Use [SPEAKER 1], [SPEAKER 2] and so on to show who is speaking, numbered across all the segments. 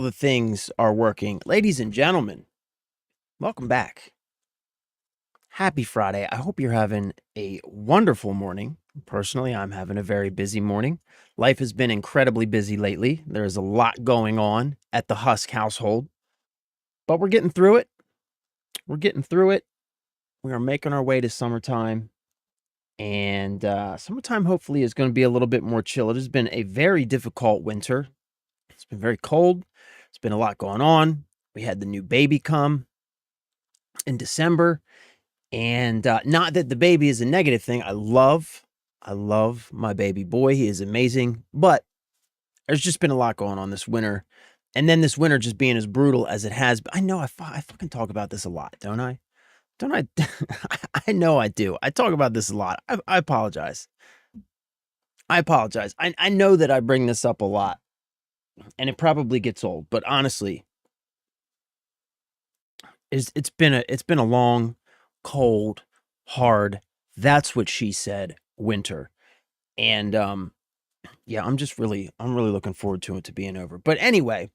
[SPEAKER 1] The things are working. Ladies and gentlemen, welcome back. Happy Friday. I hope you're having a wonderful morning. Personally, I'm having a very busy morning. Life has been incredibly busy lately. There's a lot going on at the Husk household, but we're getting through it. We're getting through it. We are making our way to summertime, and summertime hopefully is going to be a little bit more chill. It has been a very difficult winter. It's been very cold. It's been a lot going on. We had the new baby come in December. And not that the baby is a negative thing. I love my baby boy. He is amazing. But there's just been a lot going on this winter. And then this winter just being as brutal as it has. I know I fucking talk about this a lot, don't I? Don't I? I know I do. I talk about this a lot. I apologize. I apologize. I know that I bring this up a lot. And it probably gets old. But honestly, it's been a long, cold, hard, that's what she said, winter. And yeah, I'm really looking forward to it to being over. But anyway,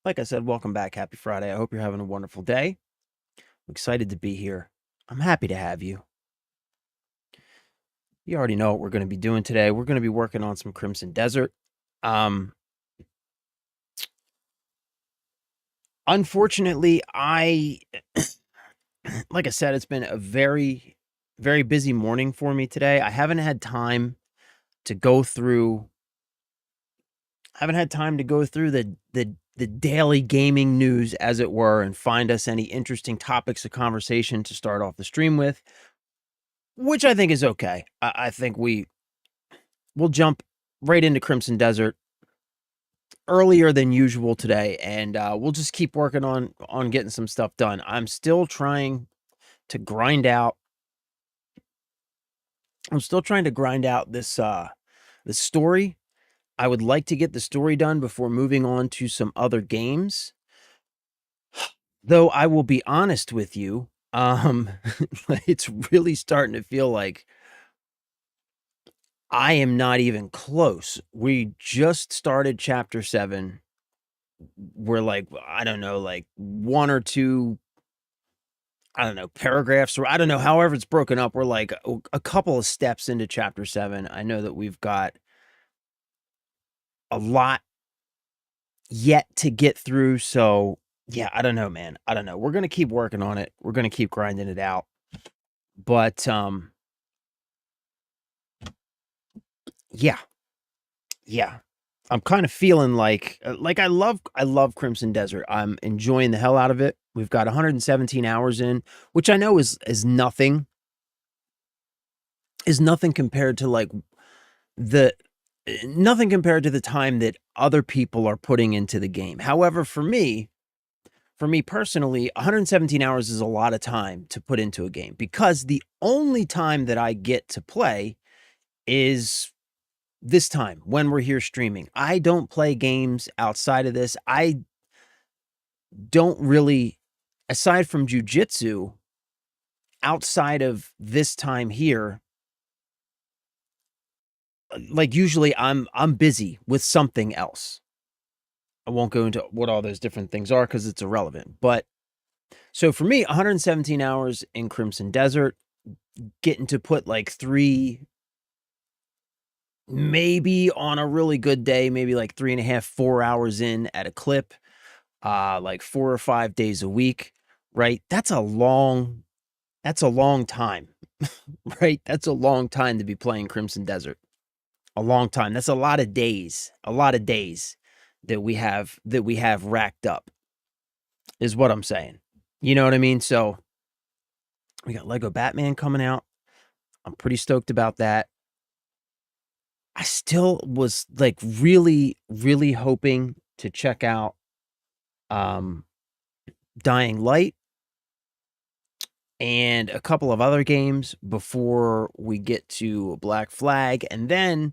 [SPEAKER 1] like I said, welcome back. Happy Friday. I hope you're having a wonderful day. I'm excited to be here. I'm happy to have you. You already know what we're going to be doing today. We're going to be working on some Crimson Desert. Unfortunately, like I said, it's been a very, very busy morning for me today. I haven't had time to go through the daily gaming news, as it were, and find us any interesting topics of conversation to start off the stream with, which I think is okay. I think we'll jump right into Crimson Desert earlier than usual today, and we'll just keep working on getting some stuff done. I'm still trying to grind out this this story. I would like to get the story done before moving on to some other games. Though I will be honest with you, it's really starting to feel like I am not even close. We just started chapter 7. We're like, I don't know, like 1 or 2, I don't know, paragraphs, or I don't know, however it's broken up. We're like a couple of steps into chapter 7. I know that we've got a lot yet to get through, so yeah, I don't know, man. I don't know. We're gonna keep working on it. We're gonna keep grinding it out. But yeah, yeah. I'm kind of feeling like I love Crimson Desert. I'm enjoying the hell out of it. We've got 117 hours in, which I know is nothing. Is nothing compared to like the nothing compared to the time that other people are putting into the game. However, for me personally, 117 hours is a lot of time to put into a game, because the only time that I get to play is this time when we're here streaming. I don't play games outside of this. I don't really, aside from jujitsu, outside of this time here, like usually I'm busy with something else. I won't go into what all those different things are because it's irrelevant. But so for me, 117 hours in Crimson Desert, getting to put like 3, maybe on a really good day, maybe like 3.5, 4 hours in at a clip, like 4 or 5 days a week, right? That's a long time, right? That's a long time to be playing Crimson Desert. A long time. That's a lot of days that we have racked up, is what I'm saying. You know what I mean? So we got Lego Batman coming out. I'm pretty stoked about that. I still was like really, really hoping to check out Dying Light and a couple of other games before we get to Black Flag. And then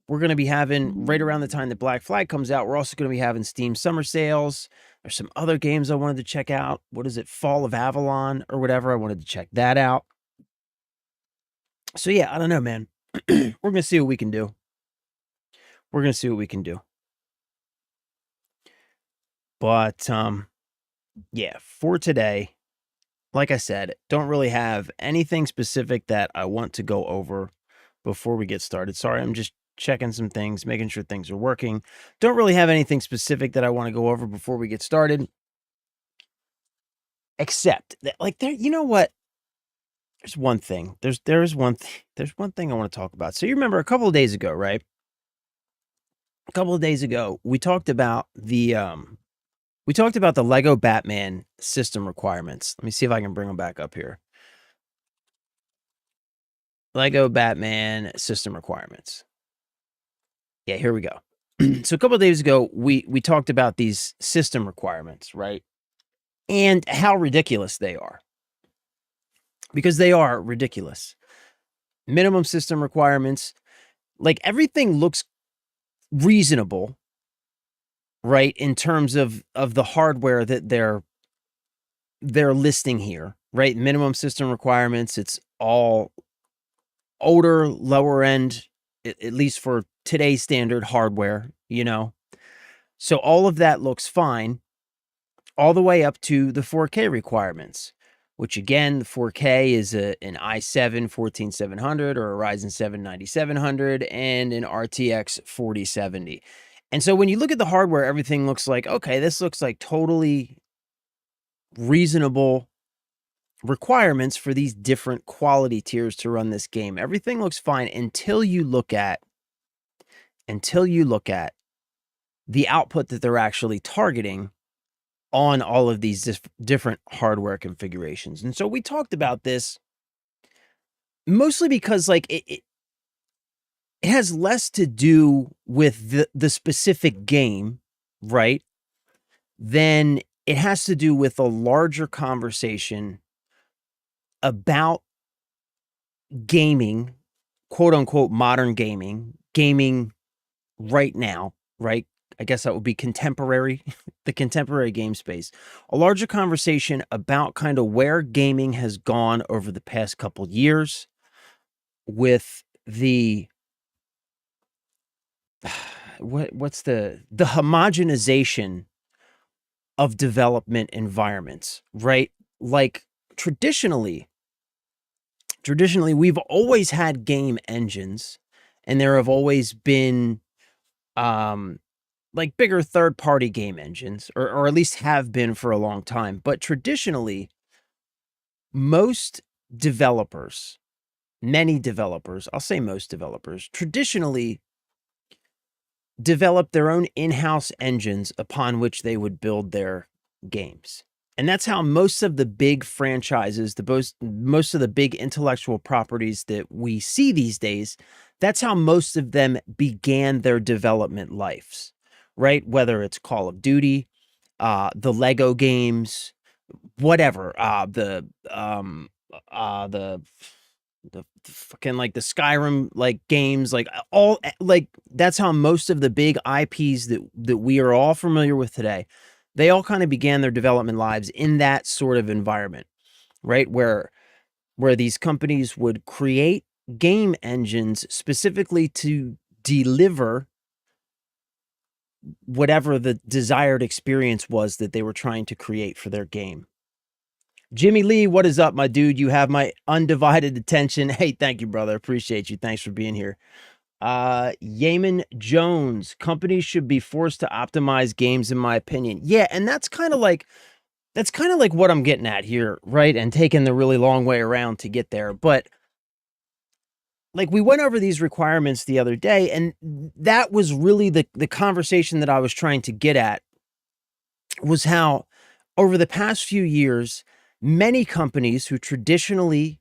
[SPEAKER 1] we're going to be having, right around the time that Black Flag comes out, we're also going to be having Steam summer sales. There's some other games I wanted to check out. What is it? Fall of Avalon or whatever. I wanted to check that out. So yeah, I don't know, man. We're going to see what we can do. We're going to see what we can do. But yeah, for today, like I said, don't really have anything specific that I want to go over before we get started. Sorry, I'm just checking some things, making sure things are working. Don't really have anything specific that I want to go over before we get started, except that, like, there, you know what? There's one thing. There's one thing I want to talk about. So you remember a couple of days ago, right? A couple of days ago, we talked about the Lego Batman system requirements. Let me see if I can bring them back up here. Lego Batman system requirements. Yeah, here we go. So a couple of days ago, we talked about these system requirements, right? And how ridiculous they are. Because they are ridiculous. Minimum system requirements, like everything looks reasonable, right? In terms of the hardware that they're listing here, right? Minimum system requirements, it's all older, lower end, at least for today's standard hardware, you know? So all of that looks fine, all the way up to the 4K requirements, which again, the 4K is an i7 14700 or a Ryzen 7 9700 and an RTX 4070. And so when you look at the hardware, everything looks like, okay, this looks like totally reasonable requirements for these different quality tiers to run this game. Everything looks fine until you look at the output that they're actually targeting on all of these different hardware configurations. And so we talked about this mostly because, like, it has less to do with the specific game, right? Than it has to do with a larger conversation about gaming, quote unquote, modern gaming right now, right? I guess that would be contemporary, the contemporary game space. A larger conversation about kind of where gaming has gone over the past couple years with the what's the homogenization of development environments, right? Like traditionally we've always had game engines, and there have always been like bigger third-party game engines, or at least have been for a long time. But traditionally, most developers, many developers, I'll say most developers, traditionally develop their own in-house engines upon which they would build their games. And that's how most of the big franchises, most of the big intellectual properties that we see these days, that's how most of them began their development lives, right? Whether it's Call of Duty, the Lego games, whatever, the fucking, like, the Skyrim, like, games, like, all, like, that's how most of the big IPs that we are all familiar with today, they all kind of began their development lives in that sort of environment, right? Where these companies would create game engines specifically to deliver whatever the desired experience was that they were trying to create for their game. Jimmy Lee, what is up, my dude? You have my undivided attention. Hey, thank you, brother. Appreciate you. Thanks for being here. Yaman Jones, companies should be forced to optimize games, in my opinion. Yeah, and that's kind of like what I'm getting at here, right? And taking the really long way around to get there. But like, we went over these requirements the other day, and that was really the conversation that I was trying to get at, was how over the past few years, many companies who traditionally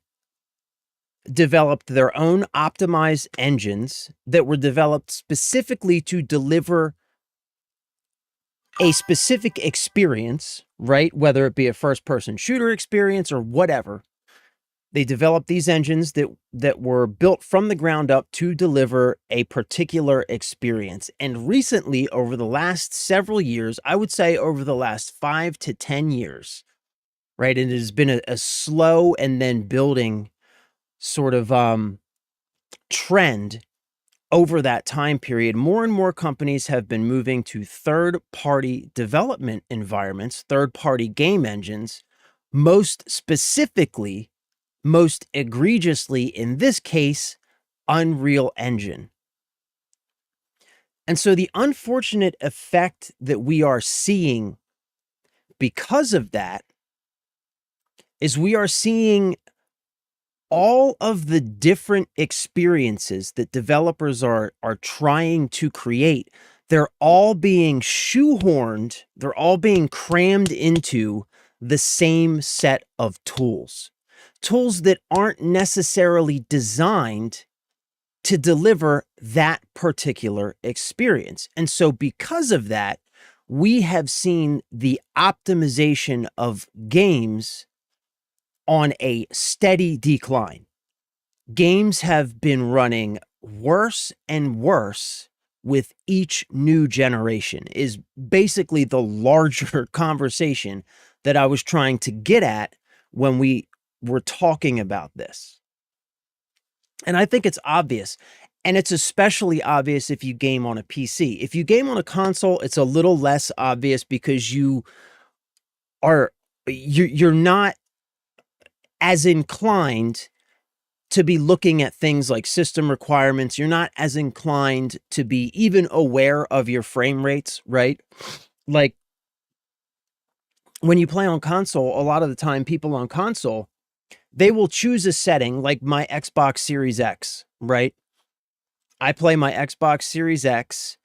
[SPEAKER 1] developed their own optimized engines that were developed specifically to deliver a specific experience, right? Whether it be a first-person shooter experience or whatever, they developed these engines that were built from the ground up to deliver a particular experience. And recently, over the last several years, I would say over the last 5 to 10 years, right? And it has been a slow and then building sort of trend over that time period, more and more companies have been moving to third-party development environments, third-party game engines, most specifically, most egregiously in this case, Unreal Engine. And so the unfortunate effect that we are seeing because of that is we are seeing all of the different experiences that developers are trying to create. They're all being shoehorned, they're all being crammed into the same set of tools. Tools that aren't necessarily designed to deliver that particular experience. And so because of that, we have seen the optimization of games on a steady decline. Games have been running worse and worse with each new generation, is basically the larger conversation that I was trying to get at when we were talking about this. And I think it's obvious. And it's especially obvious if you game on a PC. If you game on a console, it's a little less obvious because you're not as inclined to be looking at things like system requirements. You're not as inclined to be even aware of your frame rates, right? Like when you play on console, a lot of the time people on console, they will choose a setting like my Xbox Series X, right? I play my Xbox Series X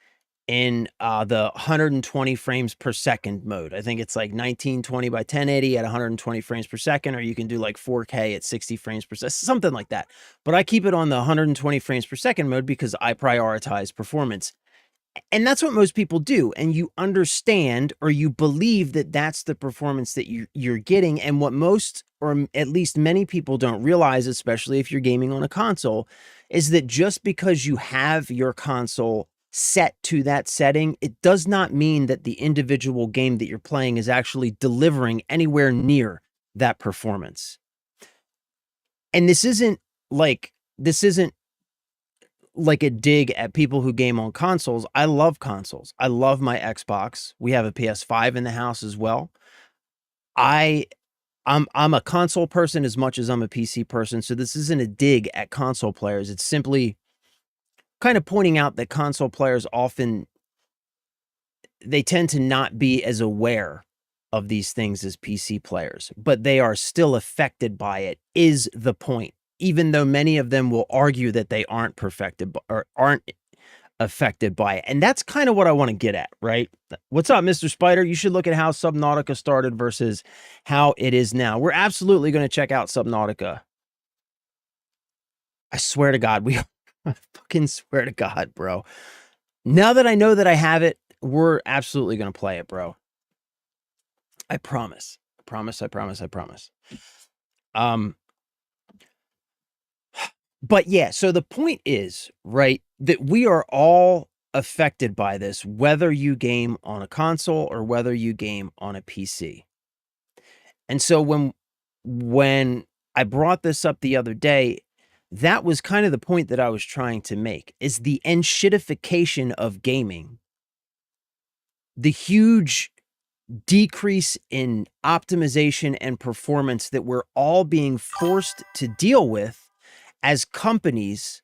[SPEAKER 1] in the 120 frames per second mode. I think it's like 1920 by 1080 at 120 frames per second, or you can do like 4K at 60 frames per second, something like that. But I keep it on the 120 frames per second mode because I prioritize performance. And that's what most people do. And you understand, or you believe that that's the performance that you're getting. And what most, or at least many people don't realize, especially if you're gaming on a console, is that just because you have your console set to that setting, it does not mean that the individual game that you're playing is actually delivering anywhere near that performance. And this isn't like a dig at people who game on consoles. I love consoles. I love my Xbox. We have a PS5 in the house as well. I'm a console person as much as I'm a PC person, so this isn't a dig at console players. It's simply kind of pointing out that console players often, they tend to not be as aware of these things as PC players, but they are still affected by it, is the point. Even though many of them will argue that they aren't perfected or aren't affected by it. And that's kind of what I want to get at, right? What's up, Mr. Spider? You should look at how Subnautica started versus how it is now. We're absolutely going to check out Subnautica. I swear to God, I fucking swear to God, bro. Now that I know that I have it, we're absolutely going to play it, bro. I promise. I promise. I promise. I promise. But yeah, so the point is, right, that we are all affected by this, whether you game on a console or whether you game on a PC. And so when I brought this up the other day, that was kind of the point that I was trying to make, is the enshittification of gaming. The huge decrease in optimization and performance that we're all being forced to deal with as companies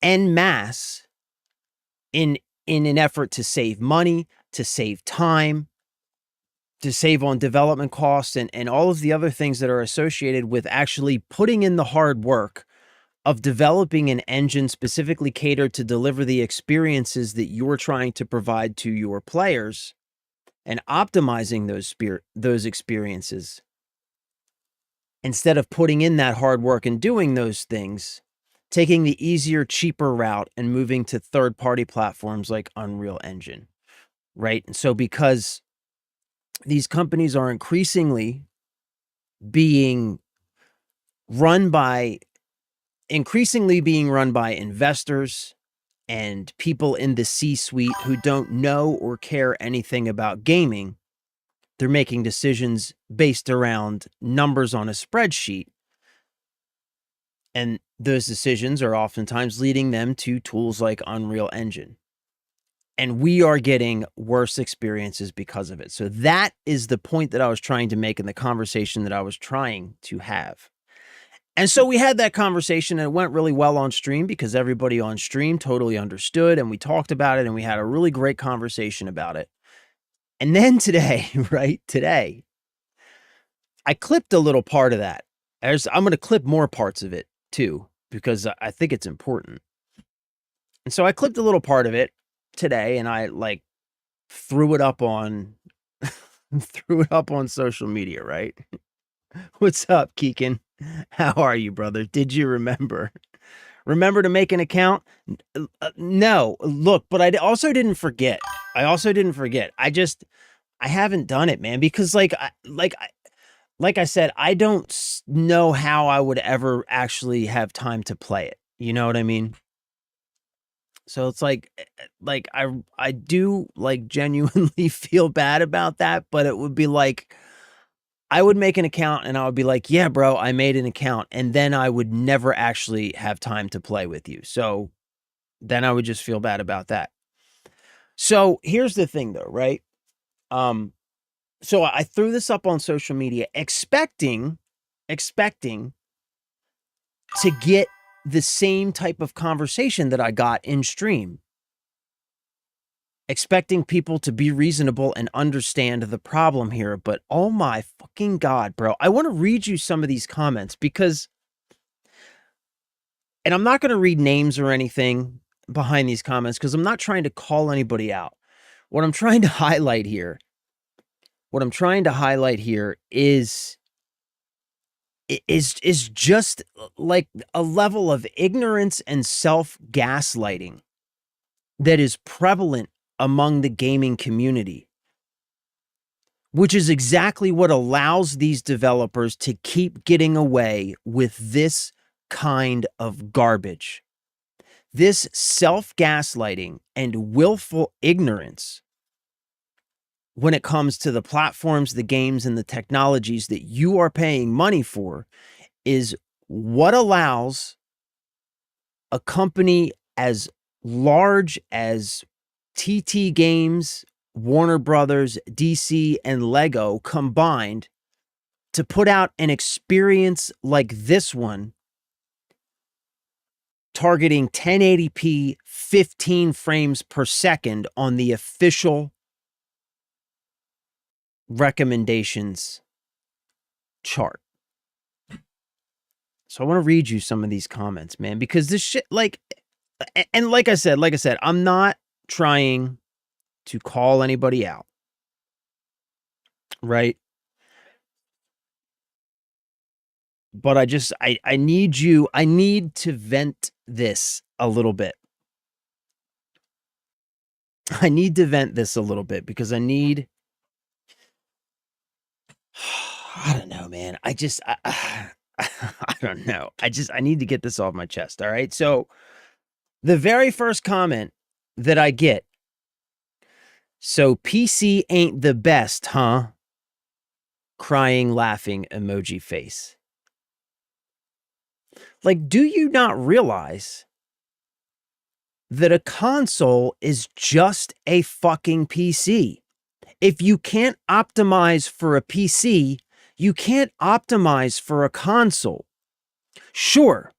[SPEAKER 1] en masse in an effort to save money, to save time, to save on development costs, and all of the other things that are associated with actually putting in the hard work of developing an engine specifically catered to deliver the experiences that you're trying to provide to your players and optimizing those experiences. Instead of putting in that hard work and doing those things, taking the easier, cheaper route and moving to third-party platforms like Unreal Engine, right? And so because these companies are increasingly being run by investors and people in the C-suite who don't know or care anything about gaming, they're making decisions based around numbers on a spreadsheet. And those decisions are oftentimes leading them to tools like Unreal Engine. And we are getting worse experiences because of it. So that is the point that I was trying to make in the conversation that I was trying to have. And so we had that conversation, and it went really well on stream because everybody on stream totally understood, and we talked about it, and we had a really great conversation about it. And then today, right, today, I clipped a little part of that. I'm going to clip more parts of it too, because I think it's important. And so I clipped a little part of it today, and I like threw it up on social media, right? What's up, Keegan? How are you, brother? Did you remember? Remember to make an account? No, look, but I also didn't forget. I haven't done it, man, because like I said, I don't know how I would ever actually have time to play it. You know what I mean? So it's like I do like genuinely feel bad about that, but it would be like I would make an account and I would be like, yeah, bro, I made an account. And then I would never actually have time to play with you. So then I would just feel bad about that. So here's the thing though, right? So I threw this up on social media expecting to get the same type of conversation that I got in stream. Expecting people to be reasonable and understand the problem here, but oh my fucking God, bro. I want to read you some of these comments because, and I'm not going to read names or anything behind these comments because I'm not trying to call anybody out. What I'm trying to highlight here is just like a level of ignorance and self-gaslighting that is prevalent among the gaming community, which is exactly what allows these developers to keep getting away with this kind of garbage. This self-gaslighting and willful ignorance when it comes to the platforms, the games, and the technologies that you are paying money for is what allows a company as large as TT Games, Warner Brothers, DC, and Lego combined to put out an experience like this one, targeting 1080p 15 frames per second on the official recommendations chart. So I want to read you some of these comments, man, because this shit, like, and like I said, I'm not trying to call anybody out, right? But I need to vent this a little bit. I need to vent this a little bit because I don't know, man. I don't know. I need to get this off my chest. All right. So the very first comment that I get, so PC ain't the best, huh? Crying, laughing emoji face. Like, do you not realize that a console is just a fucking PC? If you can't optimize for a PC, you can't optimize for a console. Sure,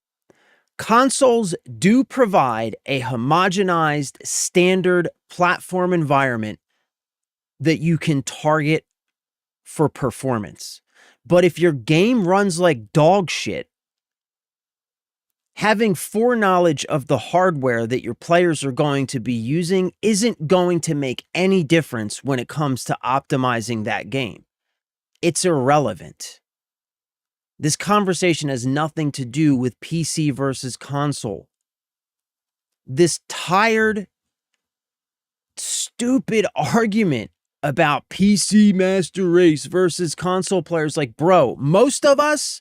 [SPEAKER 1] consoles do provide a homogenized standard platform environment that you can target for performance. But if your game runs like dog shit, having foreknowledge of the hardware that your players are going to be using isn't going to make any difference when it comes to optimizing that game. It's irrelevant. This conversation has nothing to do with PC versus console. This tired, stupid argument about PC master race versus console players, like, bro, most of us,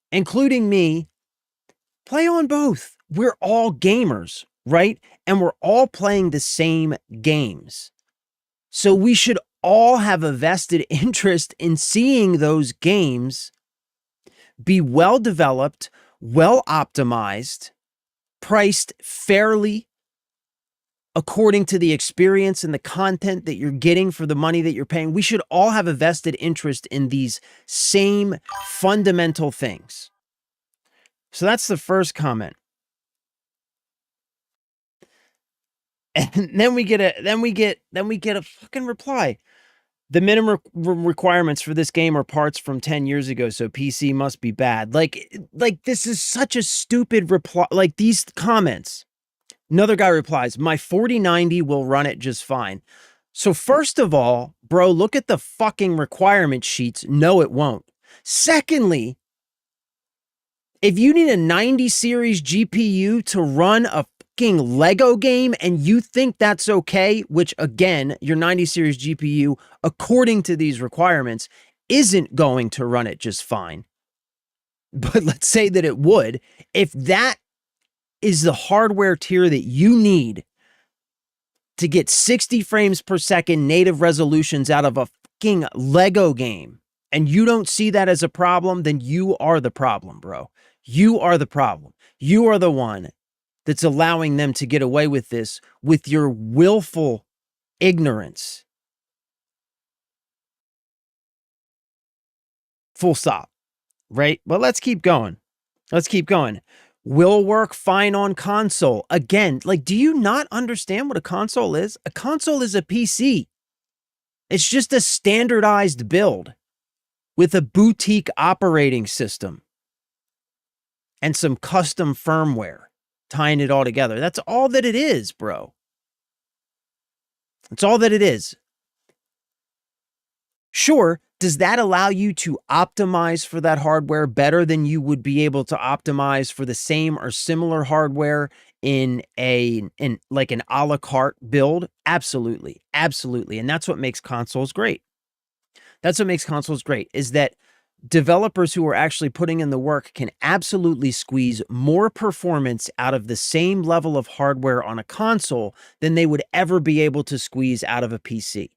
[SPEAKER 1] including me, play on both. We're all gamers, right? And we're all playing the same games. So we should all have a vested interest in seeing those games be well developed well optimized, priced fairly according to the experience and the content that you're getting for the money that you're paying. We should all have a vested interest in these same fundamental things. So that's the first comment. And then we get a fucking reply. The minimum requirements for this game are parts from 10 years ago, so PC must be bad. Like this is such a stupid reply. Like these comments. Another guy replies, my 4090 will run it just fine. So first of all, bro, look at the fucking requirement sheets. No, it won't. Secondly, if you need a 90 series GPU to run a fucking Lego game and you think that's okay, which again, your 90 series GPU, according to these requirements, isn't going to run it just fine. But let's say that it would. If that is the hardware tier that you need to get 60 frames per second native resolutions out of a fucking Lego game, and you don't see that as a problem, then you are the problem, bro. You are the problem. You are the one that's allowing them to get away with this with your willful ignorance. Full stop. Right? But let's keep going. Let's keep going. Will work fine on console. Again, like, do you not understand what a console is? A console is a PC. It's just a standardized build with a boutique operating system and some custom firmware tying it all together. That's all that it is, bro. That's all that it is. Sure, does that allow you to optimize for that hardware better than you would be able to optimize for the same or similar hardware in like an a la carte build? Absolutely. Absolutely. And that's what makes consoles great. That's what makes consoles great, is that developers who are actually putting in the work can absolutely squeeze more performance out of the same level of hardware on a console than they would ever be able to squeeze out of a PC.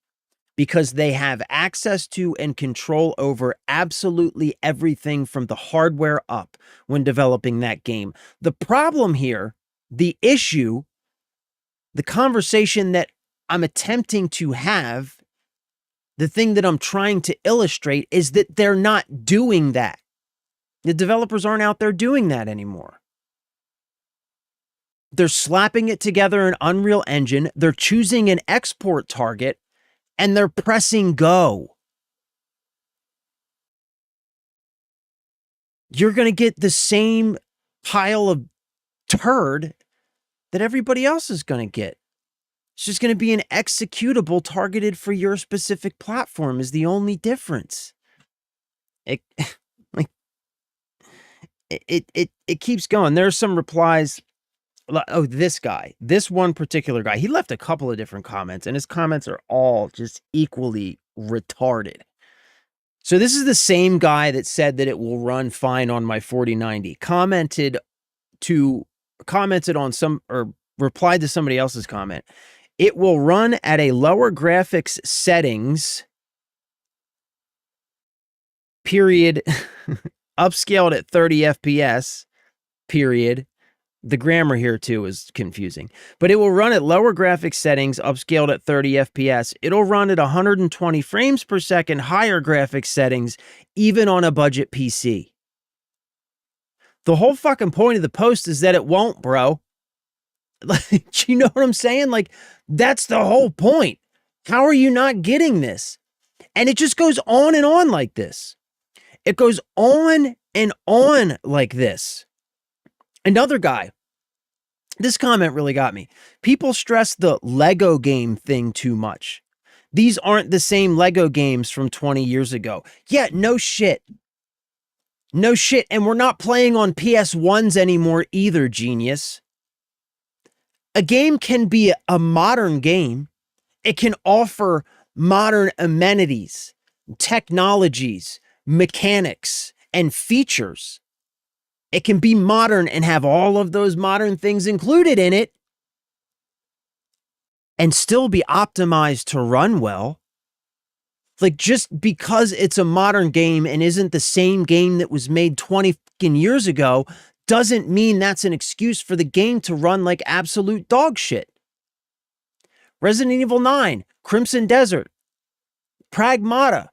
[SPEAKER 1] Because they have access to and control over absolutely everything from the hardware up when developing that game. The problem here, the issue, the conversation that I'm attempting to have, the thing that I'm trying to illustrate is that they're not doing that. The developers aren't out there doing that anymore. They're slapping it together in Unreal Engine. They're choosing an export target and they're pressing go. You're going to get the same pile of turd that everybody else is going to get. It's just going to be an executable targeted for your specific platform is the only difference. It keeps going. There's some replies. Oh, this one particular guy, he left a couple of different comments, and his comments are all just equally retarded. So this is the same guy that said that it will run fine on my 4090. Commented on some, or replied to somebody else's comment. It will run at a lower graphics settings, period, upscaled at 30 FPS, period. The grammar here too is confusing, but it will run at lower graphics settings, upscaled at 30 FPS. It'll run at 120 frames per second, higher graphics settings, even on a budget PC. The whole fucking point of the post is that it won't, bro. Like, you know what I'm saying? Like, that's the whole point. How are you not getting this? And it just goes on and on like this. It goes on and on like this. Another guy, this comment really got me. People stress the Lego game thing too much. These aren't the same Lego games from 20 years ago. Yeah, no shit. No shit. And we're not playing on PS1s anymore either, genius. A game can be a modern game. It can offer modern amenities, technologies, mechanics, and features. It can be modern and have all of those modern things included in it and still be optimized to run well. Like, just because it's a modern game and isn't the same game that was made 20 fucking years ago doesn't mean that's an excuse for the game to run like absolute dog shit. Resident Evil 9, Crimson Desert, Pragmata.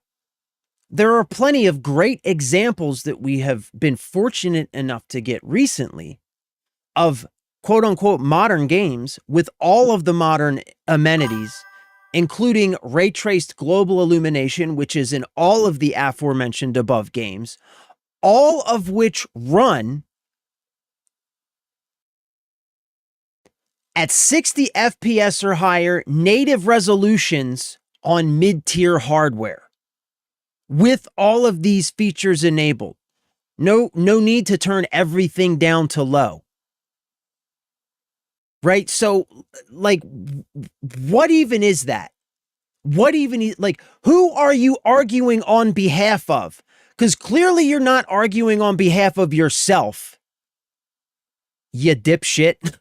[SPEAKER 1] There are plenty of great examples that we have been fortunate enough to get recently of quote unquote modern games with all of the modern amenities, including ray traced global illumination, which is in all of the aforementioned above games, all of which run at 60 FPS or higher native resolutions on mid-tier hardware with all of these features enabled. No need to turn everything down to low. Right? So, like, what even is that? What even, like, who are you arguing on behalf of? Because clearly you're not arguing on behalf of yourself, you dipshit.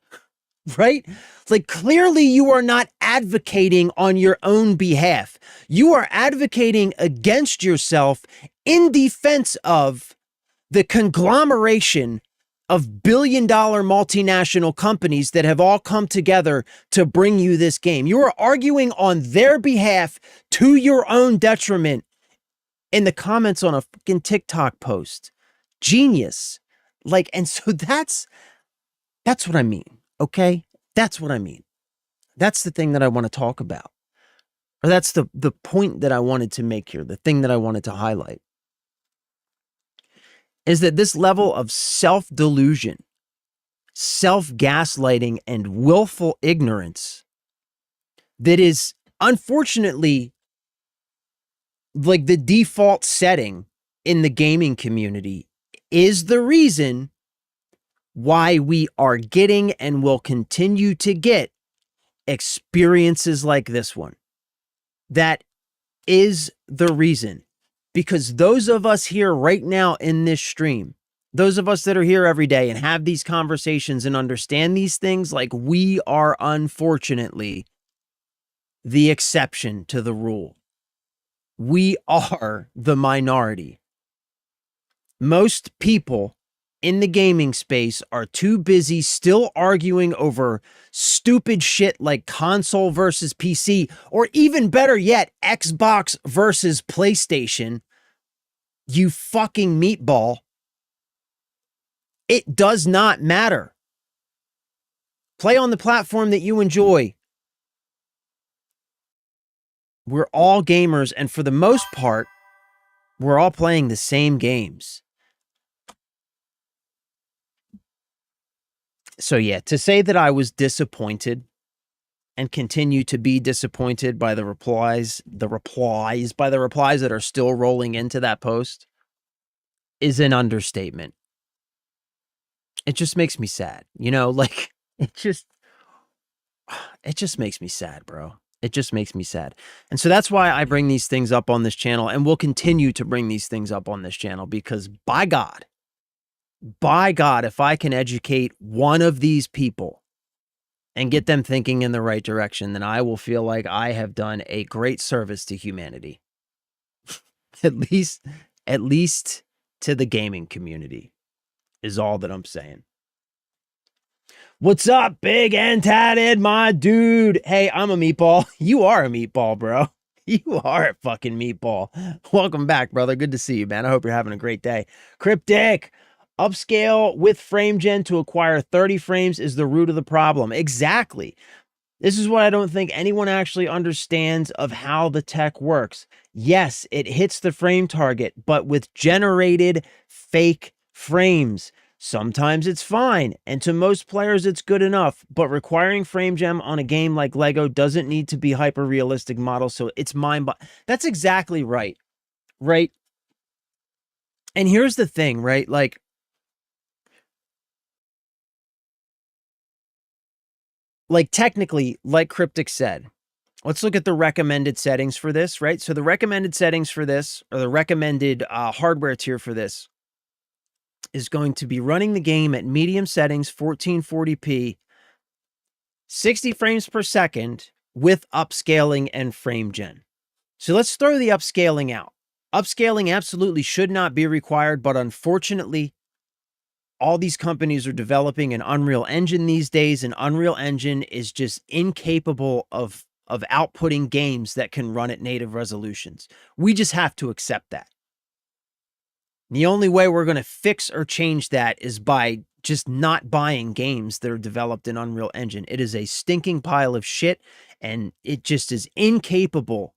[SPEAKER 1] Right? Like, clearly you are not advocating on your own behalf. You are advocating against yourself in defense of the conglomeration of billion-dollar multinational companies that have all come together to bring you this game. You are arguing on their behalf to your own detriment in the comments on a fucking TikTok post. Genius. Like, and so that's what I mean, okay? That's what I mean. That's the thing that I want to talk about. Or that's the point that I wanted to make here, the thing that I wanted to highlight. Is that this level of self-delusion, self-gaslighting, and willful ignorance that is unfortunately like the default setting in the gaming community is the reason why we are getting and will continue to get experiences like this one. That is the reason. Because those of us here right now in this stream, those of us that are here every day and have these conversations and understand these things, like, we are unfortunately the exception to the rule. We are the minority. Most people in the gaming space are too busy still arguing over stupid shit like console versus PC, or even better yet, Xbox versus PlayStation. You fucking meatball. It does not matter. Play on the platform that you enjoy. We're all gamers, and for the most part, we're all playing the same games. So yeah, to say that I was disappointed and continue to be disappointed by the replies that are still rolling into that post is an understatement. It just makes me sad, you know, like it just makes me sad, bro. It just makes me sad. And so that's why I bring these things up on this channel, and will continue to bring these things up on this channel, because by God, if I can educate one of these people and get them thinking in the right direction, then I will feel like I have done a great service to humanity. at least to the gaming community is all that I'm saying. What's up, big and tatted, my dude? Hey, I'm a meatball. You are a meatball, bro. You are a fucking meatball. Welcome back, brother. Good to see you, man. I hope you're having a great day. Cryptic. Upscale with frame gen to acquire 30 frames is the root of the problem. Exactly. This is what I don't think anyone actually understands of how the tech works. Yes, it hits the frame target, but with generated fake frames. Sometimes it's fine, and to most players it's good enough, but requiring frame gem on a game like Lego doesn't need to be hyper-realistic models, so it's That's exactly right. Right? And here's the thing, right? Like technically, like Cryptic said, let's look at the recommended settings for this, right? So the recommended settings for this, or the recommended hardware tier for this, is going to be running the game at medium settings, 1440p, 60 frames per second with upscaling and frame gen. So let's throw the upscaling out. Upscaling absolutely should not be required, but unfortunately, all these companies are developing an Unreal Engine these days, and Unreal Engine is just incapable of outputting games that can run at native resolutions. We just have to accept that. The only way we're going to fix or change that is by just not buying games that are developed in Unreal Engine. It is a stinking pile of shit, and it just is incapable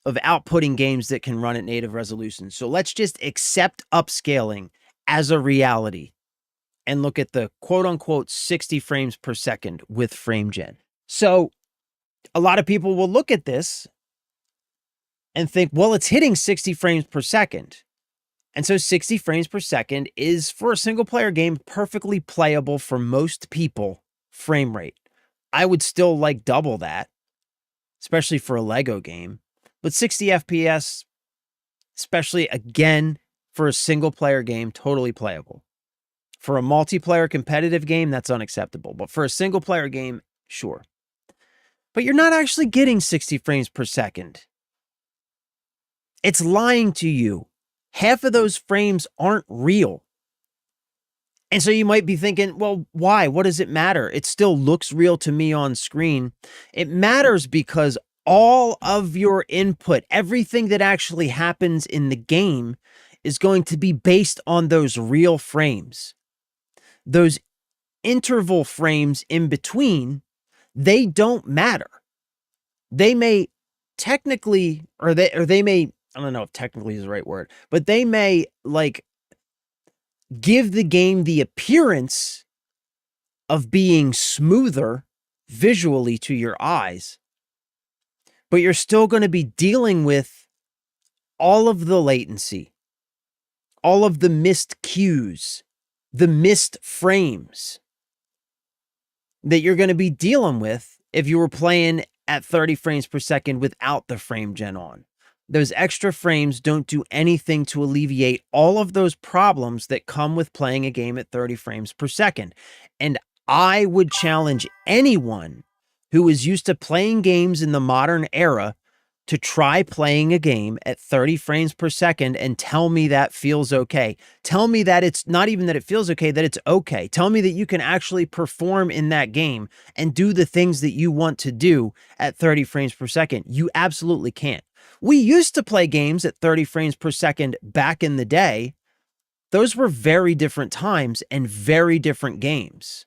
[SPEAKER 1] of outputting games that can run at native resolutions. So let's just accept upscaling as a reality and look at the quote unquote 60 frames per second with FrameGen. So a lot of people will look at this and think, well, it's hitting 60 frames per second. And so 60 frames per second is, for a single player game, perfectly playable for most people frame rate. I would still like double that, especially for a Lego game. But 60 FPS, especially again for a single player game, totally playable. For a multiplayer competitive game, that's unacceptable. But for a single player game, sure. But you're not actually getting 60 frames per second. It's lying to you. Half of those frames aren't real. And so you might be thinking, well, why? What does it matter? It still looks real to me on screen. It matters because all of your input, everything that actually happens in the game, is going to be based on those real frames. Those interval frames in between, they don't matter. They may technically, or they may, I don't know if technically is the right word, but they may like give the game the appearance of being smoother visually to your eyes, but you're still going to be dealing with all of the latency, all of the missed cues, the missed frames that you're going to be dealing with if you were playing at 30 frames per second without the FrameGen on. Those extra frames don't do anything to alleviate all of those problems that come with playing a game at 30 frames per second. And I would challenge anyone who is used to playing games in the modern era to try playing a game at 30 frames per second and tell me that feels okay. Tell me that it's not even that it feels okay, that it's okay. Tell me that you can actually perform in that game and do the things that you want to do at 30 frames per second. You absolutely can't. We used to play games at 30 frames per second back in the day. Those were very different times and very different games.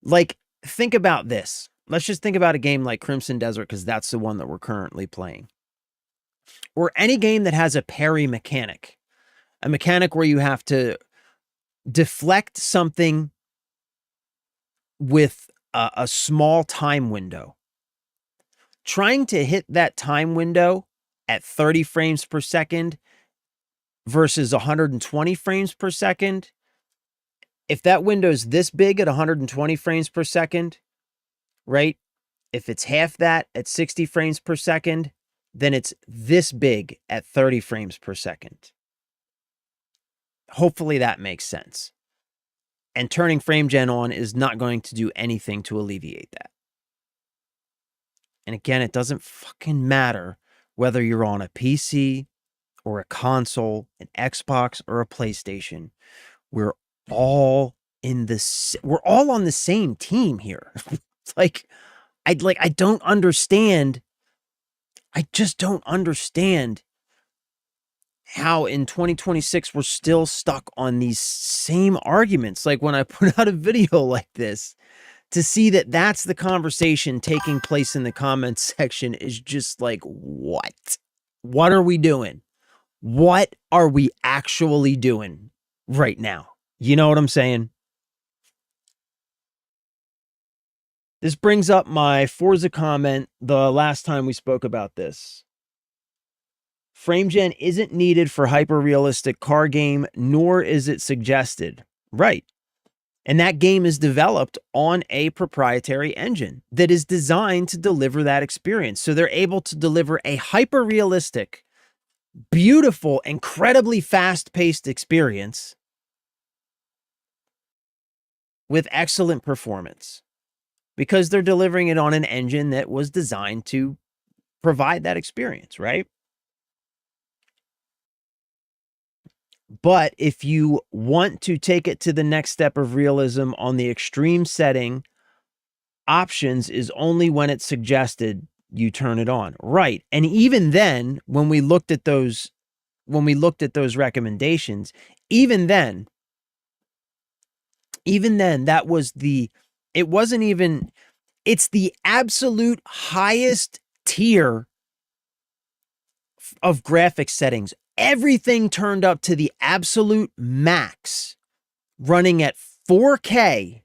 [SPEAKER 1] Like, think about this. Let's just think about a game like Crimson Desert, because that's the one that we're currently playing. Or any game that has a parry mechanic. A mechanic where you have to deflect something with a small time window. Trying to hit that time window at 30 frames per second versus 120 frames per second. If that window's this big at 120 frames per second, right? If it's half that at 60 frames per second, then it's this big at 30 frames per second. Hopefully that makes sense. And turning FrameGen on is not going to do anything to alleviate that. And again, it doesn't fucking matter whether you're on a PC or a console, an Xbox or a PlayStation. We're all on the same team here. I don't understand. I just don't understand how in 2026 we're still stuck on these same arguments. Like when I put out a video like this, to see that that's the conversation taking place in the comments section is just like, what? What are we doing? What are we actually doing right now? You know what I'm saying? This brings up my Forza comment the last time we spoke about this. FrameGen isn't needed for hyper-realistic car game, nor is it suggested. Right. And that game is developed on a proprietary engine that is designed to deliver that experience. So they're able to deliver a hyper-realistic, beautiful, incredibly fast-paced experience with excellent performance because they're delivering it on an engine that was designed to provide that experience, right? But if you want to take it to the next step of realism on the extreme setting, options is only when it's suggested you turn it on. Right. And even then, when we looked at those recommendations, even then, that was it wasn't even, it's the absolute highest tier of graphics settings. Everything turned up to the absolute max, running at 4K.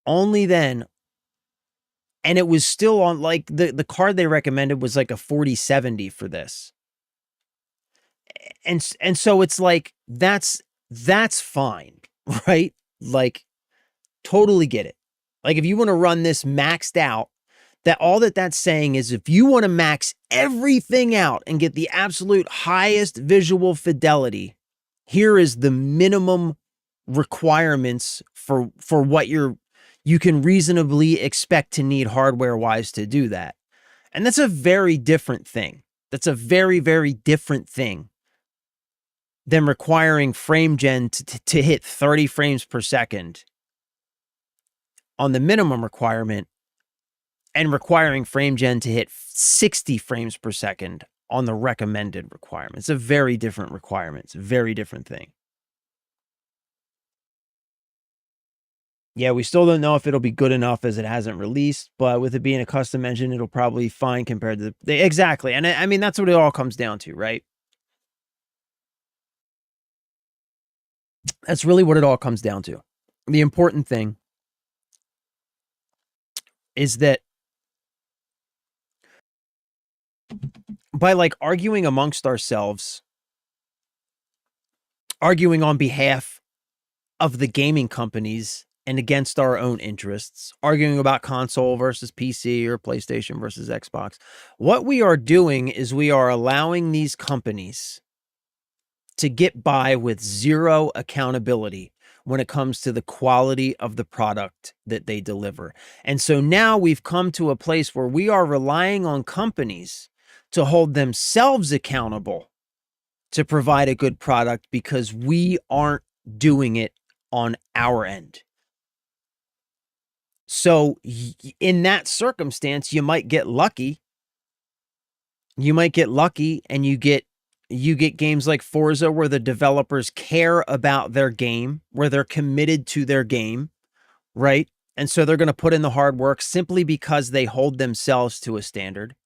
[SPEAKER 1] Only then, and it was still on, like, the card they recommended was like a 4070 for this. And so it's like, that's fine, right? Like, totally get it. Like, if you want to run this maxed out, that's saying is, if you want to max everything out and get the absolute highest visual fidelity, here is the minimum requirements for what you can reasonably expect to need hardware wise to do that. And that's a very different thing. That's a very, very different thing than requiring frame gen to hit 30 frames per second on the minimum requirement, and requiring frame gen to hit 60 frames per second on the recommended requirement. It's a very different requirement. It's a very different thing. Yeah, we still don't know if it'll be good enough, as it hasn't released, but with it being a custom engine, it'll probably be fine compared to exactly. And I mean, that's what it all comes down to, right? That's really what it all comes down to. The important thing is that by, like, arguing amongst ourselves, arguing on behalf of the gaming companies and against our own interests, arguing about console versus PC or PlayStation versus Xbox, what we are doing is we are allowing these companies to get by with zero accountability when it comes to the quality of the product that they deliver. And so now we've come to a place where we are relying on companies to hold themselves accountable to provide a good product, because we aren't doing it on our end. So in that circumstance, you might get lucky. You might get lucky and you get games like Forza where the developers care about their game, where they're committed to their game, right? And so they're going to put in the hard work simply because they hold themselves to a standard.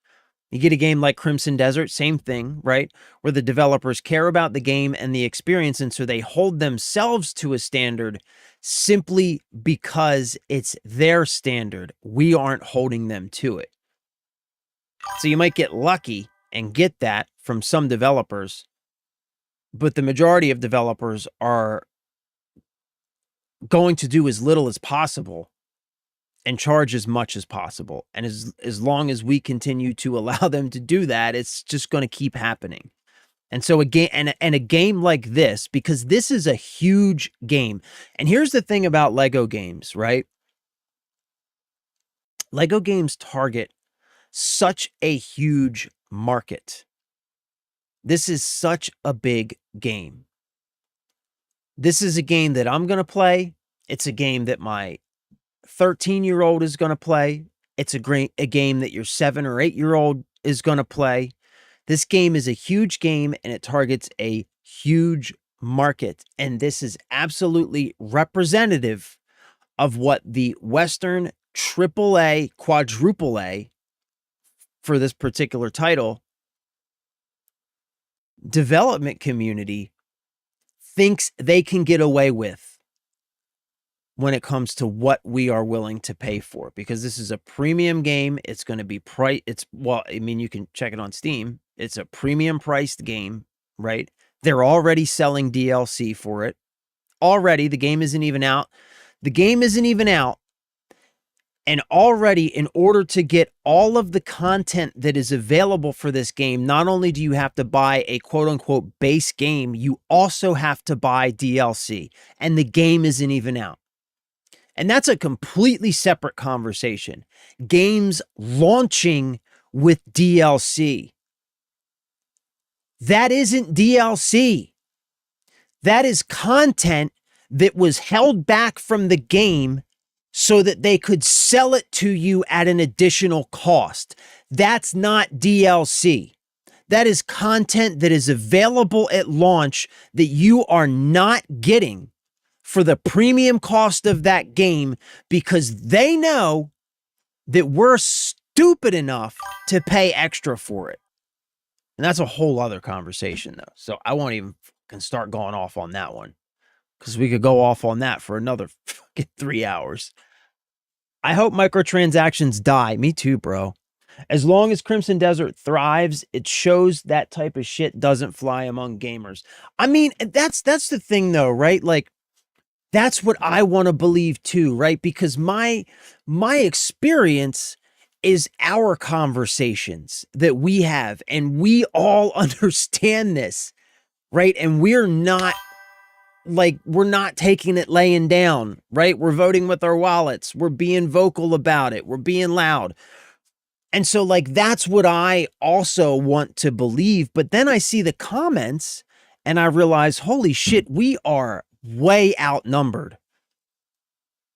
[SPEAKER 1] You get a game like Crimson Desert, same thing, right? Where the developers care about the game and the experience, and so they hold themselves to a standard simply because it's their standard. We aren't holding them to it. So you might get lucky and get that from some developers, but the majority of developers are going to do as little as possible and charge as much as possible. And as long as we continue to allow them to do that, it's just going to keep happening. And so a game like this, because this is a huge game. And here's the thing about Lego games, right? Lego games target such a huge market. This is such a big game. This is a game that I'm going to play. It's a game that my 13-year-old is going to play. It's a game that your 7 or 8-year-old is going to play. This game is a huge game and it targets a huge market. And this is absolutely representative of what the Western AAA, quadruple A for this particular title development community thinks they can get away with when it comes to what we are willing to pay for, because this is a premium game. It's going to be well, I mean, you can check it on Steam. It's a premium priced game, right? They're already selling DLC for it. Already, the game isn't even out. And already, in order to get all of the content that is available for this game, not only do you have to buy a quote unquote base game, you also have to buy DLC. And the game isn't even out. And that's a completely separate conversation. Games launching with DLC. That isn't DLC. That is content that was held back from the game so that they could sell it to you at an additional cost. That's not DLC. That is content that is available at launch that you are not getting for the premium cost of that game because they know that we're stupid enough to pay extra for it. And that's a whole other conversation, though. So I won't even can start going off on that one because we could go off on that for another fucking 3 hours. I hope microtransactions die. Me too, bro. As long as Crimson Desert thrives, it shows that type of shit doesn't fly among gamers. I mean, that's the thing though, right? Like that's what I want to believe too, right? Because my experience is our conversations that we have and we all understand this, right? And we're not taking it laying down, right? We're voting with our wallets. We're being vocal about it. We're being loud. And so like that's what I also want to believe, but then I see the comments and I realize, holy shit, we are way outnumbered.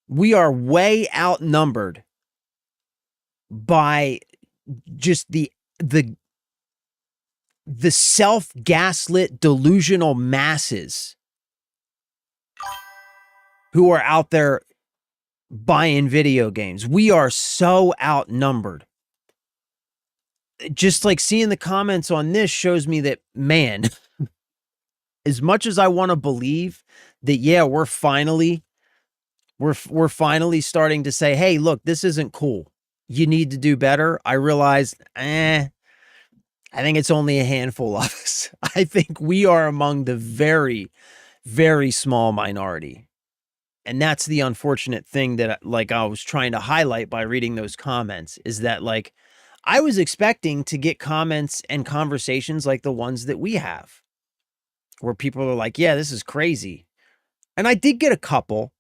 [SPEAKER 1] We are way outnumbered by just the self-gaslit delusional masses who are out there buying video games. We are so outnumbered. Just like seeing the comments on this shows me that, man, as much as I want to believe that, yeah, we're finally starting to say, hey, look, this isn't cool. You need to do better. I realize, I think it's only a handful of us. I think we are among the very, very small minority. And that's the unfortunate thing that like I was trying to highlight by reading those comments is that like I was expecting to get comments and conversations like the ones that we have where people are like, yeah, this is crazy. And I did get a couple,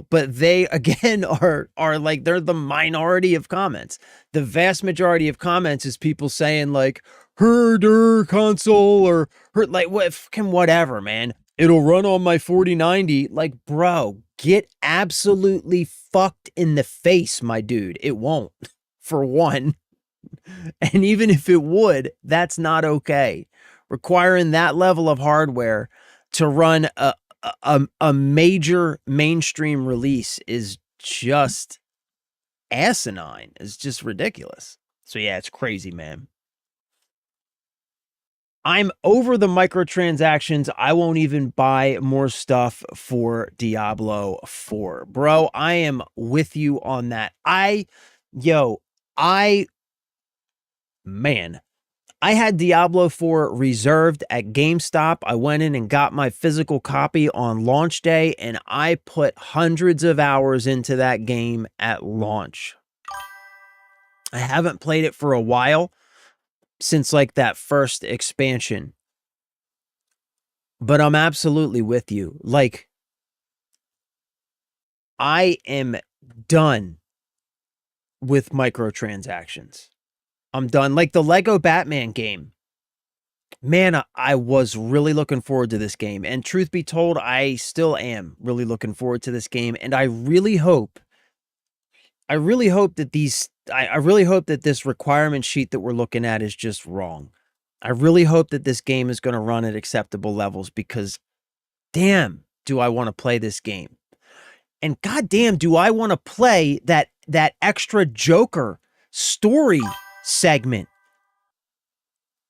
[SPEAKER 1] but they again are like, they're the minority of comments. The vast majority of comments is people saying like, herder console or like whatever, man. It'll run on my 4090. Like, bro, get absolutely fucked in the face, my dude. It won't, for one. And even if it would, that's not okay. Requiring that level of hardware to run a major mainstream release is just asinine. It's just ridiculous. So yeah, it's crazy, man. I'm over the microtransactions. I won't even buy more stuff for Diablo 4. Bro, I am with you on that. Man, I had Diablo 4 reserved at GameStop. I went in and got my physical copy on launch day, and I put hundreds of hours into that game at launch. I haven't played it for a while, since like that first expansion. But I'm absolutely with you. Like, I am done with microtransactions. I'm done. Like the Lego Batman game. Man, I was really looking forward to this game. And truth be told, I still am really looking forward to this game. And I really hope that I really hope that this requirement sheet that we're looking at is just wrong. I really hope that this game is going to run at acceptable levels because damn, do I want to play this game. And goddamn, do I want to play that extra Joker story segment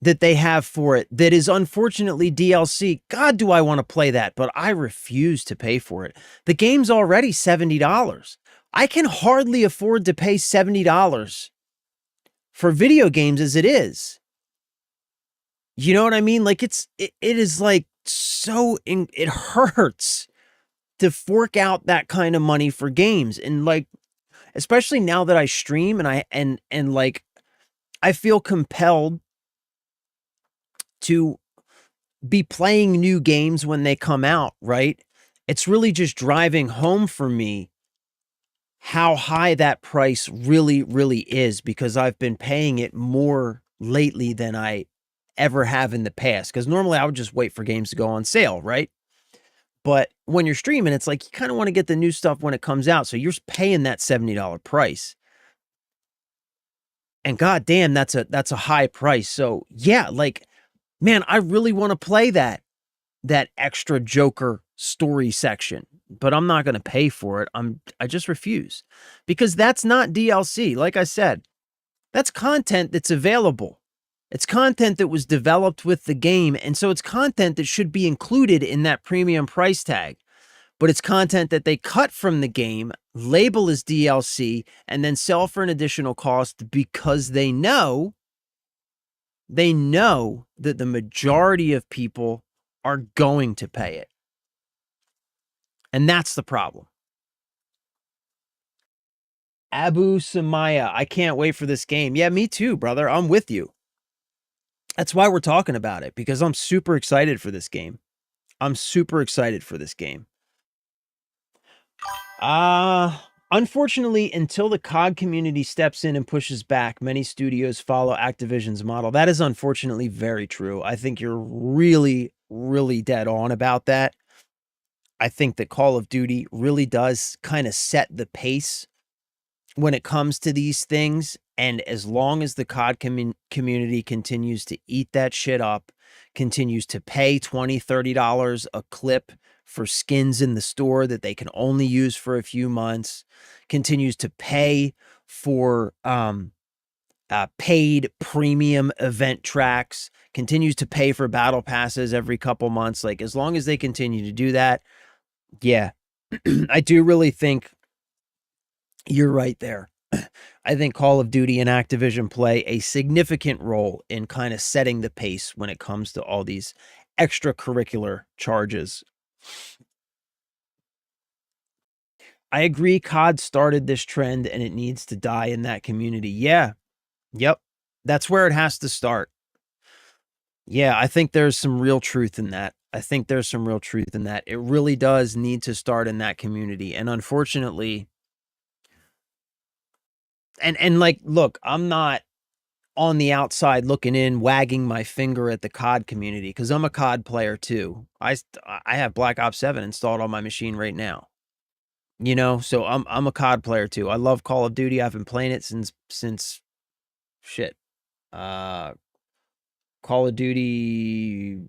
[SPEAKER 1] that they have for it that is unfortunately DLC. God, do I want to play that, but I refuse to pay for it. The game's already $70. I can hardly afford to pay $70 for video games as it is. You know what I mean? Like it is like it hurts to fork out that kind of money for games. And like, especially now that I stream and like, I feel compelled to be playing new games when they come out, right? It's really just driving home for me how high that price really, really is because I've been paying it more lately than I ever have in the past. Because normally I would just wait for games to go on sale, right? But when you're streaming, it's like you kind of want to get the new stuff when it comes out. So you're paying that $70 price. And goddamn, that's a high price. So yeah, like, man, I really want to play that extra Joker story section, but I'm not going to pay for it. I just refuse, because that's not DLC. Like I said, that's content that's available. It's content that was developed with the game, and so it's content that should be included in that premium price tag. But it's content that they cut from the game, label as DLC, and then sell for an additional cost because they know that the majority of people are going to pay it. And that's the problem. Abu Samaya, I can't wait for this game. Yeah, me too, brother. I'm with you. That's why we're talking about it, because I'm super excited for this game. I'm super excited for this game. Unfortunately, until the COD community steps in and pushes back, many studios follow Activision's model. That is unfortunately very true. I think you're really, really dead on about that. I think that Call of Duty really does kind of set the pace when it comes to these things. And as long as the COD community continues to eat that shit up, continues to pay $20, $30 a clip for skins in the store that they can only use for a few months, continues to pay for paid premium event tracks, continues to pay for battle passes every couple months. Like, as long as they continue to do that, yeah, I do really think you're right there. I think Call of Duty and Activision play a significant role in kind of setting the pace when it comes to all these extracurricular charges. I agree, COD started this trend and it needs to die in that community. Yeah. Yep. That's where it has to start. Yeah, I think there's some real truth in that. It really does need to start in that community. And unfortunately, and like, look, I'm not on the outside looking in, wagging my finger at the COD community, because I'm a COD player too. I have Black Ops 7 installed on my machine right now. You know, so I'm a COD player too. I love Call of Duty. I've been playing it since shit. Call of Duty,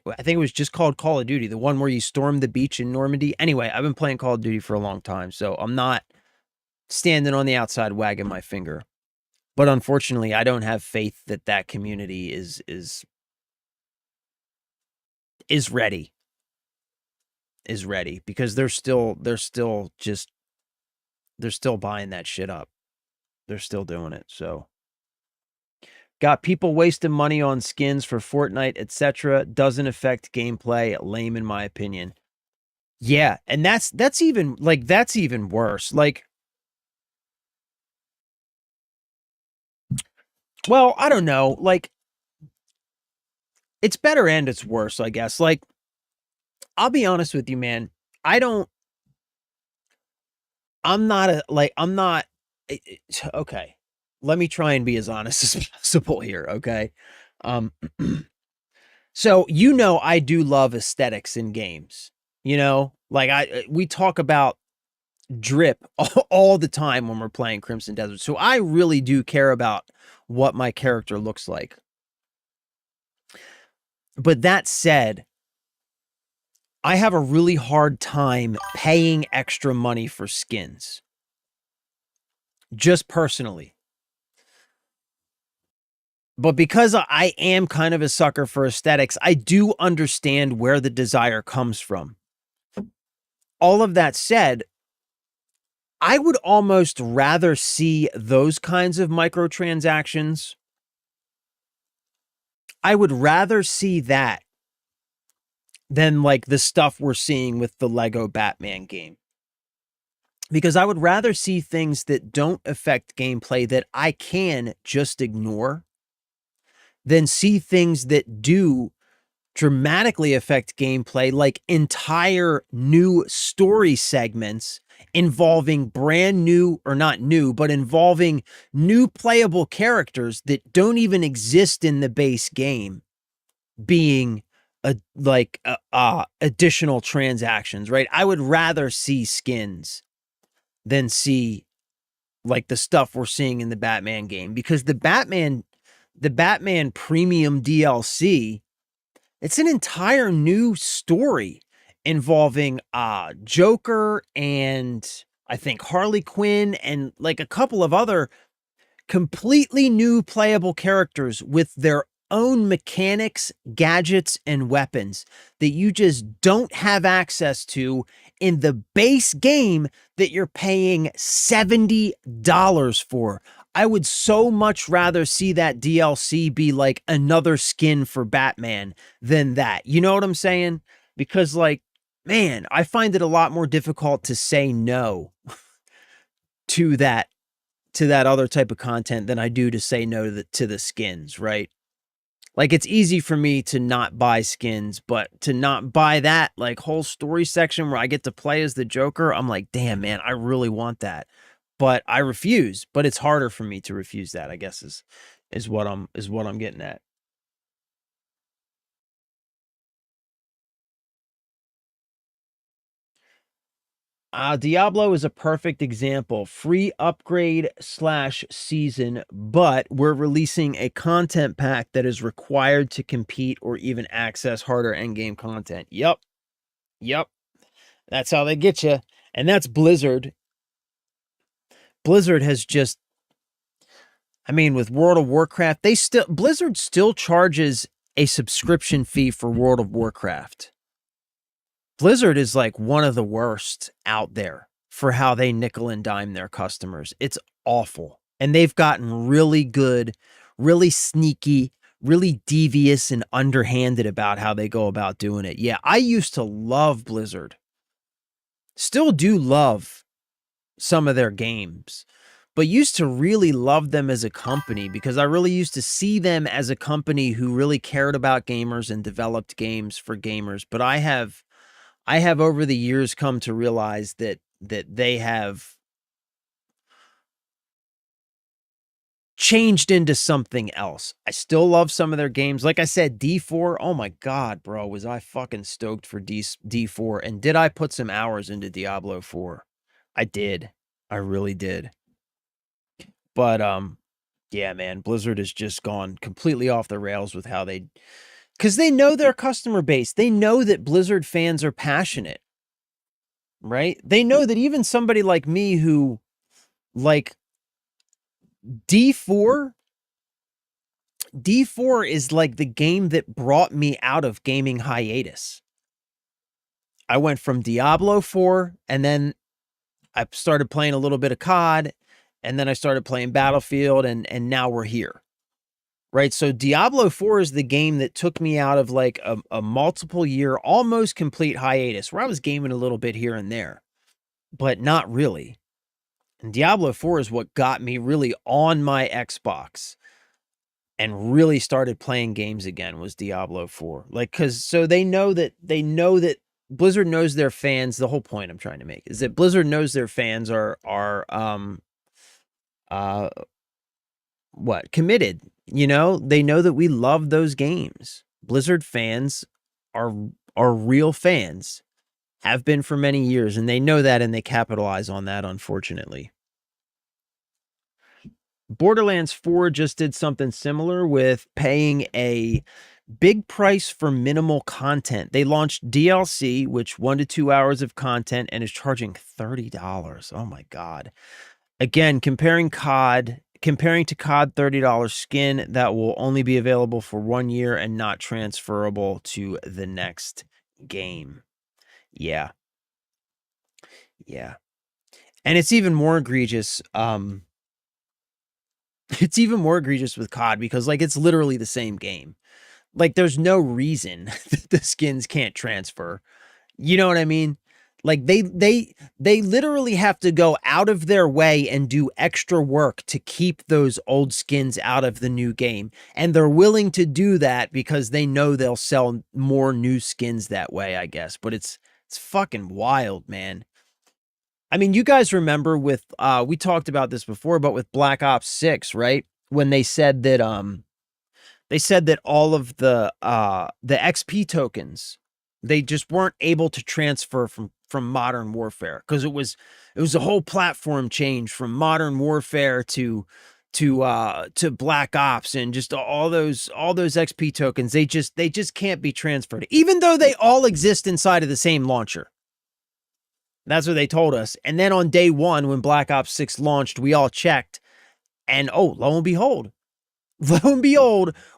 [SPEAKER 1] I think it was just called Call of Duty, the one where you storm the beach in Normandy. Anyway, I've been playing Call of Duty for a long time, so I'm not standing on the outside wagging my finger. But unfortunately, I don't have faith that that community is ready. Is ready, because they're still buying that shit up. They're still doing it. So, got people wasting money on skins for Fortnite, etc. Doesn't affect gameplay. Lame, in my opinion. Yeah, and that's even worse. Like, well, I don't know. Like, it's better and it's worse, I guess. Like, I'll be honest with you, man. I'm not okay. Let me try and be as honest as possible here, okay? So, I do love aesthetics in games. Like, we talk about drip all the time when we're playing Crimson Desert. So I really do care about what my character looks like. But that said, I have a really hard time paying extra money for skins. Just personally. But because I am kind of a sucker for aesthetics, I do understand where the desire comes from. All of that said, I would almost rather see those kinds of microtransactions. I would rather see that than like the stuff we're seeing with the Lego Batman game. Because I would rather see things that don't affect gameplay that I can just ignore than see things that do dramatically affect gameplay, like entire new story segments involving brand new, or not new, but involving new playable characters that don't even exist in the base game being additional transactions, right? I would rather see skins than see like the stuff we're seeing in the Batman game, because the Batman premium DLC, it's an entire new story involving Joker and I think Harley Quinn and like a couple of other completely new playable characters with their own mechanics, gadgets, and weapons that you just don't have access to in the base game that you're paying $70 for. I would so much rather see that DLC be like another skin for Batman than that. You know what I'm saying? Because, like, man, I find it a lot more difficult to say no to that other type of content than I do to say no to the skins, right? Like, it's easy for me to not buy skins, but to not buy that like whole story section where I get to play as the Joker, I'm like, damn, man, I really want that. But I refuse. But it's harder for me to refuse that, I guess is what I'm getting at. Diablo is a perfect example. Free upgrade slash season, but we're releasing a content pack that is required to compete or even access harder endgame content. Yep. Yep. That's how they get you. And that's Blizzard. Blizzard has just, I mean, with World of Warcraft, Blizzard still charges a subscription fee for World of Warcraft. Blizzard is like one of the worst out there for how they nickel and dime their customers. It's awful. And they've gotten really good, really sneaky, really devious and underhanded about how they go about doing it. Yeah, I used to love Blizzard. Still do love some of their games, but used to really love them as a company because I really used to see them as a company who really cared about gamers and developed games for gamers. But I have over the years come to realize that they have changed into something else. I still love some of their games. Like I said, D4, oh my God, bro, was I fucking stoked for D4. And did I put some hours into Diablo 4? I did. I really did. But yeah, man, Blizzard has just gone completely off the rails with how because they know their customer base. They know that Blizzard fans are passionate, right? They know that even somebody like me who, like, D4 D4 is like the game that brought me out of gaming hiatus. I went from Diablo 4 and then I started playing a little bit of COD and then I started playing Battlefield and now we're here. Right? So Diablo 4 is the game that took me out of like a multiple year, almost complete hiatus where I was gaming a little bit here and there, but not really. And Diablo 4 is what got me really on my Xbox and really started playing games again was Diablo 4. Like, so they know that Blizzard knows their fans. The whole point I'm trying to make is that Blizzard knows their fans are committed. You know, they know that we love those games. Blizzard fans are real fans, have been for many years, and they know that and they capitalize on that, unfortunately. Borderlands 4 just did something similar with paying a big price for minimal content. They launched DLC, which 1 to 2 hours of content, and is charging $30. Oh my God. Again, comparing to COD $30 skin that will only be available for 1 year and not transferable to the next game. Yeah. Yeah. And it's even more egregious. It's even more egregious with COD because like it's literally the same game. Like there's no reason that the skins can't transfer. You know what I mean? Like they literally have to go out of their way and do extra work to keep those old skins out of the new game. And they're willing to do that because they know they'll sell more new skins that way, I guess. But it's fucking wild, man. I mean, you guys remember with we talked about this before, but with Black Ops 6, right? When they said that all of the XP tokens, they just weren't able to transfer from Modern Warfare because it was a whole platform change from Modern Warfare to Black Ops, and just all those XP tokens, they just can't be transferred even though they all exist inside of the same launcher. That's what they told us. And then on day 1 when Black Ops 6 launched, we all checked, and oh, lo and behold,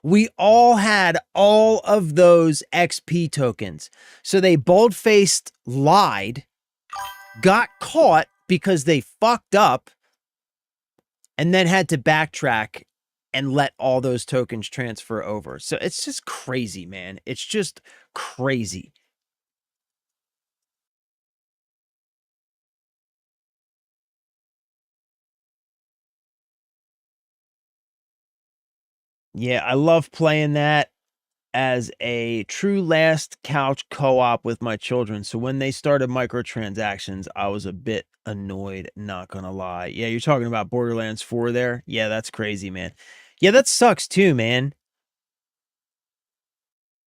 [SPEAKER 1] we all had all of those XP tokens. So they bold-faced lied, got caught because they fucked up, and then had to backtrack and let all those tokens transfer over. So it's just crazy, man. It's just crazy. Yeah, I love playing that as a true last couch co-op with my children. So when they started microtransactions, I was a bit annoyed, not gonna lie. Yeah, you're talking about Borderlands 4 there? Yeah, that's crazy, man. Yeah, that sucks too, man.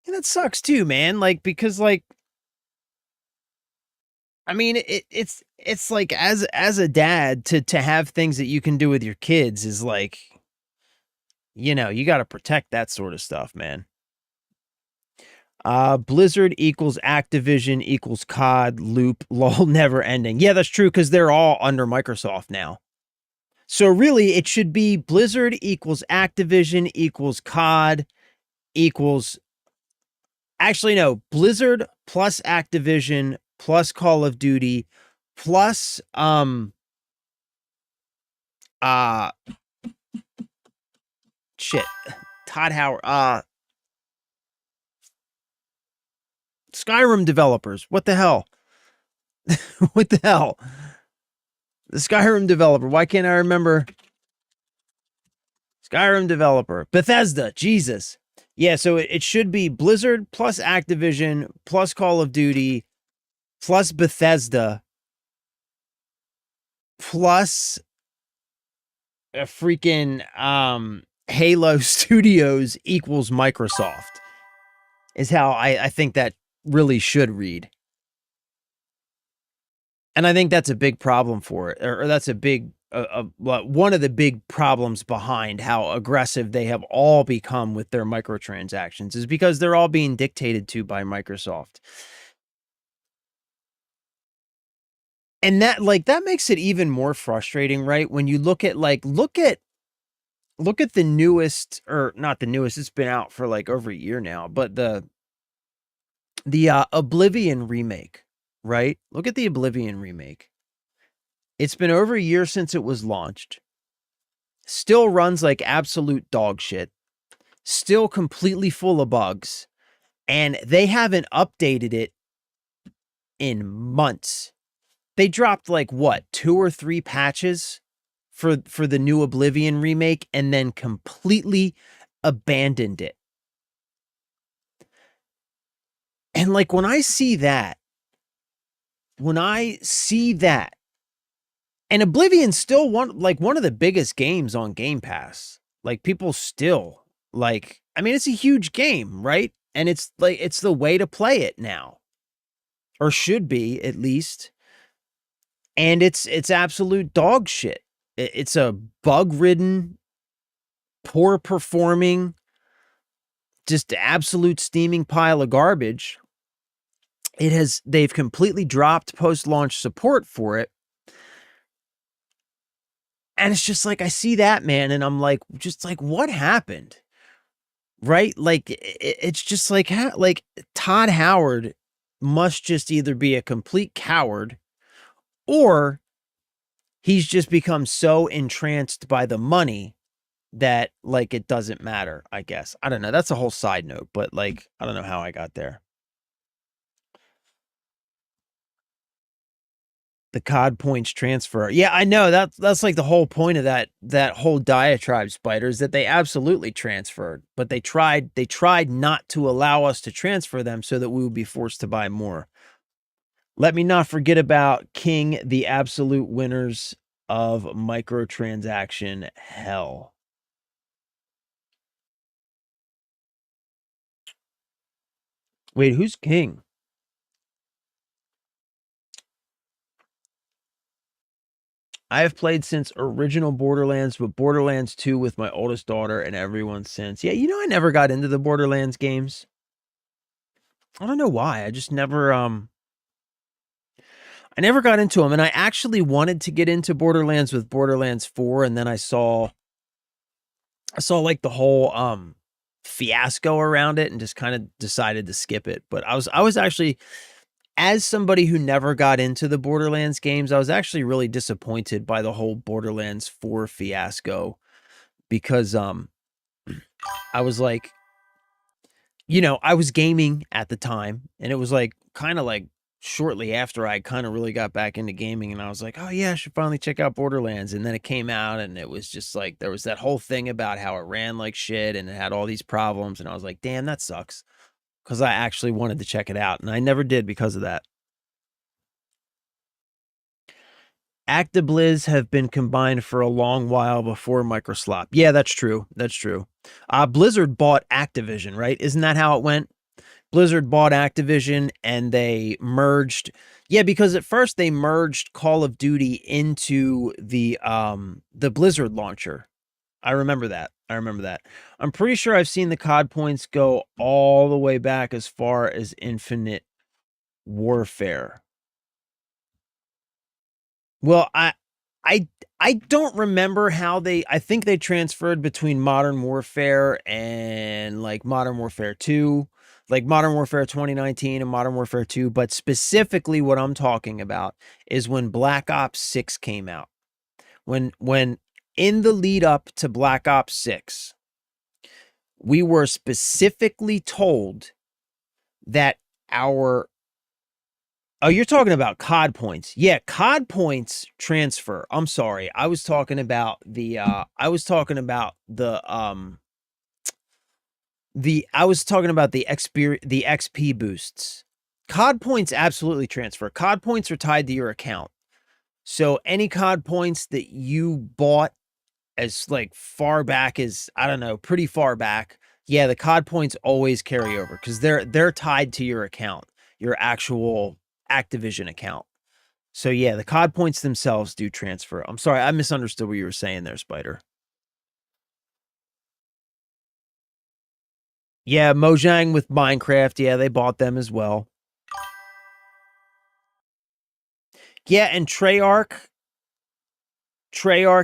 [SPEAKER 1] Yeah, that sucks too, man. Like, because like, I mean, it's like as a dad to have things that you can do with your kids is like, you know, you got to protect that sort of stuff, man. Blizzard equals Activision equals COD loop lol never ending. Yeah, that's true because they're all under Microsoft now. So really, it should be Blizzard equals Activision equals COD equals. Actually, no. Blizzard plus Activision plus Call of Duty plus uh shit. Todd Howard. Skyrim developers. What the hell? What the hell? The Skyrim developer. Why can't I remember? Skyrim developer. Bethesda. Jesus. Yeah, so it should be Blizzard plus Activision plus Call of Duty plus Bethesda plus a freaking Halo Studios equals Microsoft is how I think that really should read. And I think that's a big problem for it, or that's a big one of the big problems behind how aggressive they have all become with their microtransactions is because they're all being dictated to by Microsoft. And that makes it even more frustrating, right? When you look at the newest, or not the newest, it's been out for like over a year now, but the Oblivion remake, right? Look at the Oblivion remake. It's been over a year since it was launched. Still runs like absolute dog shit. Still completely full of bugs. And they haven't updated it in months. They dropped like what, 2 or 3 patches for the new Oblivion remake and then completely abandoned it. And like when I see that, and Oblivion's still one of the biggest games on Game Pass. Like people still like, I mean, it's a huge game, right? And it's like it's the way to play it now. Or should be, at least. And it's absolute dog shit. It's a bug-ridden, poor performing, just absolute steaming pile of garbage. They've completely dropped post-launch support for it. And it's just like, I see that, man, and I'm like, just like, what happened? Right? Like, it's just like Todd Howard must just either be a complete coward or he's just become so entranced by the money that like it doesn't matter, I guess. I don't know. That's a whole side note, but like, I don't know how I got there. The COD points transfer. Yeah, I know. That's like the whole point of that whole diatribe, Spider, is that they absolutely transferred, but they tried not to allow us to transfer them so that we would be forced to buy more. Let me not forget about King, the absolute winners of microtransaction hell. Wait, who's King? I have played since original Borderlands, but Borderlands 2 with my oldest daughter and everyone since. Yeah, I never got into the Borderlands games. I don't know why. I just never I never got into them, and I actually wanted to get into Borderlands with Borderlands 4, and then I saw like the whole fiasco around it and just kind of decided to skip it. But I was actually, as somebody who never got into the Borderlands games, I was actually really disappointed by the whole Borderlands 4 fiasco because I was like, I was gaming at the time, and it was like kind of like shortly after I kind of really got back into gaming, and I was like, oh yeah, I should finally check out Borderlands. And then it came out, and it was just like there was that whole thing about how it ran like shit and it had all these problems, and I was like, damn, that sucks. Because I actually wanted to check it out, and I never did because of that. ActiBliz have been combined for a long while before Microsoft. Yeah, that's true. That's true. Blizzard bought Activision, right? Isn't that how it went? Blizzard bought Activision and they merged. Yeah, because at first they merged Call of Duty into the Blizzard launcher. I remember that. I remember that. I'm pretty sure I've seen the COD points go all the way back as far as Infinite Warfare. Well, I I don't remember how I think they transferred between Modern Warfare and like Modern Warfare 2, like Modern Warfare 2019 and Modern Warfare 2, but specifically what I'm talking about is when Black Ops 6 came out. When in the lead up to Black Ops 6, we were specifically told that our Oh, you're talking about COD points. Yeah, COD points transfer. I'm sorry. I was talking about the XP boosts. COD points absolutely transfer. COD points are tied to your account. So any COD points that you bought as like far back as, I don't know, pretty far back, yeah, the COD points always carry over because they're tied to your account, your actual Activision account. So yeah, the COD points themselves do transfer. I'm sorry, I misunderstood what you were saying there, Spider. Yeah, Mojang with Minecraft, yeah, they bought them as well. Yeah, and Treyarch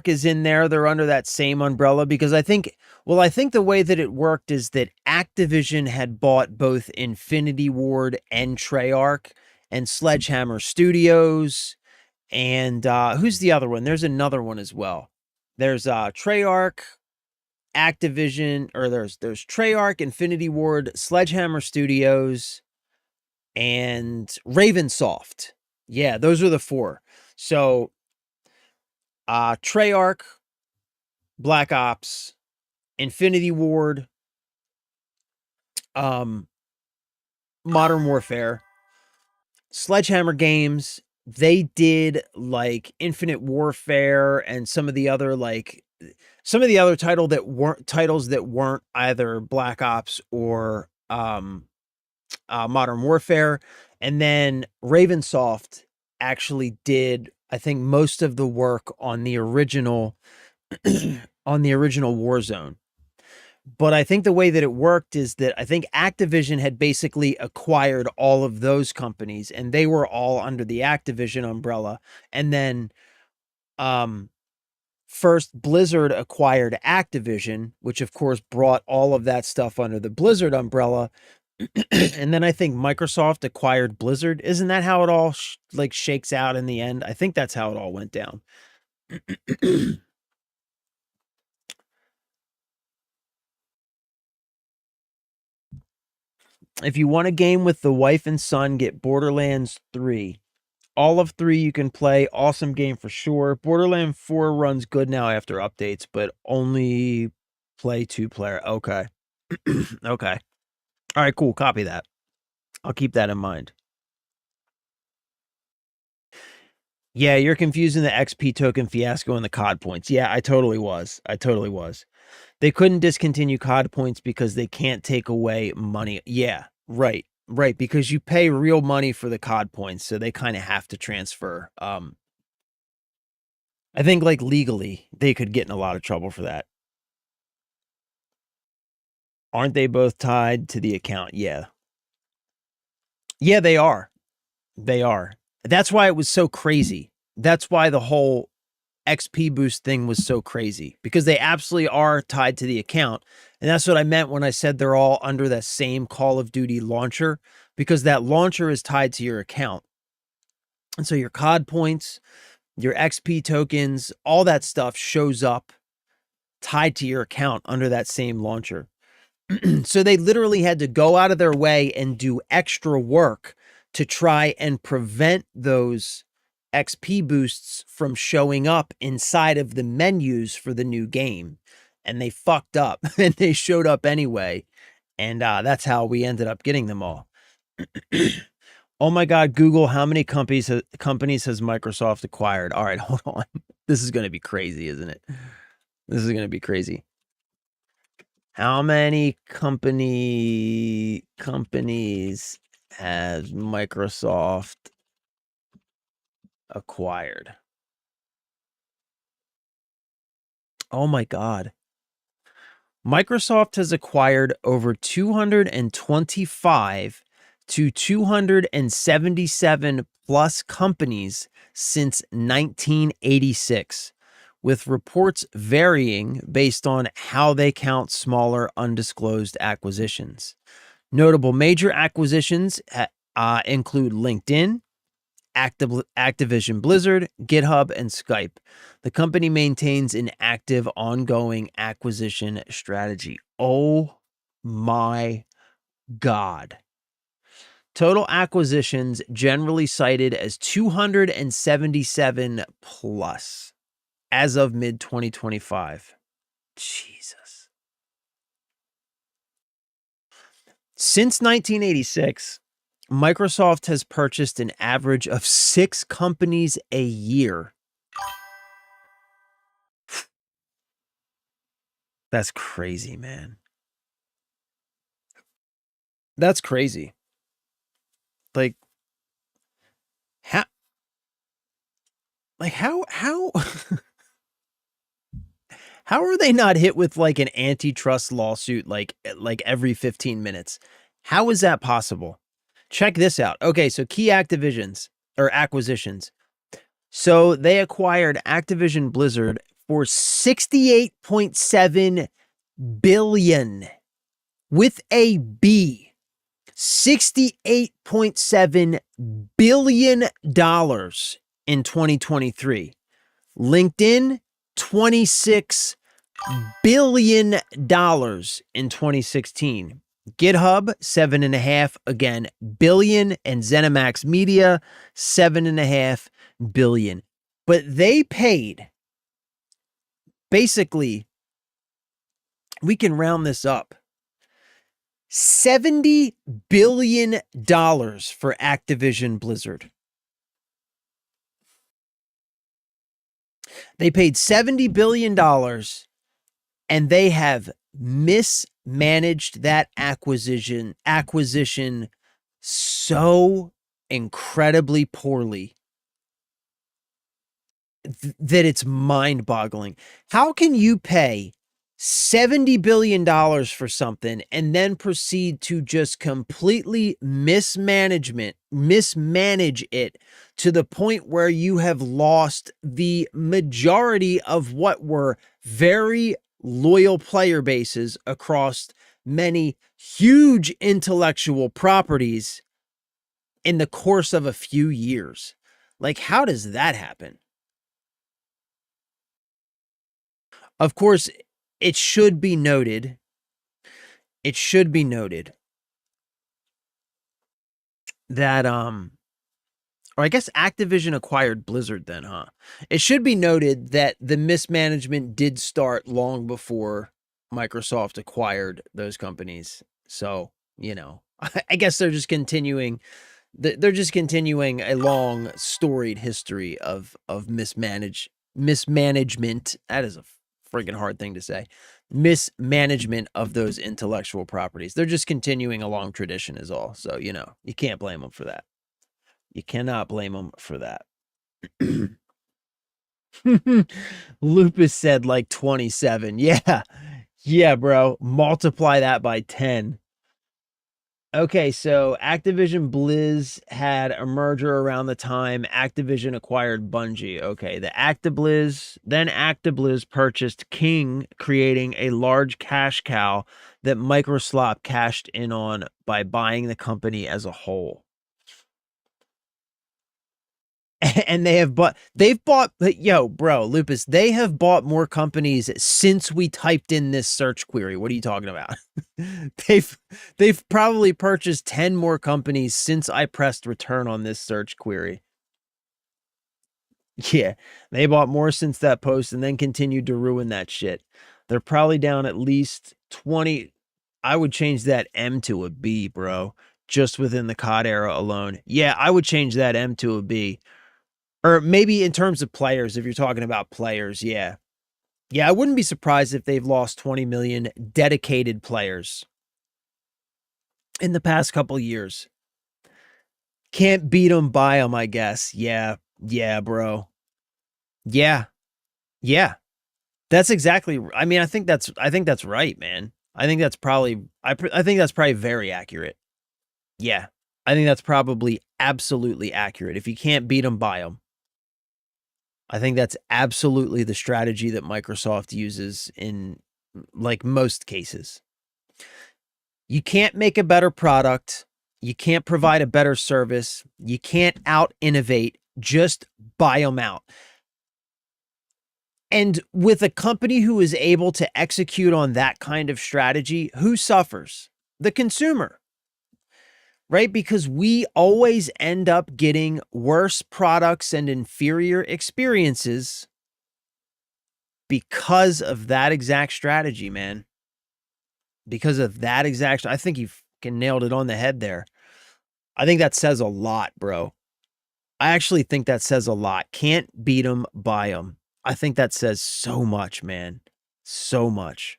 [SPEAKER 1] is in there. They're under that same umbrella because I think the way that it worked is that Activision had bought both Infinity Ward and Treyarch and Sledgehammer Studios. And who's the other one? There's another one as well. There's Treyarch, Activision, or there's Treyarch, Infinity Ward, Sledgehammer Studios, and Ravensoft. Yeah, those are the four. So Treyarch, Black Ops, Infinity Ward, um, Modern Warfare, Sledgehammer Games. They did like Infinite Warfare and some of the other titles that weren't either Black Ops or Modern Warfare. And then Ravensoft actually did, I think, most of the work on the original Warzone. But I think the way that it worked is that I think Activision had basically acquired all of those companies and they were all under the Activision umbrella. And then first Blizzard acquired Activision, which of course brought all of that stuff under the Blizzard umbrella. And then I think Microsoft acquired Blizzard. Isn't that how it all shakes out in the end? I think that's how it all went down. If you want a game with the wife and son, get Borderlands 3. All of 3 you can play. Awesome game for sure. Borderlands 4 runs good now after updates, but only play 2-player. Okay. Okay. All right, cool. Copy that. I'll keep that in mind. Yeah, you're confusing the XP token fiasco and the COD points. Yeah, I totally was. I totally was. They couldn't discontinue COD points because they can't take away money. Yeah, right. Right, because you pay real money for the COD points, so they kind of have to transfer. I think like legally, they could get in a lot of trouble for that. Aren't they both tied to the account? Yeah. Yeah, they are. They are. That's why it was so crazy. That's why the whole XP boost thing was so crazy, because they absolutely are tied to the account. And that's what I meant when I said they're all under that same Call of Duty launcher, because that launcher is tied to your account. And so your COD points, your XP tokens, all that stuff shows up tied to your account under that same launcher. So they literally had to go out of their way and do extra work to try and prevent those XP boosts from showing up inside of the menus for the new game. And they fucked up and they showed up anyway. And that's how we ended up getting them all. Oh my God, Google, how many companies has Microsoft acquired? All right, hold on. This is going to be crazy, isn't it? This is going to be crazy. How many companies has Microsoft acquired? Oh my God. Microsoft has acquired over 225 to 277 plus companies since 1986, with reports varying based on how they count smaller undisclosed acquisitions. Notable major acquisitions include LinkedIn, Activision Blizzard, GitHub, and Skype. The company maintains an active, ongoing acquisition strategy. Oh my God. Total acquisitions generally cited as 277 plus as of mid 2025. Jesus. Since 1986, Microsoft has purchased an average of 6 companies a year. That's crazy, man. That's crazy. Like how how how are they not hit with like an antitrust lawsuit like every 15 minutes? How is that possible? Check this out. Okay, so key activisions or acquisitions. So they acquired Activision Blizzard for 68.7 billion with a B. $68.7 billion in 2023. LinkedIn, $26 billion in 2016. GitHub, 7.5 again billion, and ZeniMax Media, 7.5 billion. But they paid, basically, we can round this up, $70 billion for Activision Blizzard. They paid $70 billion and they have mismanaged that acquisition so incredibly poorly that it's mind-boggling. How can you pay $70 billion for something and then proceed to just completely mismanage it to the point where you have lost the majority of what were very loyal player bases across many huge intellectual properties in the course of a few years? Like, how does that happen? Of course, it should be noted, it should be noted that, or I guess Activision acquired Blizzard then, huh? It should be noted that the mismanagement did start long before Microsoft acquired those companies. So, you know, I guess they're just continuing They're just continuing a long, storied history of mismanagement. That is a freaking hard thing to say. Mismanagement of those intellectual properties. They're just continuing a long tradition, is all. So you know, you can't blame them for that. You cannot blame them for that. Lupus said like 27. Yeah. Yeah, bro. Multiply that by 10. Okay, so Activision Blizz had a merger around the time Activision acquired Bungie. Okay, then ActiBlizz purchased King, creating a large cash cow that Microsoft cashed in on by buying the company as a whole. And they've bought, yo, bro, Lupus, they have bought more companies since we typed in this search query. What are you talking about? they've probably purchased 10 more companies since I pressed return on this search query. Yeah, they bought more since that post and then continued to ruin that shit. They're probably down at least 20. I would change that M to a B, bro, just within the COD era alone. Yeah, I would change that M to a B. Or maybe in terms of players, if you're talking about players, yeah. Yeah, I wouldn't be surprised if they've lost 20 million dedicated players in the past couple years. Can't beat them, buy them, I guess. Yeah. Yeah, bro. Yeah. Yeah. That's exactly, I mean, I think that's right, man. I think that's probably very accurate. Yeah. I think that's probably absolutely accurate. If you can't beat them, buy them. I think that's absolutely the strategy that Microsoft uses in like most cases. You can't make a better product. You can't provide a better service. You can't out innovate. Just buy them out. And with a company who is able to execute on that kind of strategy, who suffers? The consumer, right? Because we always end up getting worse products and inferior experiences because of that exact strategy, man. Because of that exact, I think you fucking nailed it on the head there. I think that says a lot, bro. I actually think that says a lot. Can't beat them, buy them. I think that says so much, man. So much.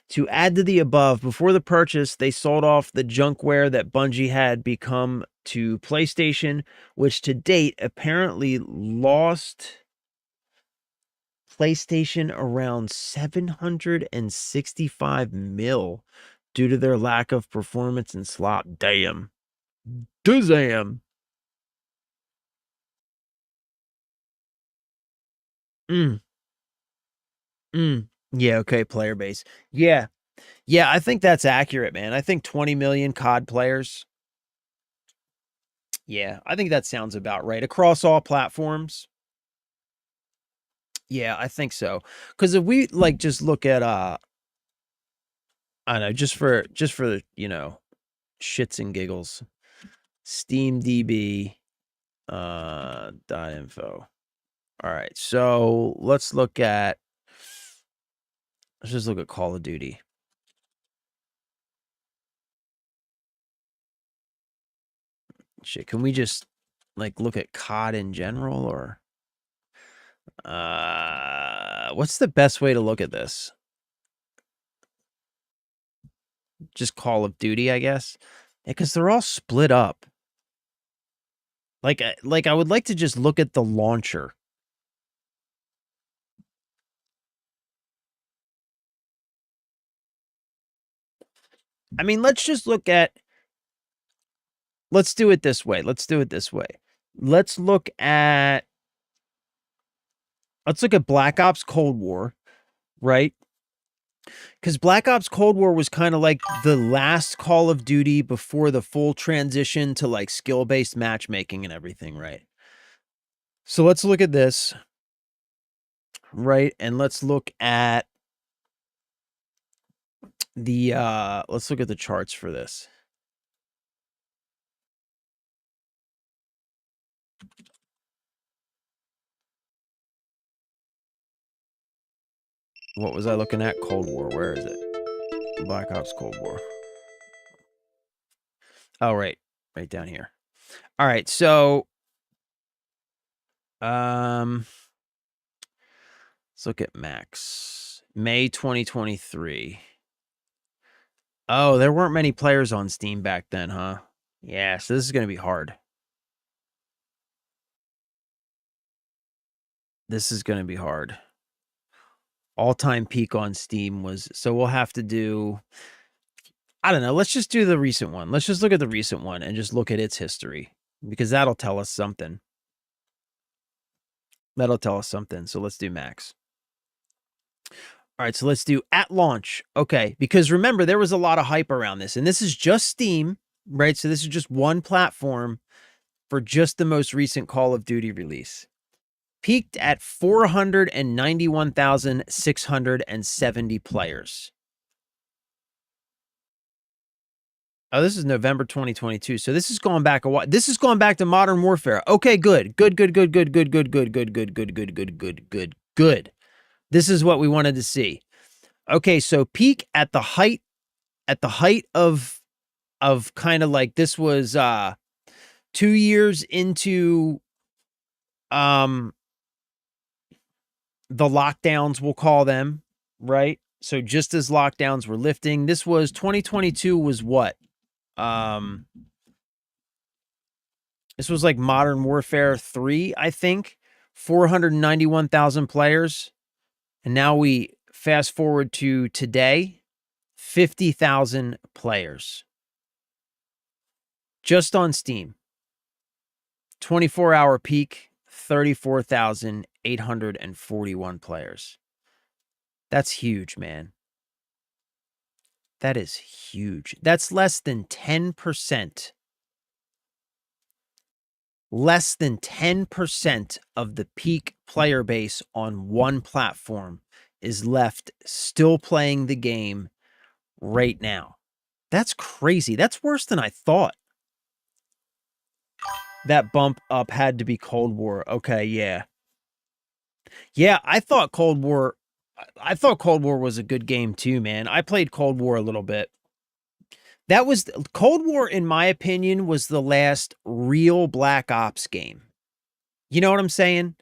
[SPEAKER 1] To add to the above, before the purchase, they sold off the junkware that Bungie had become to PlayStation, which to date apparently lost PlayStation around 765 mil due to their lack of performance and slot. Damn. Dazam. Mm. Mm. Yeah, okay, player base. Yeah. Yeah, I think that's accurate, man. I think 20 million COD players. Yeah, I think that sounds about right. Across all platforms. Yeah, I think so. Because if we like just look at I don't know, just for you know, shits and giggles. Steam DB .info. All right. So let's just look at Call of Duty. Shit, can we just like look at COD in general, or what's the best way to look at this? Just Call of Duty, I guess. Because they're all split up. Like I would like to just look at the launcher. I mean, let's just look at, let's do it this way. Let's look at Black Ops Cold War, right? Because Black Ops Cold War was kind of like the last Call of Duty before the full transition to like skill-based matchmaking and everything, right? So let's look at this, right? And let's look at the charts for this. What was I looking at? Cold War. Where is it? Black Ops Cold War. Oh, right. right down here. All right, so let's look at Max. May 2023. Oh, there weren't many players on Steam back then, huh? Yeah, so this is going to be hard. This is going to be hard. All-time peak on Steam was, so we'll have to do, I don't know, let's just do the recent one. Let's just look at the recent one and just look at its history, because that'll tell us something. That'll tell us something. So let's do Max. All right, so let's do at launch. Okay, because remember, there was a lot of hype around this, and this is just Steam, right? So this is just one platform for just the most recent Call of Duty release. Peaked at 491,670 players. Oh, this is November 2022. So this is going back a while. This is going back to Modern Warfare. Okay, good. Good. This is what we wanted to see. Okay, so peak at the height of kind of like, this was 2 years into the lockdowns, we'll call them, right? So just as lockdowns were lifting, this was 2022 was what? This was like Modern Warfare 3, I think. 491,000 players. And now we fast forward to today, 50,000 players. Just on Steam. 24-hour peak, 34,841 players. That's huge, man. That is huge. That's less than 10%. Less than 10% of the peak player base on one platform is left still playing the game right now. That's crazy. That's worse than I thought. That bump up had to be Cold War. Okay, yeah. Yeah, I thought Cold War was a good game too, man. I played Cold War a little bit. That was Cold War, in my opinion, was the last real Black Ops game. You know what I'm saying?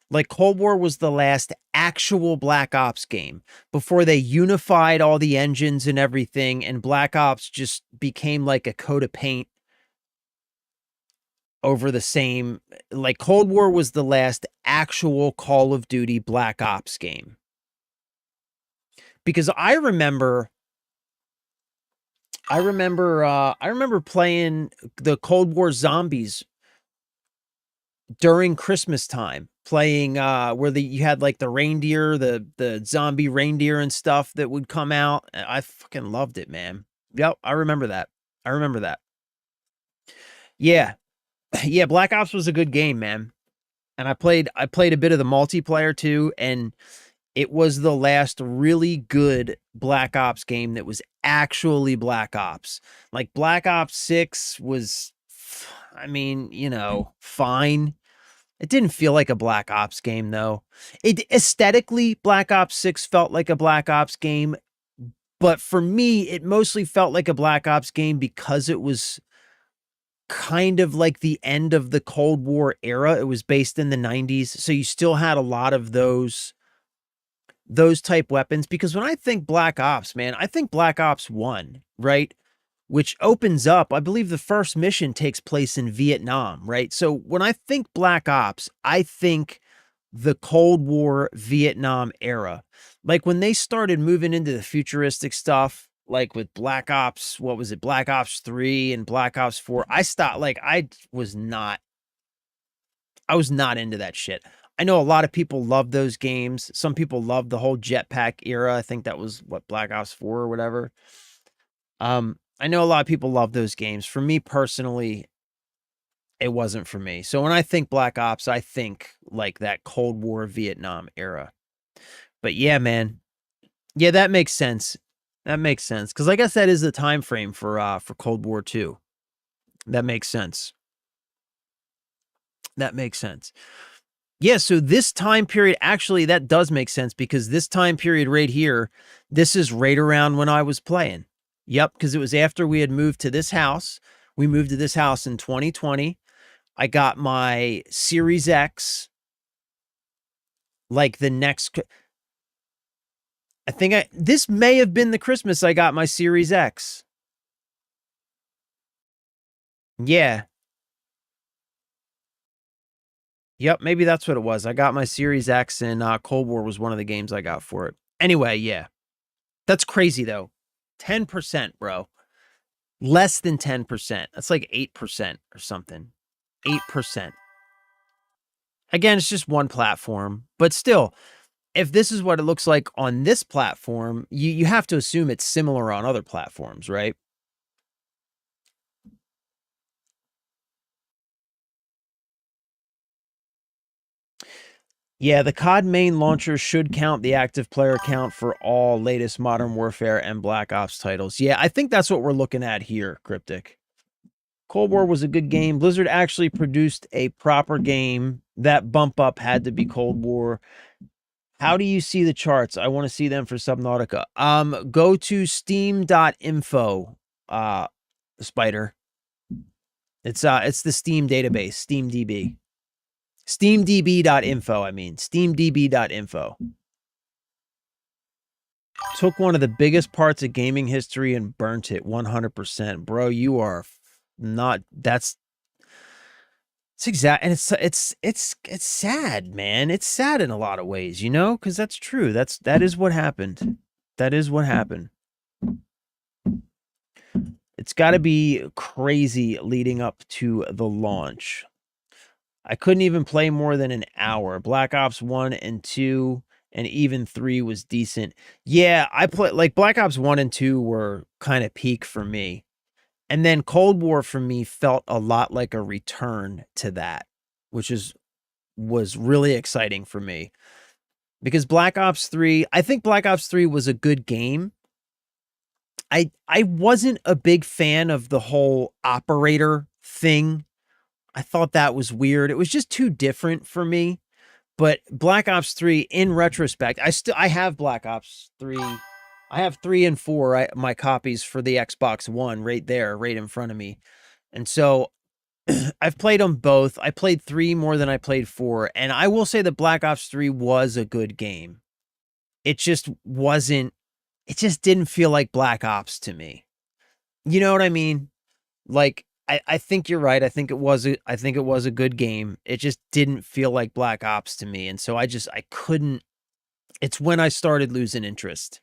[SPEAKER 1] Like, Cold War was the last actual Black Ops game before they unified all the engines and everything, and Black Ops just became like a coat of paint over the same. Like, Cold War was the last actual Call of Duty Black Ops game. Because I remember playing the Cold War Zombies during Christmas time, playing where you had like the reindeer, the zombie reindeer and stuff that would come out. I fucking loved it, man. Yep, I remember that. Yeah. Yeah, Black Ops was a good game, man. And I played a bit of the multiplayer too, and it was the last really good Black Ops game that was actually Black Ops. Like, Black Ops 6 was, I mean, you know, fine. It didn't feel like a Black Ops game, though. It aesthetically, Black Ops 6 felt like a Black Ops game, but for me, it mostly felt like a Black Ops game because it was kind of like the end of the Cold War era. It was based in the 90s, so you still had a lot of those type weapons. Because when I think Black Ops, man, I think Black Ops 1, right? Which opens up, I believe the first mission takes place in Vietnam, right? So when I think Black Ops, I think the Cold War Vietnam era. Like, when they started moving into the futuristic stuff, like with Black Ops, what was it? Black Ops 3 and Black Ops 4. I stopped, like, I was not into that shit. I know a lot of people love those games. Some people love the whole jetpack era. I think that was what, Black Ops 4 or whatever. I know a lot of people love those games. For me personally, it wasn't for me. So when I think Black Ops, I think like that Cold War Vietnam era. But yeah, man. Yeah, that makes sense. That makes sense. Because I guess that is the time frame for Cold War 2. That makes sense. That makes sense. Yeah, so this time period, actually, that does make sense, because this time period right here, this is right around when I was playing. Yep, because it was after we had moved to this house We moved to this house in 2020. I got my Series X like the next this may have been the Christmas I got my Series X. Yeah. Yep, maybe that's what it was. I got my Series X and Cold War was one of the games I got for it. Anyway, yeah. That's crazy though. 10%, bro. Less than 10%. That's like 8% or something. 8%. Again, it's just one platform, but still, if this is what it looks like on this platform, you have to assume it's similar on other platforms, right? Yeah, the COD main launcher should count the active player count for all latest Modern Warfare and Black Ops titles. Yeah, I think that's what we're looking at here, Cryptic. Cold War was a good game. Blizzard actually produced a proper game. That bump up had to be Cold War. How do you see the charts? I want to see them for Subnautica. Go to steam.info, Spider. It's the Steam database, SteamDB. SteamDB.info, I mean. SteamDB.info. Took one of the biggest parts of gaming history and burnt it 100%. Bro, you are not it's exact, and it's sad, man. It's sad in a lot of ways, you know, because that's true. That is what happened. That is what happened. It's got to be crazy leading up to the launch. I couldn't even play more than an hour. Black Ops 1 and 2 and even 3 was decent. Yeah, I play like Black Ops 1 and 2 were kind of peak for me. And then Cold War for me felt a lot like a return to that, which was really exciting for me. Because Black Ops 3, I think Black Ops 3 was a good game. I wasn't a big fan of the whole operator thing. I thought that was weird. It was just too different for me. But Black Ops 3, in retrospect, I have Black Ops 3. I have 3 and 4, my copies for the Xbox One right there, right in front of me. And so I've played them both. I played 3 more than I played 4. And I will say that Black Ops 3 was a good game. It just wasn't, it just didn't feel like Black Ops to me. You know what I mean? Like, I think you're right. I think it was a good game. It just didn't feel like Black Ops to me. And so I couldn't, it's when I started losing interest.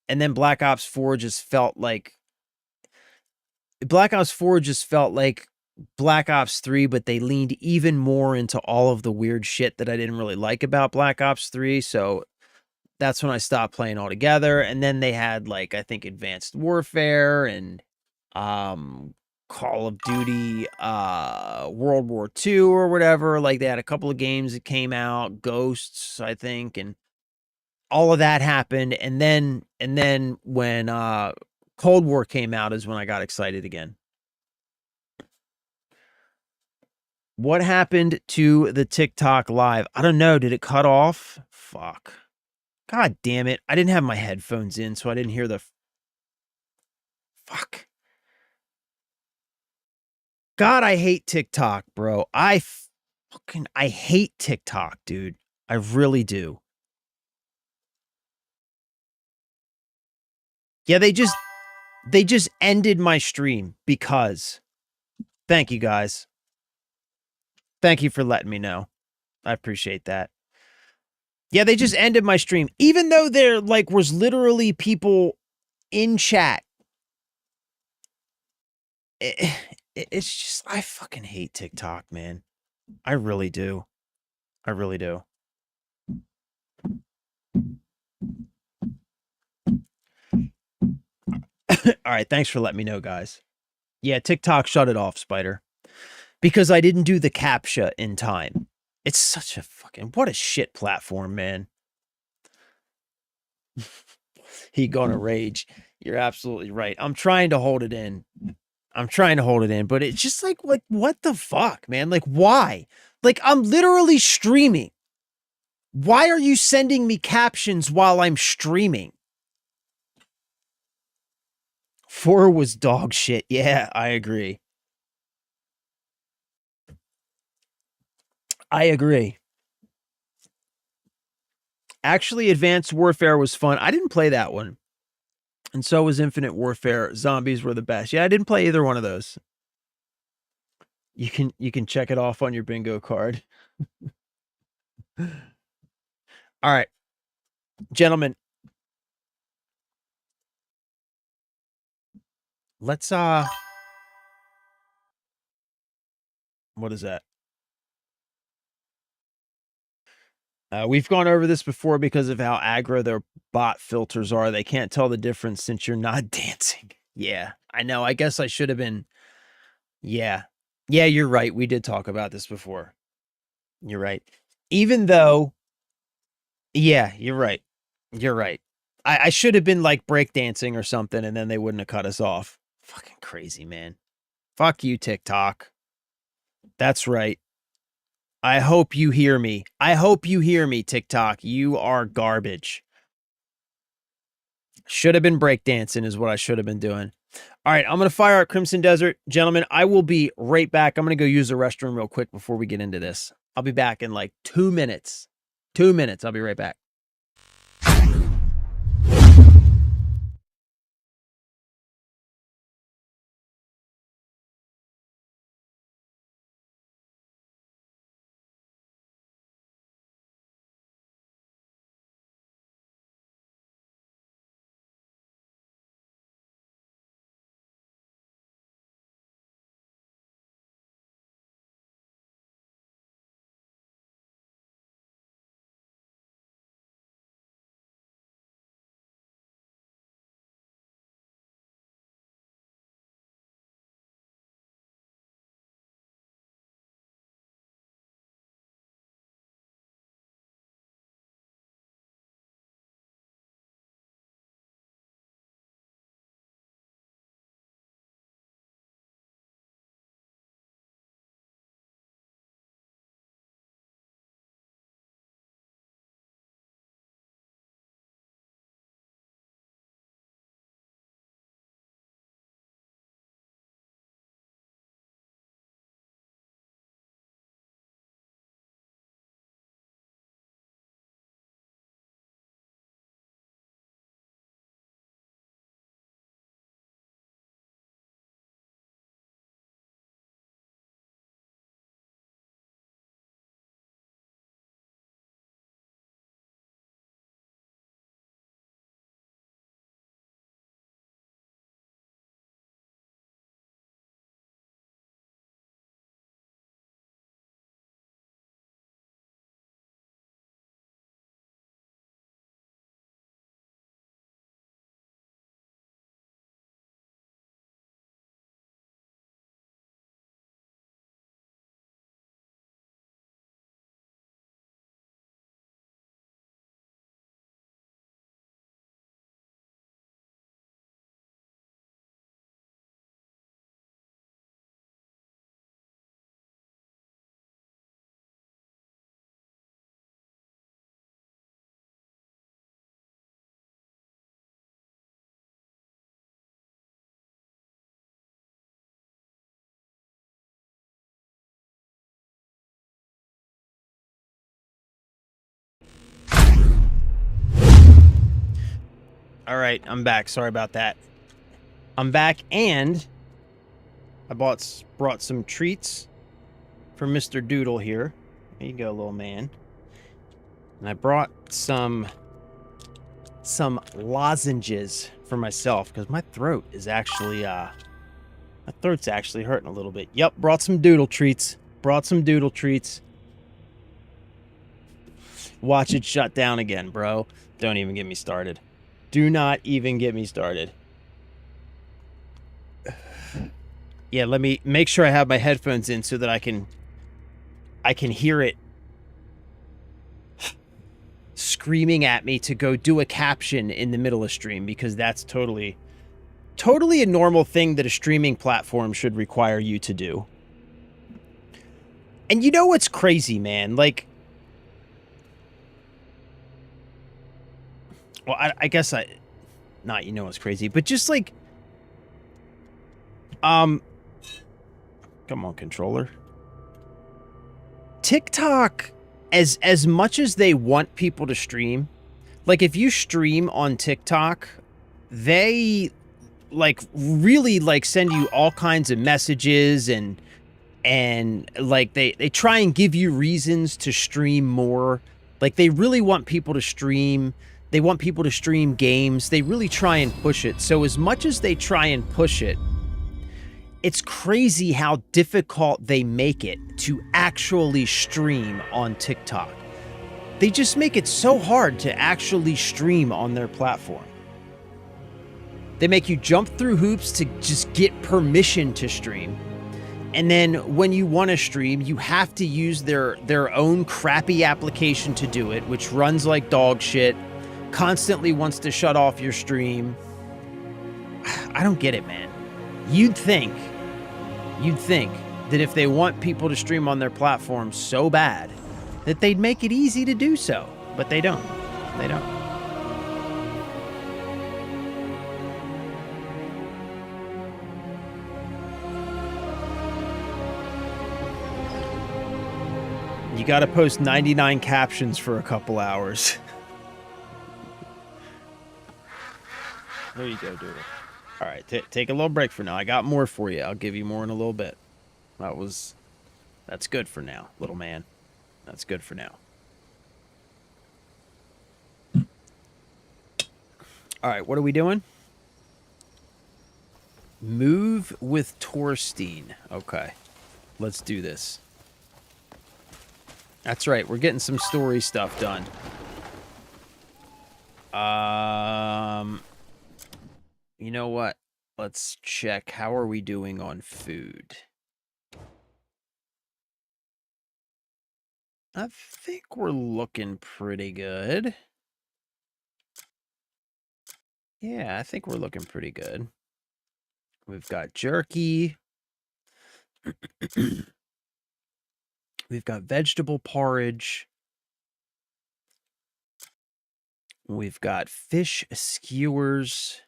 [SPEAKER 1] And then Black Ops 4 just felt like Black Ops 3, but they leaned even more into all of the weird shit that I didn't really like about Black Ops 3. So that's when I stopped playing altogether. And then they had like, I think Advanced Warfare and Call of Duty World War II or whatever. Like they had a couple of games that came out, Ghosts, I think, and all of that happened. And then when Cold War came out is when I got excited again. What happened to the TikTok live? I don't know. Did it cut off? Fuck. God damn it. I didn't have my headphones in, so I didn't hear the fuck. God, I hate TikTok, bro. I hate TikTok, dude. I really do. Yeah, they just ended my stream because. Thank you guys. Thank you for letting me know. I appreciate that. Yeah, they just ended my stream even though there like was literally people in chat. It's just I fucking hate TikTok, man. I really do. I really do. All right, thanks for letting me know, guys. Yeah, TikTok shut it off, Spider. Because I didn't do the CAPTCHA in time. It's such a fucking what a shit platform, man. He gonna rage. You're absolutely right. I'm trying to hold it in. But it's just like what the fuck, man? Like why? Like I'm literally streaming. Why are you sending me captions while I'm streaming? 4 was dog shit. Yeah, I agree. I agree. Actually, Advanced Warfare was fun. I didn't play that one. And so was Infinite Warfare. Zombies were the best. Yeah, I didn't play either one of those. You can check it off on your bingo card. All right, gentlemen. Let's what is that? We've gone over this before because of how aggro their bot filters are. They can't tell the difference since you're not dancing. Yeah, I know. I guess I should have been. Yeah. Yeah, you're right. We did talk about this before. You're right. Even though, yeah, you're right. You're right. I should have been like breakdancing or something, and then they wouldn't have cut us off. Fucking crazy, man. Fuck you, TikTok. That's right. I hope you hear me. I hope you hear me, TikTok. You are garbage. Should have been breakdancing is what I should have been doing. All right, I'm going to fire out Crimson Desert. Gentlemen, I will be right back. I'm going to go use the restroom real quick before we get into this. I'll be back in like 2 minutes. 2 minutes. I'll be right back. All right, I'm back. Sorry about that. I'm back, and I brought some treats for Mr. Doodle here. There you go, little man. And I brought some lozenges for myself because my throat is actually hurting a little bit. Yep, brought some doodle treats. Brought some doodle treats. Watch it shut down again, bro. Don't even get me started. Do not even get me started. Yeah, let me make sure I have my headphones in so that I can hear it screaming at me to go do a caption in the middle of stream, because that's totally a normal thing that a streaming platform should require you to do. And you know what's crazy, man? Like, well, I guess not, you know what's crazy, but just like, come on, controller. TikTok, as much as they want people to stream, like if you stream on TikTok, they like really like send you all kinds of messages and like they try and give you reasons to stream more. Like they really want people to stream. They want people to stream games. They really try and push it. So as much as they try and push it, it's crazy how difficult they make it to actually stream on TikTok. They just make it so hard to actually stream on their platform. They make you jump through hoops to just get permission to stream. And then when you want to stream, you have to use their own crappy application to do it, which runs like dog shit, constantly wants to shut off your stream. I don't get it, man. You'd think that if they want people to stream on their platform so bad, that they'd make it easy to do so, but they don't. They don't. You gotta post 99 captions for a couple hours. There you go, dude. All right, take a little break for now. I got more for you. I'll give you more in a little bit. That's good for now, little man. That's good for now. All right, what are we doing? Move with Torstein. Okay, let's do this. That's right, we're getting some story stuff done. You know what? Let's check. How are we doing on food? I think we're looking pretty good. Yeah, I think we're looking pretty good. We've got jerky. We've got vegetable porridge. We've got fish skewers.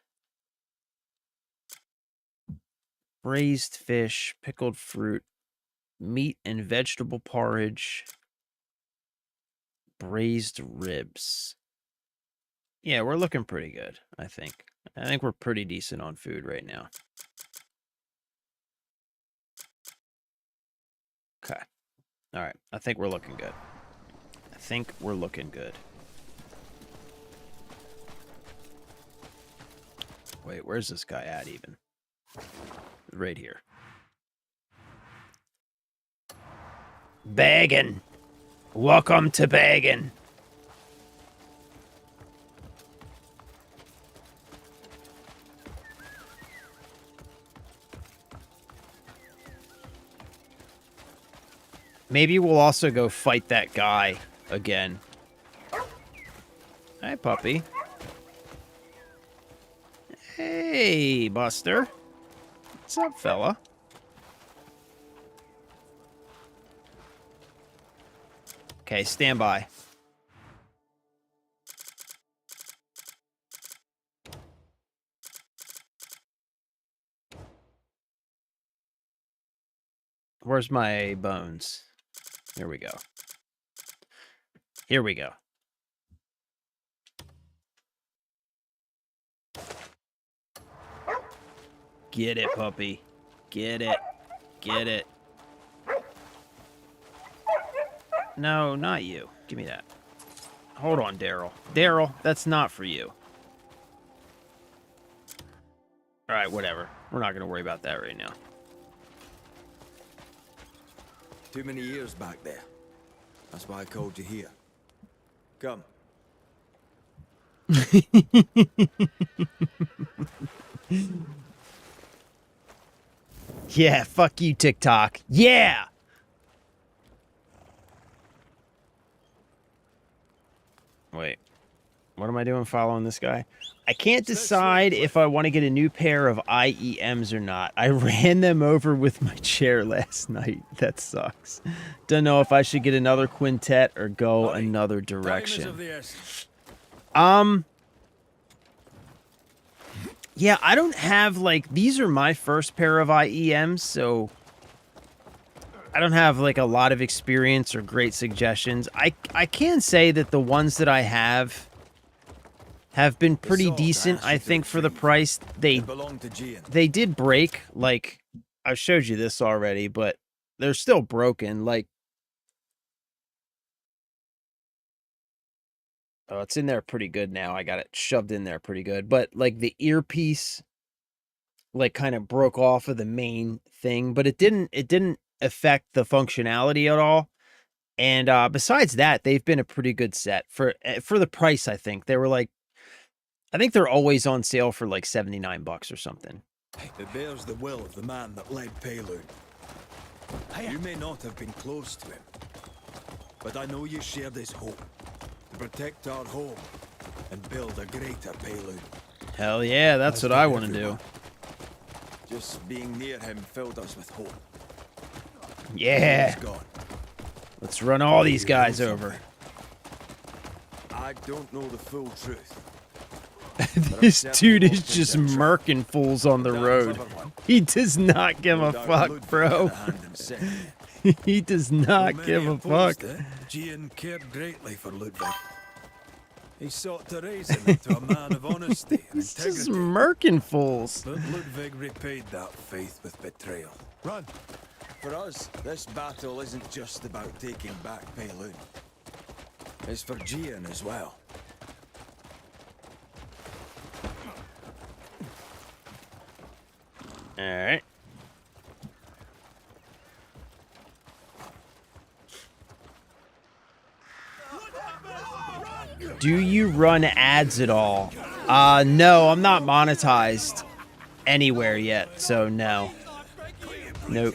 [SPEAKER 1] Braised fish, pickled fruit, meat and vegetable porridge, braised ribs. Yeah, we're looking pretty good, I think. I think we're pretty decent on food right now. Okay. All right. I think we're looking good. I think we're looking good. Wait, where's this guy at even? Right here. Baggin'. Welcome to Baggin'. Maybe we'll also go fight that guy again. Hi, puppy. Hey, Buster. What's up, fella? Okay, stand by. Where's my bones? Here we go. Here we go. Get it, puppy. Get it. Get it. No, not you. Give me that. Hold on, Daryl. Daryl, that's not for you. All right, whatever. We're not going to worry about that right now.
[SPEAKER 2] Too many years back there. That's why I called you here. Come.
[SPEAKER 1] Yeah, fuck you, TikTok. Yeah! Wait. What am I doing following this guy? I can't decide if I want to get a new pair of IEMs or not. I ran them over with my chair last night. That sucks. Don't know if I should get another quintet or go another direction. Yeah, I don't have, like, these are my first pair of IEMs, so I don't have like a lot of experience or great suggestions. I can say that the ones that I have been pretty decent. I think for the price they did break. Like I showed you this already, but they're still broken. Like, oh, it's in there pretty good now. I got it shoved in there pretty good. But like the earpiece, like kind of broke off of the main thing, but it didn't affect the functionality at all. And besides that, they've been a pretty good set for the price. I think they were like, I think they're always on sale for like $79 or something.
[SPEAKER 2] It bears the will of the man that led Payloon. You may not have been close to him, but I know you shared his hope to protect our home and build a greater Payloon.
[SPEAKER 1] Hell yeah, that's what I want to do.
[SPEAKER 2] Just being near him filled us with hope.
[SPEAKER 1] Yeah. Let's run all these guys over.
[SPEAKER 2] I don't know the full truth.
[SPEAKER 1] This dude is just murking fools on the road. He does not give a fuck, bro. He does not give a fuck.
[SPEAKER 2] Gian cared greatly for Ludwig. He sought to raise him into a man of honesty and
[SPEAKER 1] He's
[SPEAKER 2] integrity.
[SPEAKER 1] just murking fools.
[SPEAKER 2] But Ludwig repaid that faith with betrayal. Run! For us, this battle isn't just about taking back Payloon. It's for Gian as well.
[SPEAKER 1] Alright. Do you run ads at all? No, I'm not monetized anywhere yet, so no. Nope.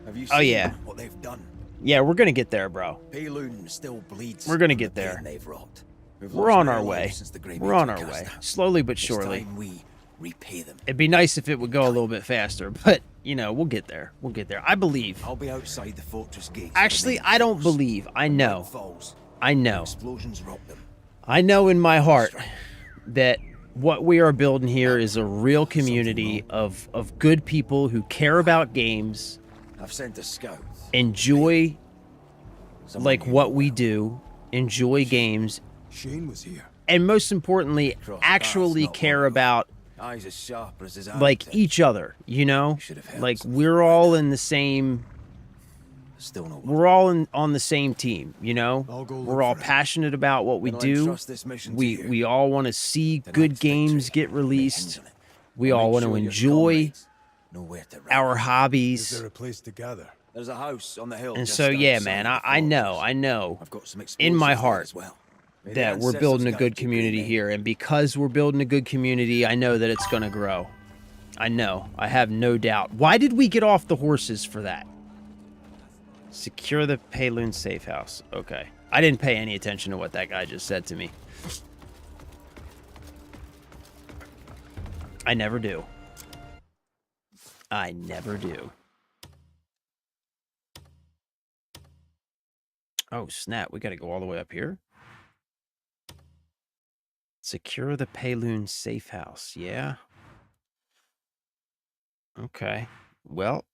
[SPEAKER 2] Have you
[SPEAKER 1] Oh,
[SPEAKER 2] seen
[SPEAKER 1] yeah.
[SPEAKER 2] what they've done?
[SPEAKER 1] Yeah, we're gonna get there, bro.
[SPEAKER 2] Payloon still bleeds.
[SPEAKER 1] We're gonna
[SPEAKER 2] from
[SPEAKER 1] get
[SPEAKER 2] the pain
[SPEAKER 1] there.
[SPEAKER 2] they've wrought. We've
[SPEAKER 1] We're
[SPEAKER 2] lost
[SPEAKER 1] on
[SPEAKER 2] many
[SPEAKER 1] our way.
[SPEAKER 2] lives since the Grey
[SPEAKER 1] We're on
[SPEAKER 2] Major
[SPEAKER 1] our
[SPEAKER 2] cast
[SPEAKER 1] way.
[SPEAKER 2] down.
[SPEAKER 1] Slowly but
[SPEAKER 2] It's
[SPEAKER 1] surely.
[SPEAKER 2] time we repay them.
[SPEAKER 1] It'd be nice if it would go a little bit faster, but, you know, we'll get there. We'll get there. I believe.
[SPEAKER 2] I'll be outside the fortress gates.
[SPEAKER 1] Actually, I don't believe. I know.
[SPEAKER 2] Falls,
[SPEAKER 1] I know.
[SPEAKER 2] explosions rock them.
[SPEAKER 1] I know in my heart that what we are building here is a real community of good people who care about games,
[SPEAKER 2] I've sent a scout.
[SPEAKER 1] enjoy
[SPEAKER 2] Someone
[SPEAKER 1] like
[SPEAKER 2] you
[SPEAKER 1] what
[SPEAKER 2] know
[SPEAKER 1] we
[SPEAKER 2] well.
[SPEAKER 1] do, enjoy games,
[SPEAKER 3] Shane was here.
[SPEAKER 1] and most importantly,
[SPEAKER 2] Cross
[SPEAKER 1] actually
[SPEAKER 2] paths not
[SPEAKER 1] care
[SPEAKER 2] long ago.
[SPEAKER 1] about
[SPEAKER 2] Eyes as sharp as his
[SPEAKER 1] like
[SPEAKER 2] arms.
[SPEAKER 1] each other, you know?
[SPEAKER 2] Should have helped
[SPEAKER 1] Like
[SPEAKER 2] some
[SPEAKER 1] we're all in the same
[SPEAKER 2] Still no.
[SPEAKER 1] we're all on the same team, you know?
[SPEAKER 3] I'll go look
[SPEAKER 1] We're all
[SPEAKER 3] for it.
[SPEAKER 1] passionate about what we
[SPEAKER 2] Then I'll
[SPEAKER 1] do.
[SPEAKER 2] entrust this mission to you.
[SPEAKER 1] We all want to see
[SPEAKER 2] Tonight's
[SPEAKER 1] good
[SPEAKER 2] victory
[SPEAKER 1] games get
[SPEAKER 2] depends
[SPEAKER 1] released.
[SPEAKER 2] on it.
[SPEAKER 1] We
[SPEAKER 2] I'll
[SPEAKER 1] all
[SPEAKER 2] make
[SPEAKER 1] want to
[SPEAKER 2] sure your
[SPEAKER 1] enjoy
[SPEAKER 2] comrades know where to run.
[SPEAKER 1] our
[SPEAKER 3] Is
[SPEAKER 1] hobbies.
[SPEAKER 3] there a place to gather?
[SPEAKER 2] There's a house on the hill.
[SPEAKER 1] And
[SPEAKER 2] just
[SPEAKER 1] so yeah,
[SPEAKER 2] outside
[SPEAKER 1] man,
[SPEAKER 2] the
[SPEAKER 1] I
[SPEAKER 2] fortress.
[SPEAKER 1] know
[SPEAKER 2] I've got some
[SPEAKER 1] in my
[SPEAKER 2] explosives there
[SPEAKER 1] heart
[SPEAKER 2] as well. May the
[SPEAKER 1] that we're
[SPEAKER 2] ancestors
[SPEAKER 1] building a
[SPEAKER 2] guide
[SPEAKER 1] good
[SPEAKER 2] you, great
[SPEAKER 1] community
[SPEAKER 2] men.
[SPEAKER 1] here, and because we're building a good community, I know that it's going to grow. I know. I have no doubt. Why did we get off the horses for that? Secure the Payloon safe house. Okay. I didn't pay any attention to what that guy just said to me. I never do. I never do. Oh, snap. We got to go all the way up here. Secure the Payloon safe house. Yeah. Okay. Well,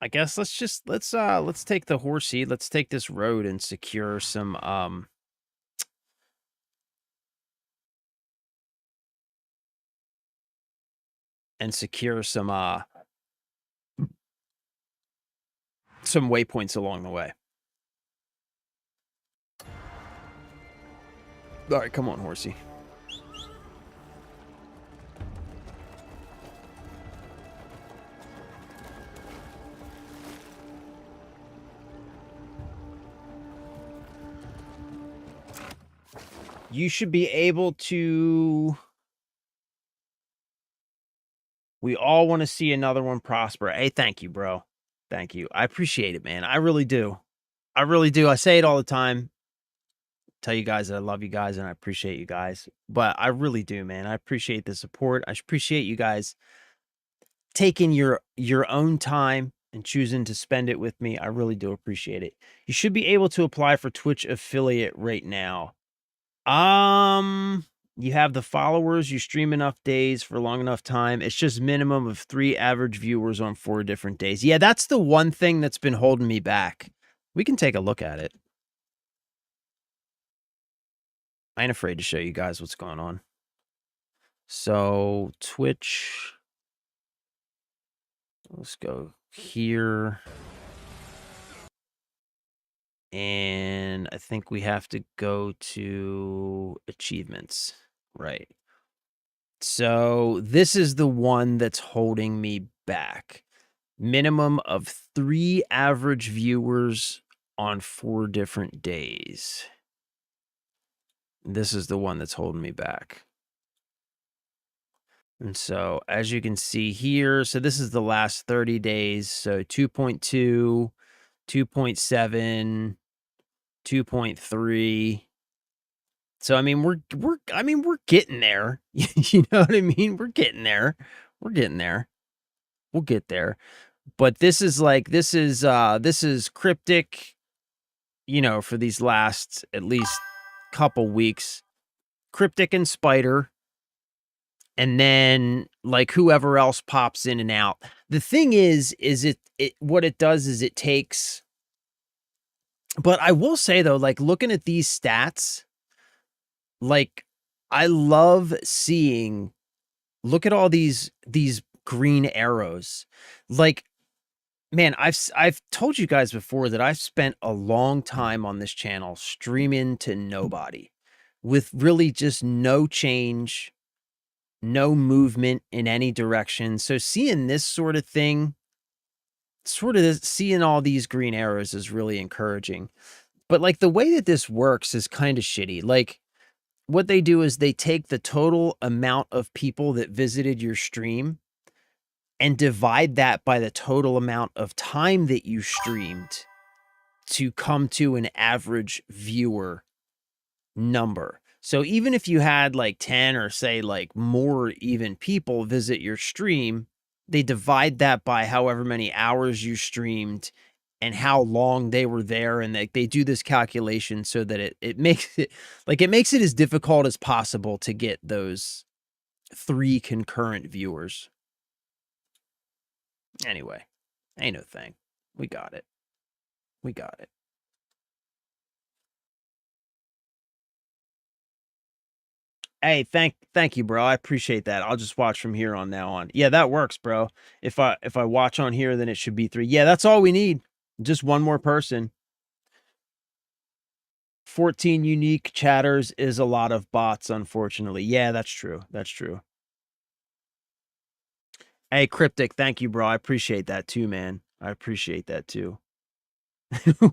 [SPEAKER 1] I guess let's take the horsey. Let's take this road and secure some some waypoints along the way. All right, come on, horsey. You should be able to... We all want to see another one prosper. Hey, thank you, bro. Thank you. I appreciate it, man. I really do. I really do. I say it all the time. Tell you guys that I love you guys and I appreciate you guys. But I really do, man. I appreciate the support. I appreciate you guys taking your own time and choosing to spend it with me. I really do appreciate it. You should be able to apply for Twitch affiliate right now. You have the followers, you stream enough days for long enough time. It's just minimum of 3 average viewers on 4 different days. Yeah, that's the one thing that's been holding me back. We can take a look at it. I ain't afraid to show you guys what's going on. So, Twitch. Let's go here. And I think we have to go to achievements. Right. So this is the one that's holding me back. Minimum of 3 average viewers on 4 different days. This is the one that's holding me back. And so as you can see here, so this is the last 30 days. So 2.2, 2.7, 2.3. So I mean we're getting there. You know what I mean? We're getting there. We're getting there. We'll get there. But this is cryptic, you know, for these last at least couple weeks. Cryptic and Spider. And then like whoever else pops in and out. The thing is it what it does is it takes. But I will say though, like looking at these stats, like I love seeing, look at all these green arrows. Like, man, I've told you guys before that I've spent a long time on this channel streaming to nobody with really just no change, no movement in any direction. So seeing this sort of thing, seeing all these green arrows is really encouraging. But like the way that this works is kind of shitty. Like what they do is they take the total amount of people that visited your stream and divide that by the total amount of time that you streamed to come to an average viewer number. So even if you had like 10 or say like more even people visit your stream, they divide that by however many hours you streamed and how long they were there. And they do this calculation so that it makes it like, it makes it as difficult as possible to get those 3 concurrent viewers. Anyway, ain't no thing. We got it. We got it. Hey, thank you, bro. I appreciate that. I'll just watch from here on now on. Yeah, that works, bro. If I watch on here, then it should be 3. Yeah, that's all we need. Just one more person. 14 unique chatters is a lot of bots, unfortunately. Yeah, that's true. That's true. Hey, Cryptic, thank you, bro. I appreciate that too, man. I appreciate that too.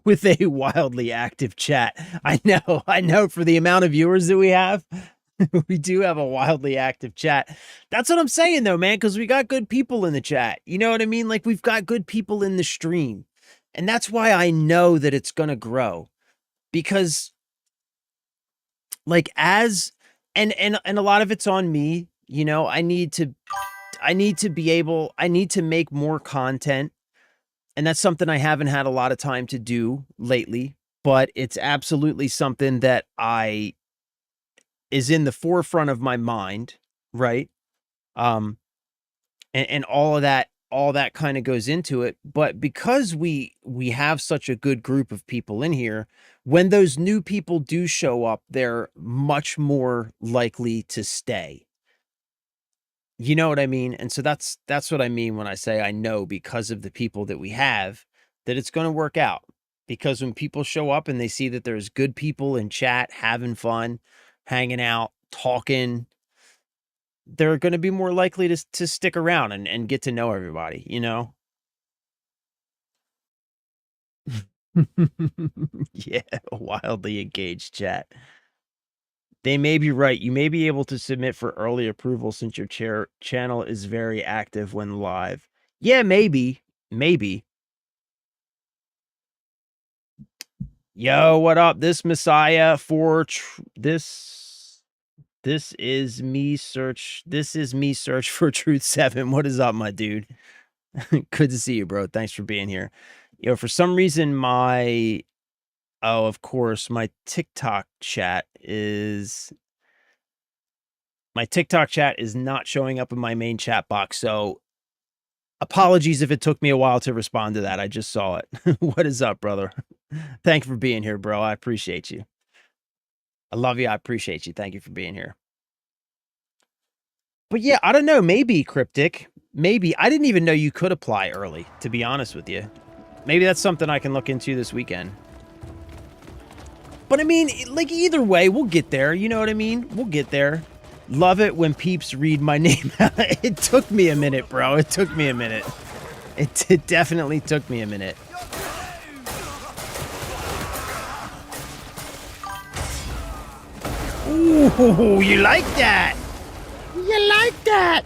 [SPEAKER 1] With a wildly active chat. I know for the amount of viewers that we have, we do have a wildly active chat. That's what I'm saying though, man, because we got good people in the chat. You know what I mean? Like we've got good people in the stream. And that's why I know that it's going to grow. Because like and a lot of it's on me, you know, I need to make more content. And that's something I haven't had a lot of time to do lately, but it's absolutely something that is in the forefront of my mind, right? And all of that kind of goes into it. But because we have such a good group of people in here, when those new people do show up, they're much more likely to stay. You know what I mean? And so that's what I mean when I say I know because of the people that we have that it's going to work out. Because when people show up and they see that there's good people in chat, having fun, hanging out, talking, they're going to be more likely to stick around and get to know everybody, you know? Yeah, wildly engaged chat. They may be right. You may be able to submit for early approval since your channel is very active when live. Yeah, maybe. Maybe. Yo, what up? This Messiah for this is me search. This is me search for Truth 7. What is up, my dude? Good to see you, bro. Thanks for being here. You know, for some reason, of course, my TikTok chat is not showing up in my main chat box. So apologies if it took me a while to respond to that. I just saw it. What is up, brother? Thank you for being here, bro. I appreciate you. I love you. I appreciate you. Thank you for being here. But yeah, I don't know. Maybe Cryptic. Maybe. I didn't even know you could apply early, to be honest with you. Maybe that's something I can look into this weekend. But I mean, like, either way, we'll get there. You know what I mean? We'll get there. Love it when peeps read my name. It took me a minute, bro. It took me a minute. It definitely took me a minute. Ooh, you like that? You like that?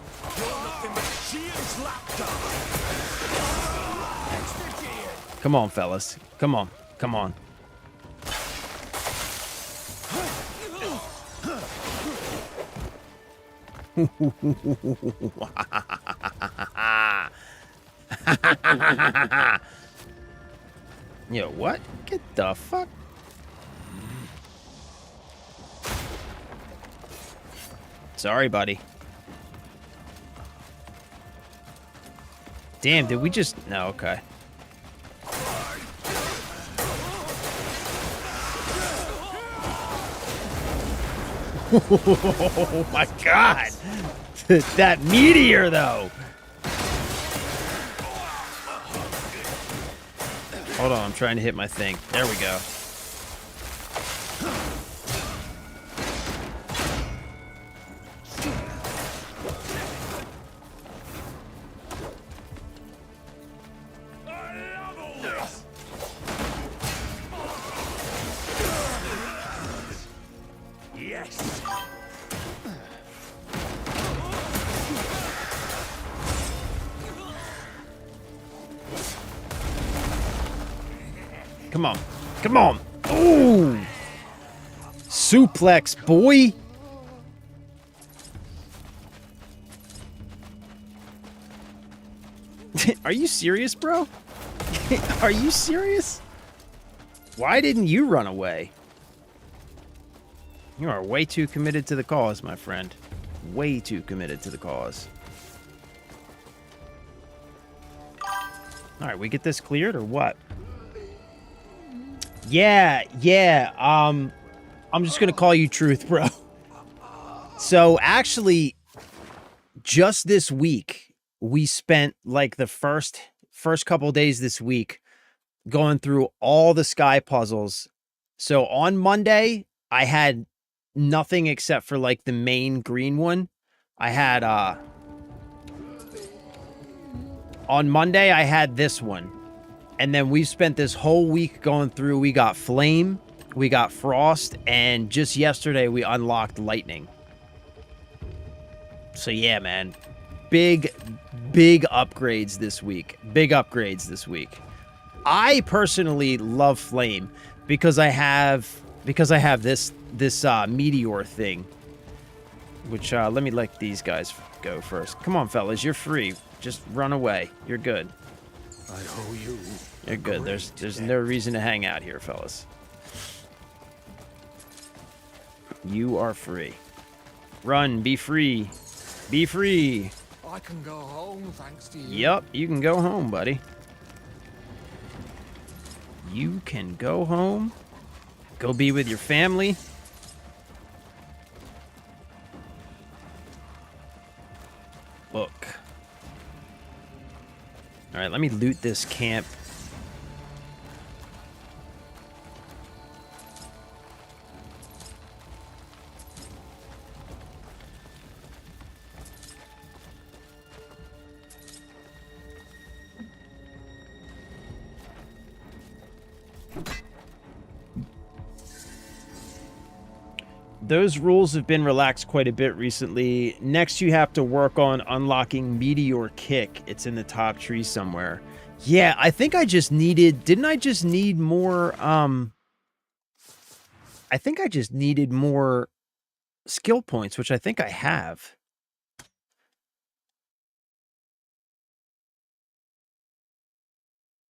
[SPEAKER 1] Come on, fellas. Come on. Come on. Yo, what? Get the fuck? Sorry, buddy. Damn, did we just... No, okay. Oh my god! That meteor, though! Hold on, I'm trying to hit my thing. There we go. Come on. Come on. Ooh. Suplex, boy. Are you serious, bro? Are you serious? Why didn't you run away? You are way too committed to the cause, my friend. Way too committed to the cause. All right, we get this cleared or what? Yeah. I'm just gonna call you Truth, bro. So actually, just this week, we spent like the first couple days this week going through all the sky puzzles. So on Monday, I had nothing except for like the main green one. I had on Monday I had this one. And then we spent this whole week going through. We got Flame, we got Frost, and just yesterday we unlocked Lightning. So yeah, man. Big upgrades this week. Big upgrades this week. I personally love Flame because I have this meteor thing. Which let me let these guys go first. Come on, fellas, you're free. Just run away. You're good.
[SPEAKER 3] I owe you.
[SPEAKER 1] You're good. There's no reason to hang out here, fellas. You are free. Run, be free. Be free.
[SPEAKER 3] I can go home thanks to you.
[SPEAKER 1] Yep, you can go home, buddy. You can go home. Go be with your family. Look. All right, let me loot this camp. Those rules have been relaxed quite a bit recently. Next, you have to work on unlocking Meteor Kick. It's in the top tree somewhere. Yeah, I think I just needed... Didn't I just need more... I think I just needed more skill points, which I think I have.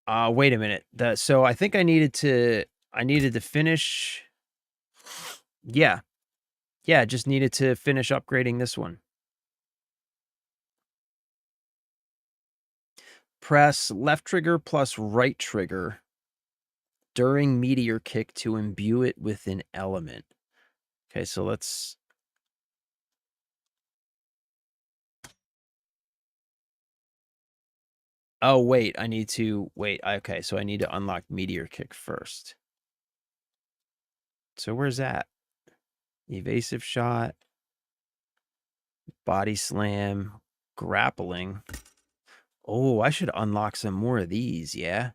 [SPEAKER 1] Wait a minute. So I think I needed to finish. Yeah. Yeah, just needed to finish upgrading this one. Press left trigger plus right trigger during meteor kick to imbue it with an element. Okay, so let's... Oh, wait, I need to... Wait, okay, so I need to unlock meteor kick first. So where's that? Evasive shot, body slam, grappling. Oh, I should unlock some more of these, yeah?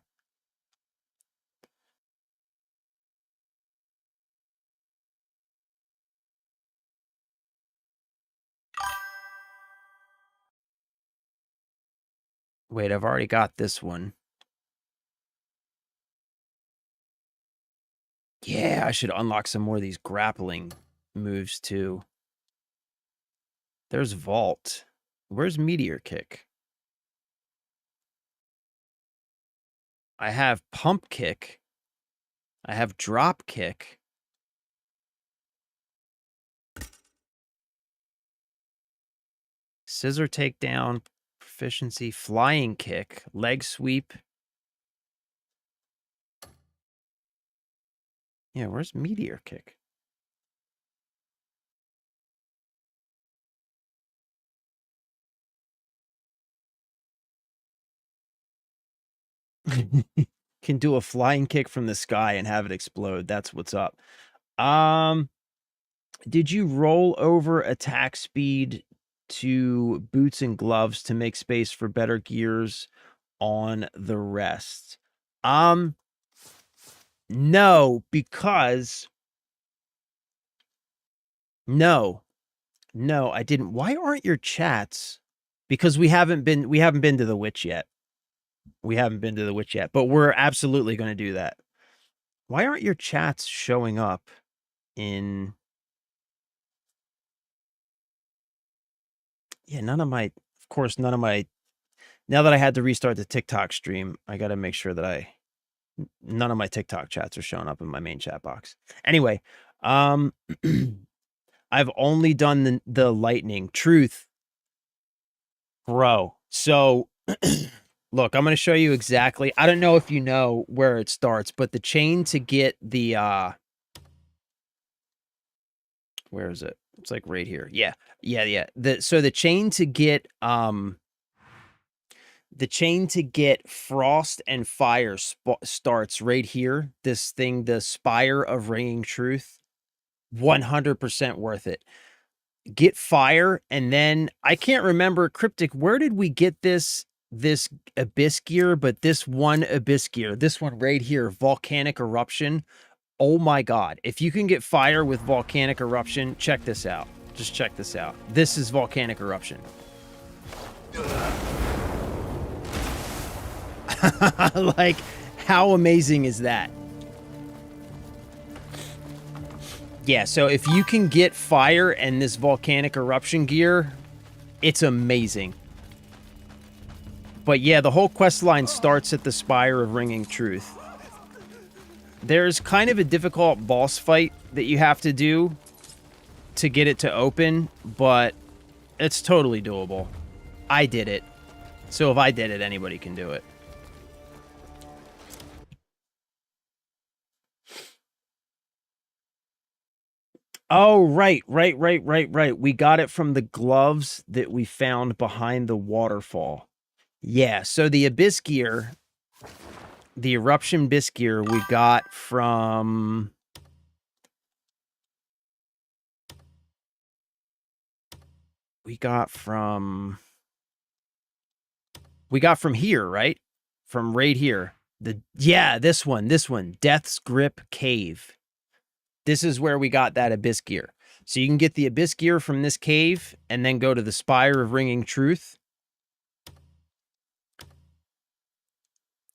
[SPEAKER 1] Wait, I've already got this one. Yeah, I should unlock some more of these grappling moves too. There's Vault. Where's Meteor Kick? I have Pump Kick. I have Drop Kick. Scissor Takedown, Proficiency, Flying Kick, Leg Sweep. Yeah, where's Meteor Kick? Can do a flying kick from the sky and have it explode. That's what's up. Did you roll over attack speed to boots and gloves to make space for better gears on the rest? No, because no, I didn't. Why aren't your chats? Because we haven't been to the witch yet. We haven't been to the witch yet, but we're absolutely going to do that. Why aren't your chats showing up in... Yeah, none of my, of course, none of my, now that I had to restart the TikTok stream, I got to make sure that none of my TikTok chats are showing up in my main chat box. Anyway, I've only done the lightning. Truth, bro. So, look, I'm going to show you exactly. I don't know if you know where it starts, but the chain to get the, where is it? It's like right here. Yeah. So the chain to get, frost and fire starts right here. This thing, the Spire of Ringing Truth, 100% worth it. Get fire, and then I can't remember, Cryptic, where did we get this abyss gear? But this one abyss gear, this one right here, volcanic eruption. Oh my god, if you can get fire with volcanic eruption, check this out. Just check this out. This is volcanic eruption. Like, how amazing is that? Yeah, so if you can get fire and this volcanic eruption gear, it's amazing. But yeah, the whole quest line starts at the Spire of Ringing Truth. There's kind of a difficult boss fight that you have to do to get it to open, but it's totally doable. I did it. So if I did it, anybody can do it. Oh, right. We got it from the gloves that we found behind the waterfall. Yeah, so the abyss gear, the eruption abyss gear we got from... We got from here, right? From right here. This one, Death's Grip Cave. This is where we got that abyss gear. So you can get the abyss gear from this cave and then go to the Spire of Ringing Truth.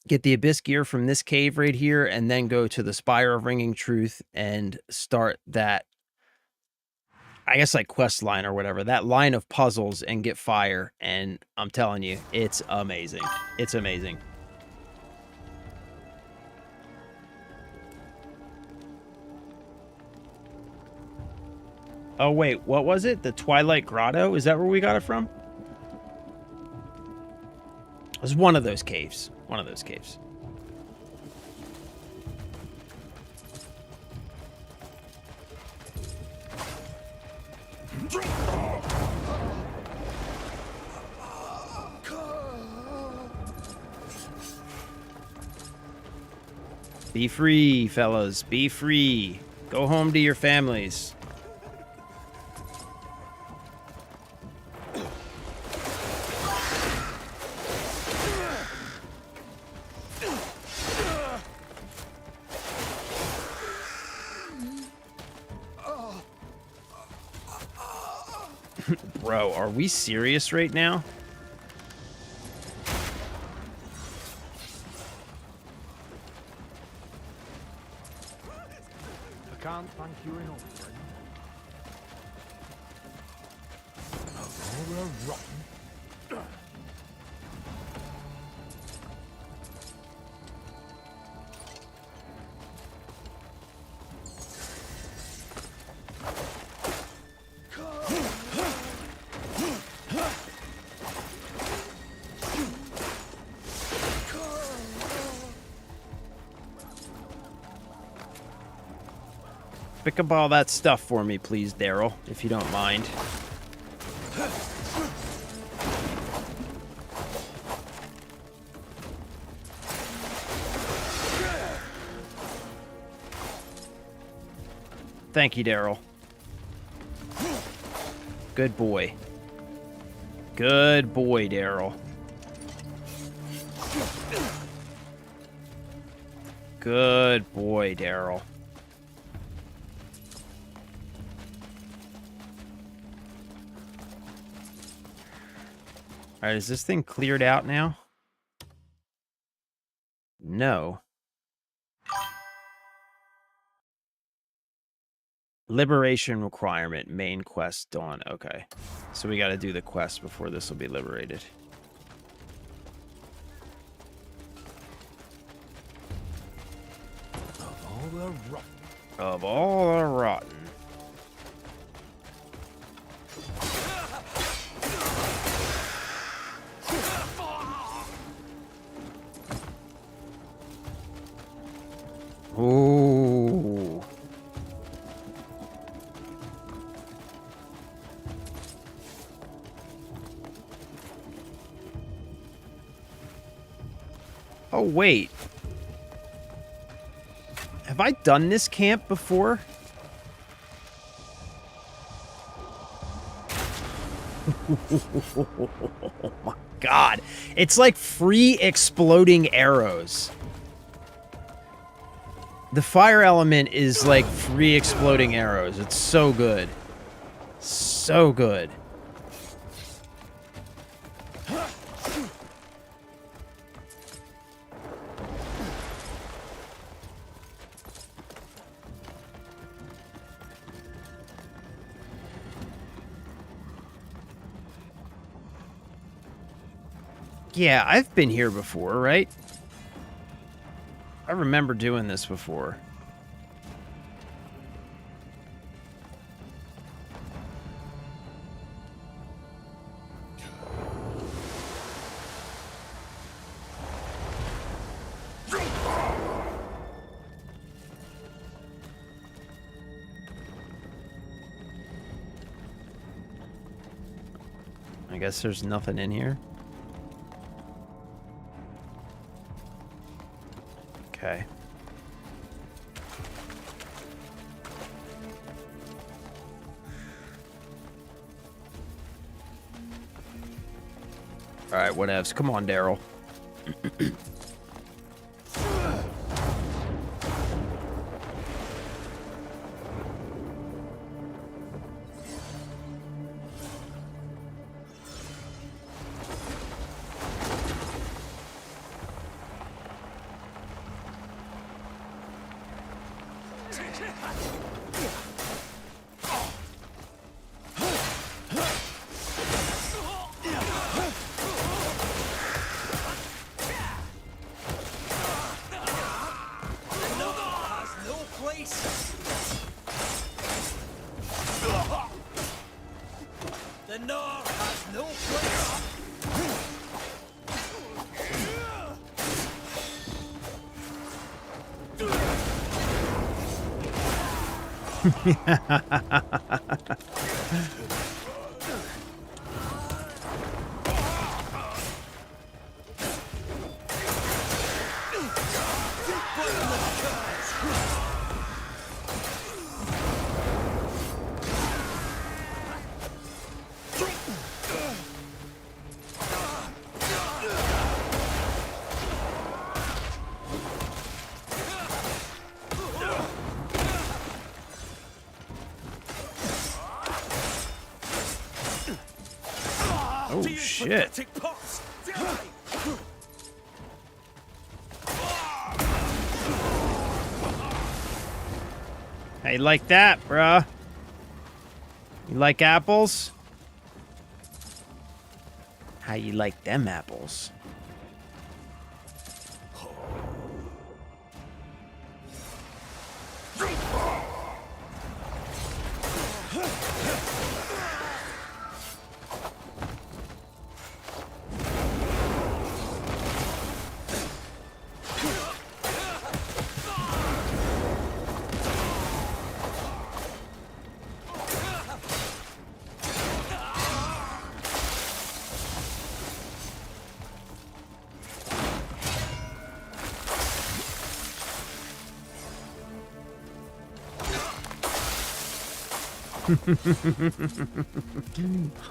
[SPEAKER 1] Get the abyss gear from this cave right here and then go to the Spire of Ringing Truth and start that, I guess, like quest line or whatever, that line of puzzles, and get fire. And I'm telling you, it's amazing. It's amazing. Oh, wait, what was it? The Twilight Grotto? Is that where we got it from? It was one of those caves. One of those caves. Be free, fellas. Be free. Go home to your families. Bro, are we serious right now?
[SPEAKER 3] I can't thank you enough, friend. Of all the rotten.
[SPEAKER 1] Pick up all that stuff for me, please, Daryl, if you don't mind. Thank you, Daryl. Good boy. Good boy, Daryl. Good boy, Daryl. Alright, is this thing cleared out now? No. Liberation requirement, main quest done. Okay. So we gotta do the quest before this will be liberated.
[SPEAKER 3] Of all the rotten.
[SPEAKER 1] Of all the rotten. Ooh. Oh, wait. Have I done this camp before? Oh my god. It's like free exploding arrows. The fire element is like free exploding arrows. It's so good. So good. Yeah, I've been here before, right? I remember doing this before. I guess there's nothing in here. Okay. All right, whatevs. Come on, Daryl.
[SPEAKER 2] North has no place.
[SPEAKER 1] Oh, shit. How you like that, bruh? You like apples? How you like them apples?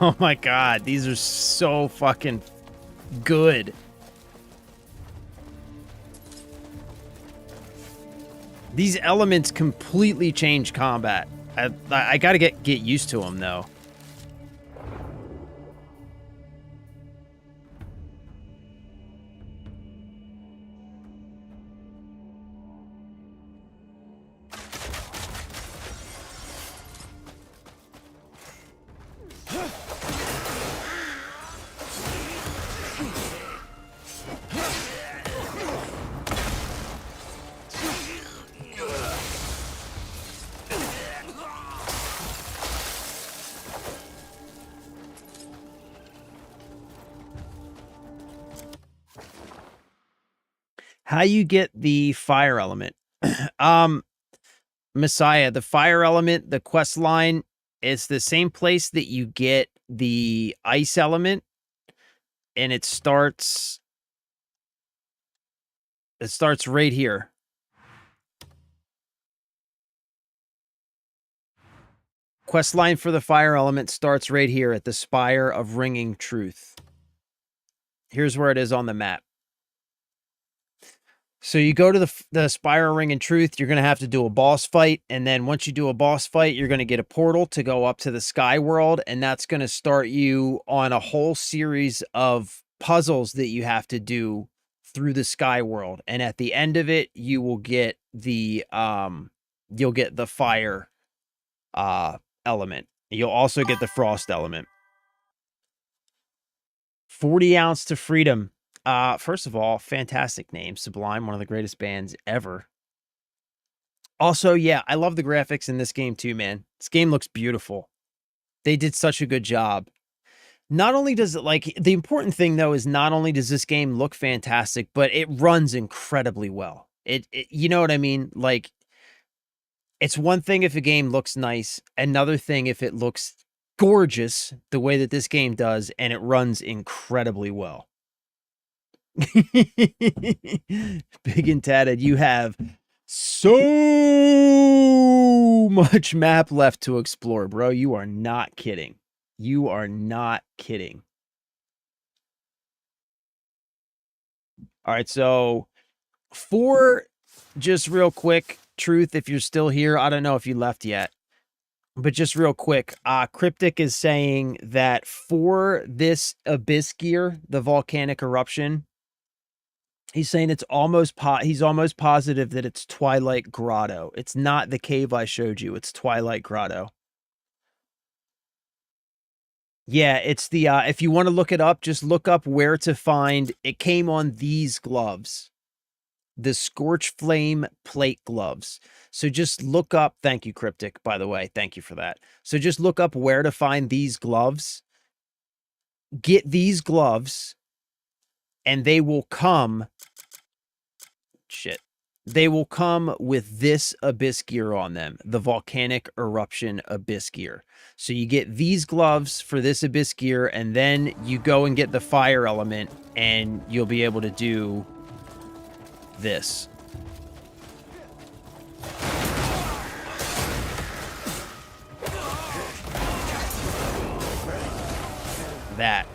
[SPEAKER 1] Oh my god, these are so fucking good. These elements completely change combat. I gotta get used to them though. How you get the fire element? Messiah, the fire element, the quest line, it's the same place that you get the ice element, and it starts right here. Quest line for the fire element starts right here at the Spire of Ringing Truth. Here's where it is on the map. So you go to the Spire of Ringing Truth, you're going to have to do a boss fight, and then once you do a boss fight, you're going to get a portal to go up to the Sky World, and that's going to start you on a whole series of puzzles that you have to do through the Sky World. And at the end of it, you will get the fire element. You'll also get the frost element. 40 ounce to freedom. First of all, fantastic name, Sublime, one of the greatest bands ever. Also, yeah, I love the graphics in this game too, man. This game looks beautiful. They did such a good job. Not only does it, like, the important thing though is not only does this game look fantastic, but it runs incredibly well. It you know what I mean? Like, it's one thing if a game looks nice, another thing if it looks gorgeous the way that this game does, and it runs incredibly well. Big and tatted, you have so much map left to explore, bro. You are not kidding. You are not kidding. All right, so for just real quick, Truth, if you're still here, I don't know if you left yet, but just real quick, Cryptic is saying that for this Abyss gear, the volcanic eruption, he's saying it's almost he's almost positive that it's Twilight Grotto. It's not the cave I showed you. It's Twilight Grotto. Yeah, it's the if you want to look it up, just look up where to find it. Came on these gloves, the Scorch Flame plate gloves. So just look up, thank you, Cryptic, by the way. Thank you for that. So just look up where to find these gloves, get these gloves, and they will come. Shit. They will come with this abyss gear on them, the volcanic eruption abyss gear. So you get these gloves for this abyss gear, and then you go and get the fire element, and you'll be able to do this. That.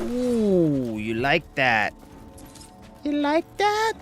[SPEAKER 1] Ooh, you like that? You like that?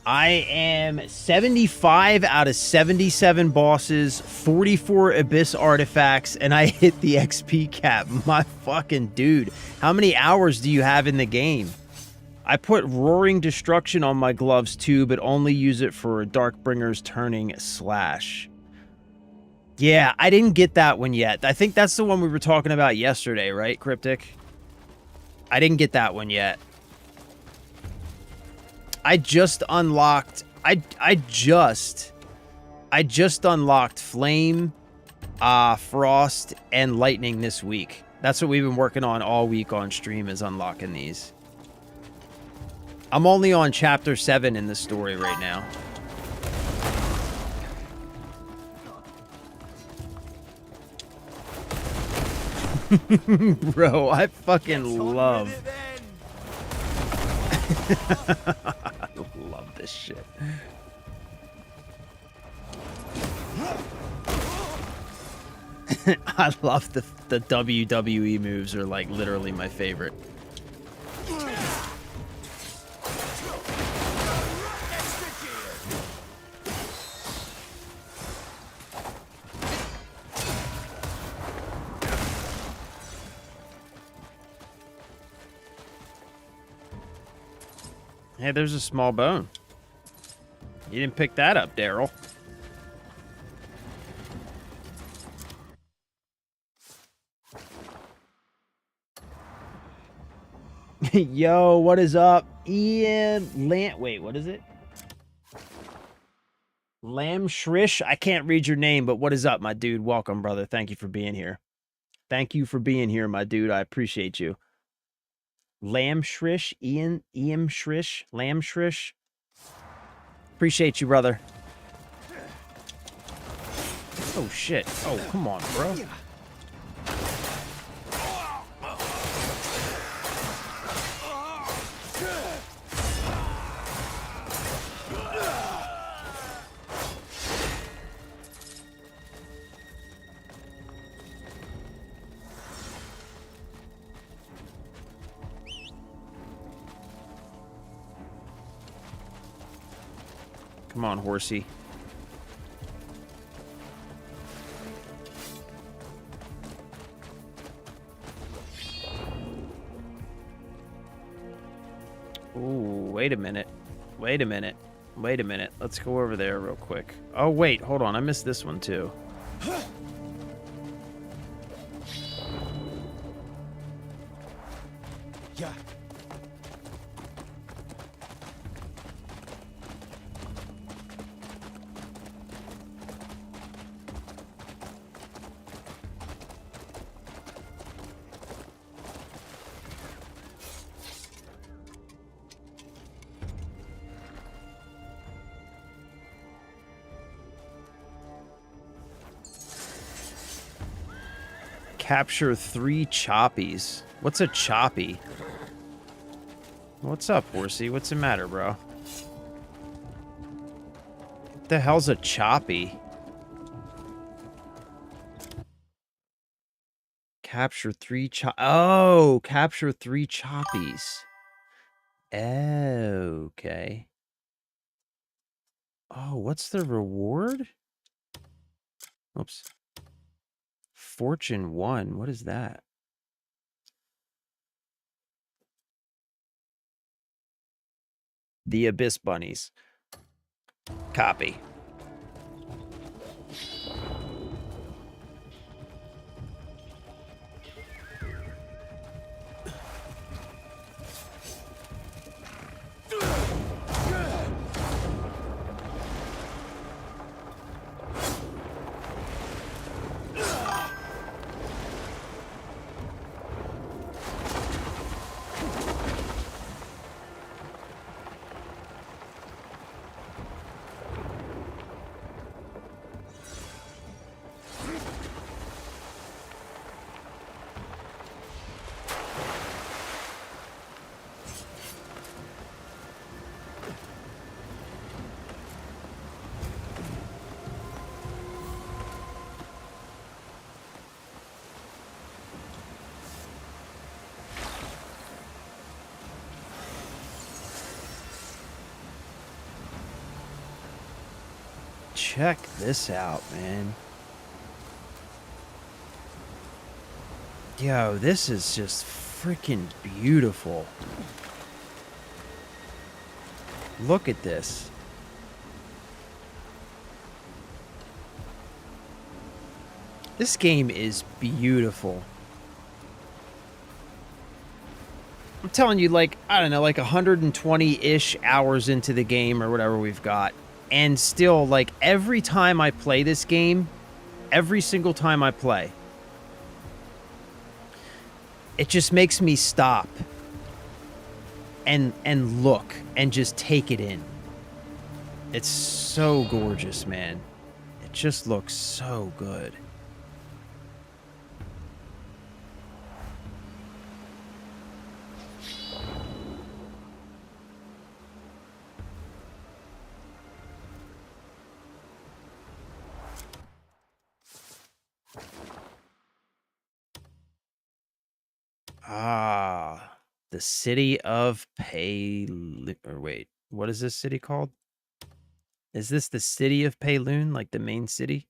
[SPEAKER 1] I am 75 out of 77 bosses, 44 Abyss artifacts, and I hit the XP cap. My fucking dude. How many hours do you have in the game? I put Roaring Destruction on my gloves too, but only use it for Darkbringer's Turning Slash. Yeah, I didn't get that one yet. I think that's the one we were talking about yesterday, right, Cryptic? I didn't get that one yet. I just unlocked I just unlocked Flame, Frost, and Lightning this week. That's what we've been working on all week on stream, is unlocking these. I'm only on chapter 7 in the story right now. Bro, I fucking love I love this shit. I love the WWE moves are like literally my favorite. Hey, there's a small bone. You didn't pick that up, Daryl. Yo, what is up? Ian wait, what is it? Lamb Shrish? I can't read your name, but what is up, my dude? Welcome, brother. Thank you for being here. Thank you for being here, my dude. I appreciate you. Lamb Shrish? Ian Shrish? Lamb Shrish? Appreciate you, brother. Oh, shit. Oh, come on, bro. Come on, horsey. Ooh, wait a minute. Wait a minute. Wait a minute. Let's go over there real quick. Oh, wait. Hold on. I missed this one, too.
[SPEAKER 2] Yeah.
[SPEAKER 1] Capture 3 choppies. What's a choppy? What's up, horsey? What's the matter, bro? What the hell's a choppy? Capture 3 Oh, capture 3 choppies. Okay. Oh, what's the reward? Oops. Fortune 1. What is that? The Abyss Bunnies. Copy. Check this out, man. Yo, this is just freaking beautiful. Look at this. This game is beautiful. I'm telling you, like, I don't know, like 120-ish hours into the game or whatever we've got. And still, like, every time I play this game, every single time I play, it just makes me stop and look and just take it in. It's so gorgeous, man. It just looks so good. Ah, the city of or wait, what is this city called? Is this the city of Payloon, like the main city?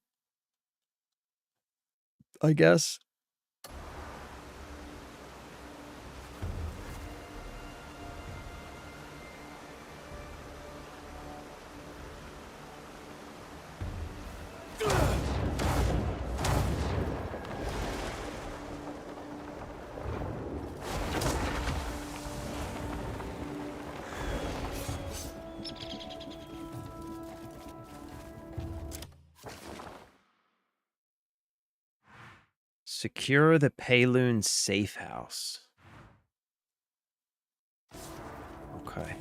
[SPEAKER 1] I guess. Secure the Payloon safe house. Okay.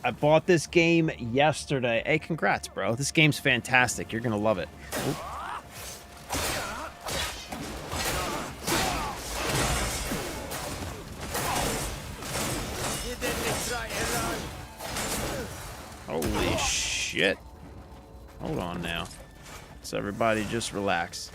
[SPEAKER 1] I bought this game yesterday. Hey, congrats, bro. This game's fantastic. You're going to love it. Oop. Holy shit. Hold on now. So everybody just relax.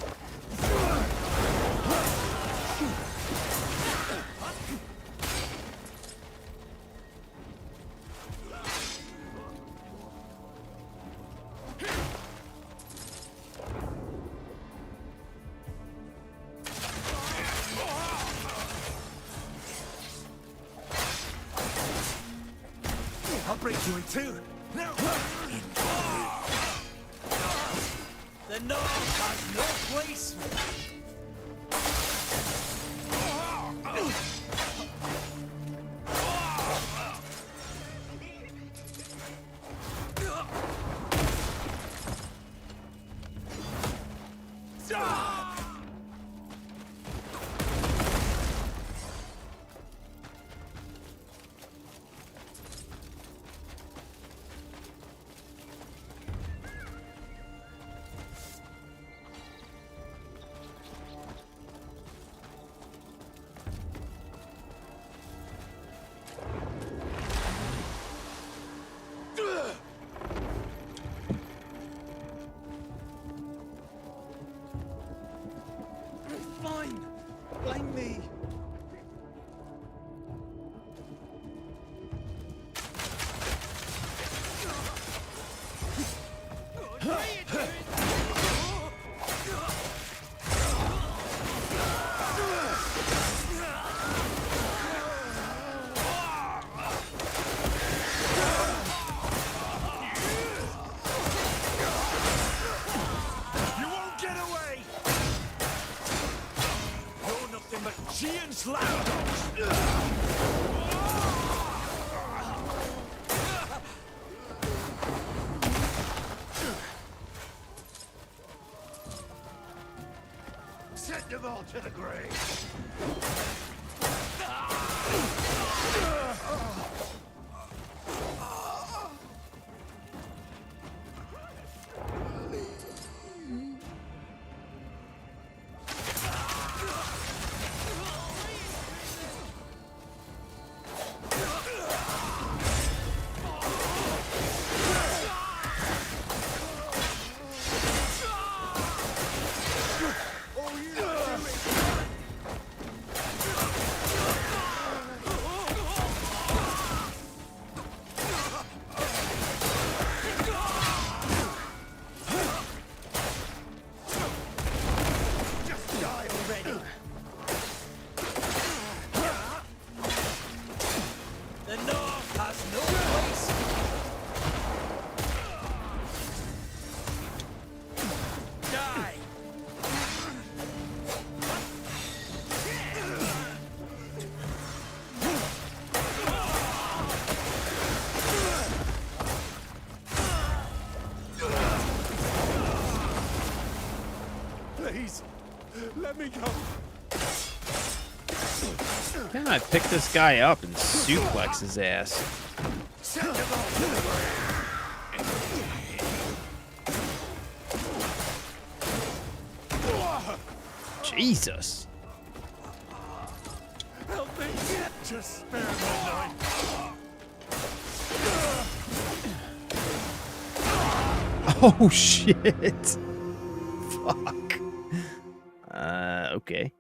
[SPEAKER 2] Join two. Now. The North has no place. Fine. Blame me. You won't get away. You're nothing but Gian slap. Send them all to the grave. Please, let me go.
[SPEAKER 1] Can I pick this guy up and suplex his ass?
[SPEAKER 2] Send them all to the grave.
[SPEAKER 1] Jesus.
[SPEAKER 2] Help me. Just spare my life.
[SPEAKER 1] Oh shit. Fuck. Okay.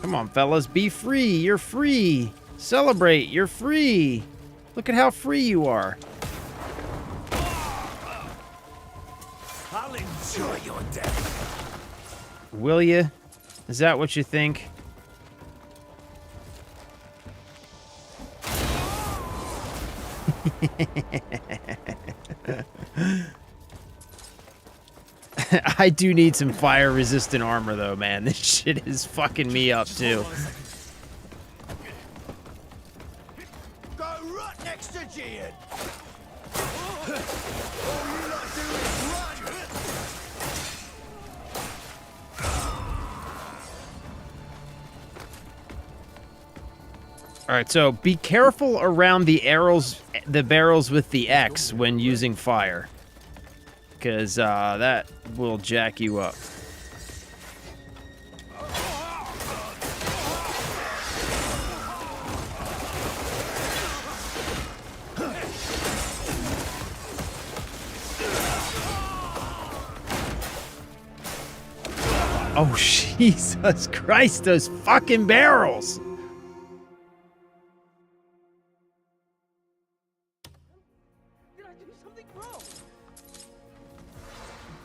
[SPEAKER 1] Come on, fellas, be free. You're free. Celebrate. You're free. Look at how free you are.
[SPEAKER 2] I'll enjoy your death.
[SPEAKER 1] Will you? Is that what you think? I do need some fire-resistant armor, though, man. This shit is fucking me up, too.
[SPEAKER 2] Go right next to Gian. All you lot do is run.
[SPEAKER 1] All right, so be careful around the barrels with the X when using fire, because that will jack you up. Oh, Jesus Christ, those fucking barrels!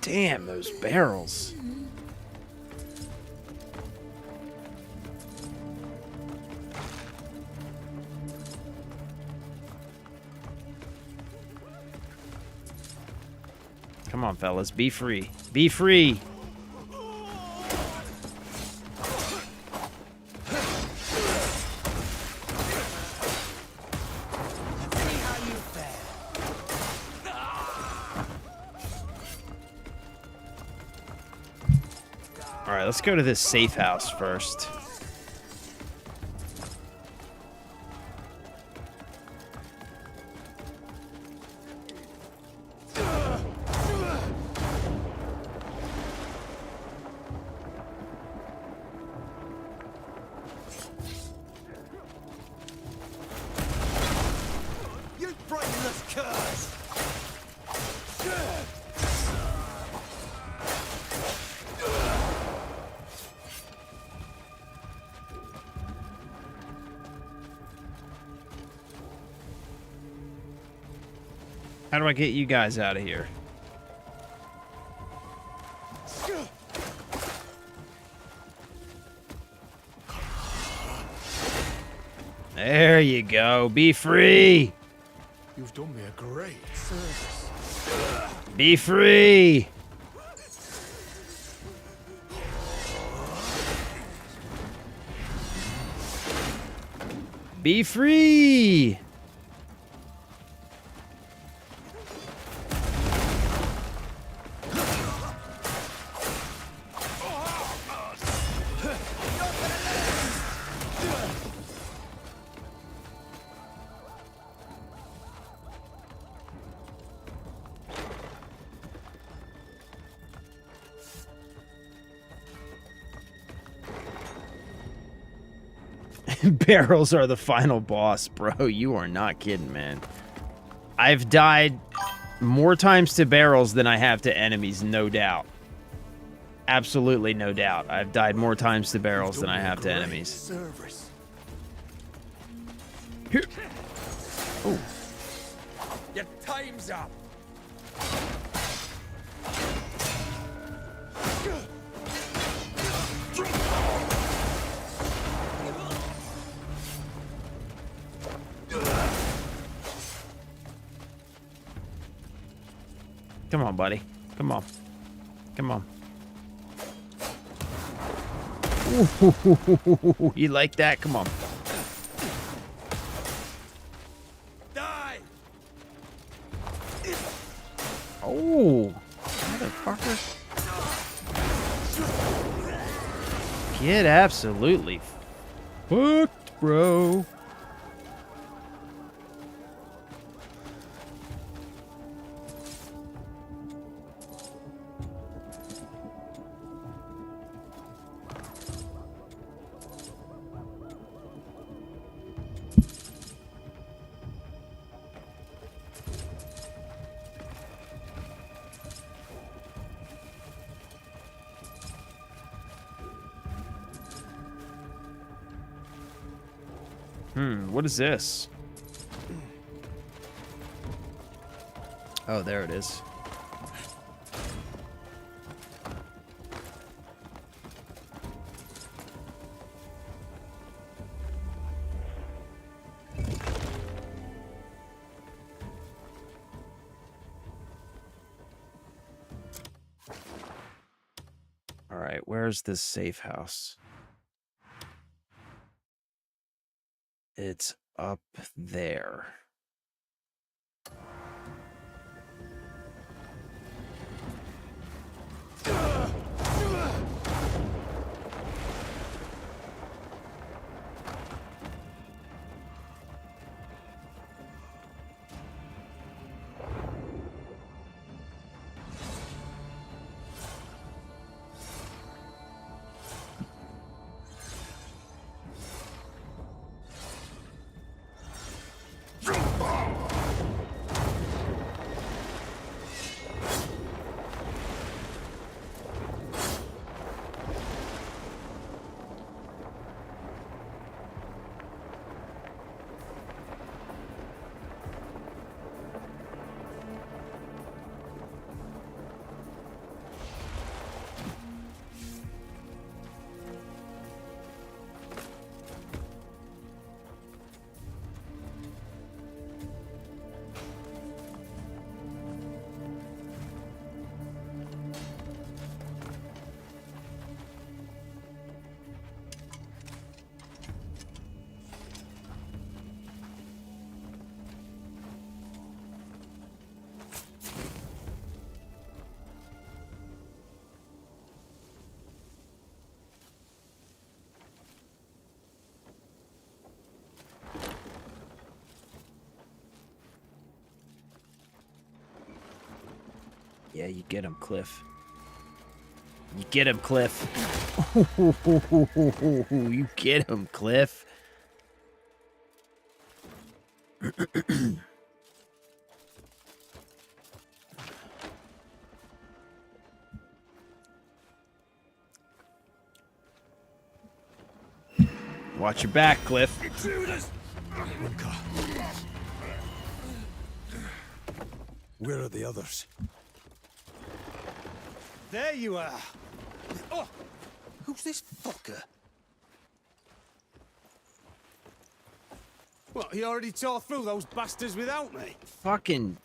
[SPEAKER 1] Damn, those barrels. Come on, fellas. Be free. Be free. Alright, let's go to this safe house first.
[SPEAKER 2] You brainless curs!
[SPEAKER 1] How do I get you guys out of here? There you go. Be free.
[SPEAKER 3] You've done me a great service.
[SPEAKER 1] Be free. Be free. Barrels are the final boss, bro. You are not kidding, man. I've died more times to barrels than I have to enemies, no doubt. Absolutely no doubt. I've died more times to barrels than I have to enemies.
[SPEAKER 3] Service.
[SPEAKER 1] Here. Oh.
[SPEAKER 2] Your time's up!
[SPEAKER 1] Come on, buddy. Come on. Come on. Ooh, you like that? Come on.
[SPEAKER 2] Die!
[SPEAKER 1] Oh, motherfucker. Get absolutely fucked, bro. What is this? Oh, there it is. All right, where's this safe house? It's up there. Yeah, you get him, Cliff. You get him, Cliff. You get him, Cliff. Watch your back, Cliff.
[SPEAKER 2] Where are the others?
[SPEAKER 4] There you are. Oh, who's this fucker? What, he already tore through those bastards without me?
[SPEAKER 1] Fucking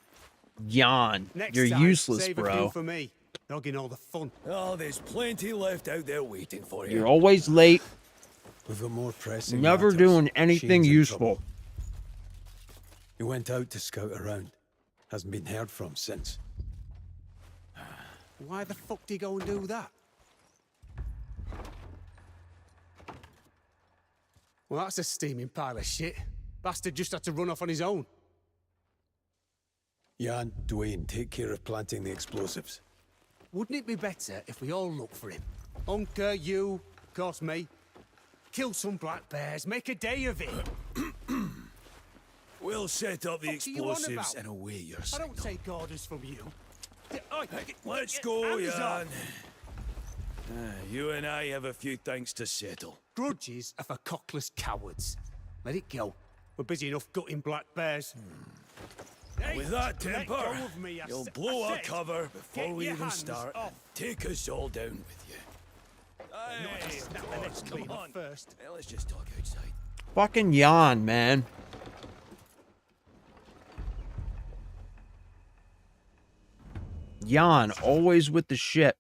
[SPEAKER 1] yawn.
[SPEAKER 4] Next
[SPEAKER 1] You're
[SPEAKER 4] time,
[SPEAKER 1] useless,
[SPEAKER 4] save a
[SPEAKER 1] bro.
[SPEAKER 4] few for me. Dogging all the fun.
[SPEAKER 2] Oh, there's plenty left out there waiting for you.
[SPEAKER 1] You're always late.
[SPEAKER 2] We've got more pressing
[SPEAKER 1] Never
[SPEAKER 2] matters.
[SPEAKER 1] doing anything
[SPEAKER 2] Shane's in
[SPEAKER 1] useful.
[SPEAKER 2] trouble. He went out to scout around. Hasn't been heard from since.
[SPEAKER 4] Why the fuck did he go and do that? Well, that's a steaming pile of shit. Bastard just had to run off on his own.
[SPEAKER 2] Jan, Dwayne, take care of planting the explosives.
[SPEAKER 4] Wouldn't it be better if we all look for him? Unker, you, of course me. Kill some black bears, make a day of it.
[SPEAKER 2] We'll set up the
[SPEAKER 4] What are you on
[SPEAKER 2] explosives
[SPEAKER 4] about?
[SPEAKER 2] and away your
[SPEAKER 4] I
[SPEAKER 2] signal.
[SPEAKER 4] don't take orders from you.
[SPEAKER 2] Let's go,
[SPEAKER 4] Hands
[SPEAKER 2] Jan.
[SPEAKER 4] off.
[SPEAKER 2] You and I have a few things to settle.
[SPEAKER 4] Grudges are for cockless cowards. Let it go. We're busy enough gutting black bears. Hey,
[SPEAKER 2] With that
[SPEAKER 4] let
[SPEAKER 2] temper,
[SPEAKER 4] go of me,
[SPEAKER 2] you'll
[SPEAKER 4] I
[SPEAKER 2] blow our
[SPEAKER 4] said.
[SPEAKER 2] cover before
[SPEAKER 4] Get
[SPEAKER 2] we
[SPEAKER 4] your
[SPEAKER 2] even
[SPEAKER 4] hands
[SPEAKER 2] start
[SPEAKER 4] off.
[SPEAKER 2] and take us all down with you. Hey,
[SPEAKER 4] Snap the next
[SPEAKER 2] come
[SPEAKER 4] clean
[SPEAKER 2] on.
[SPEAKER 4] up first.
[SPEAKER 2] Hey, let's just talk outside.
[SPEAKER 1] Fucking yawn, man. Yawn, always with the shit.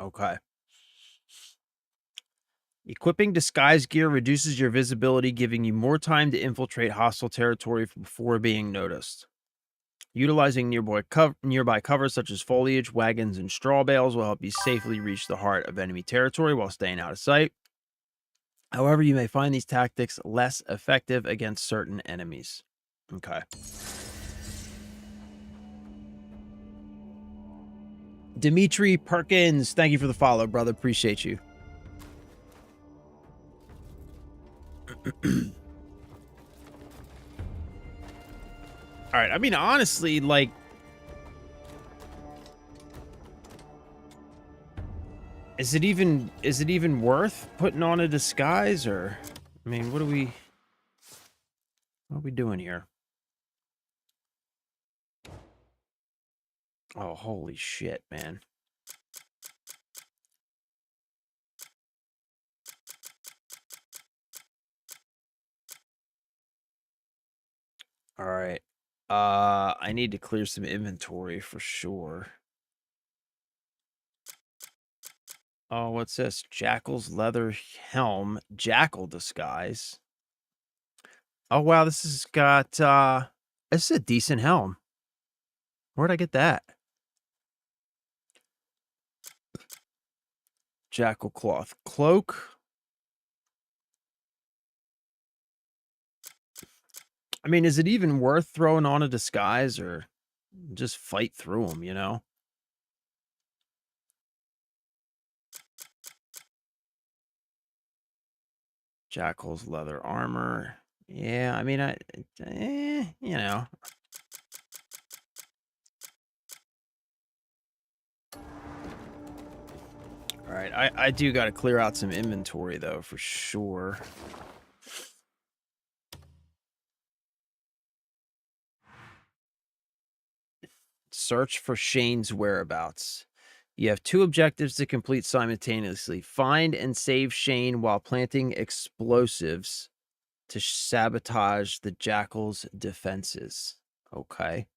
[SPEAKER 1] Okay. Equipping disguise gear reduces your visibility, giving you more time to infiltrate hostile territory before being noticed. Utilizing nearby cover such as foliage, wagons, and straw bales will help you safely reach the heart of enemy territory while staying out of sight. However, you may find these tactics less effective against certain enemies. Okay. Dimitri Perkins, thank you for the follow, brother. Appreciate you. All right. I mean, honestly, like, is it even worth putting on a disguise, or, I mean, what are we doing here? Oh, holy shit, man. All right. I need to clear some inventory for sure. Oh, what's this? Jackal's leather helm, jackal disguise. Oh, wow, this has got, this is a decent helm. Where'd I get that? Jackal cloth cloak. I mean, is it even worth throwing on a disguise, or just fight through them, you know? Jackal's leather armor. Yeah, I mean, you know. All right, I do got to clear out some inventory, though, for sure. Search for Shane's whereabouts. You have 2 objectives to complete simultaneously. Find and save Shane while planting explosives to sabotage the Jackal's defenses. Okay.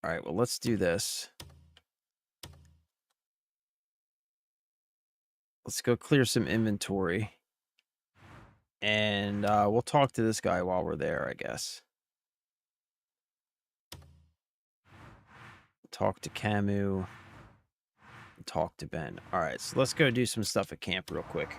[SPEAKER 1] All right, well, let's do this. Let's go clear some inventory. And we'll talk to this guy while we're there, I guess. Talk to Camus. Talk to Ben. All right, so let's go do some stuff at camp real quick.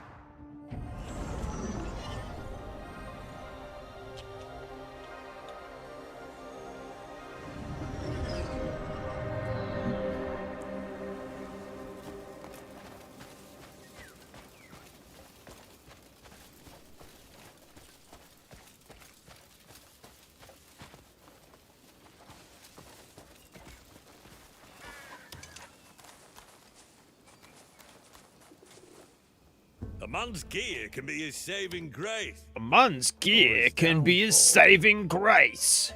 [SPEAKER 5] A man's gear can be his saving grace.
[SPEAKER 1] A man's gear can be his saving grace.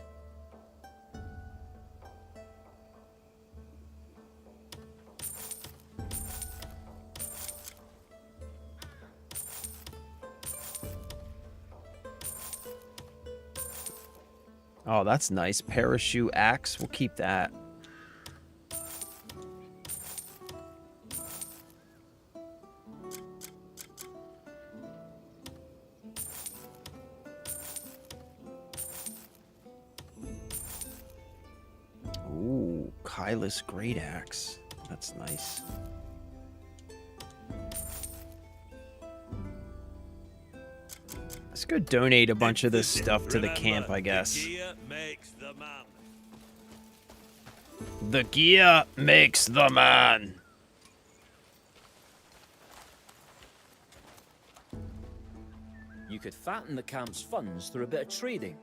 [SPEAKER 1] Oh, that's nice. Parachute axe. We'll keep that. Ooh, Kylus Great Axe. That's nice. Let's go donate a bunch of this stuff to the camp, I guess.
[SPEAKER 5] The gear makes the man.
[SPEAKER 1] The gear makes the man.
[SPEAKER 6] You could fatten the camp's funds through a bit of trading.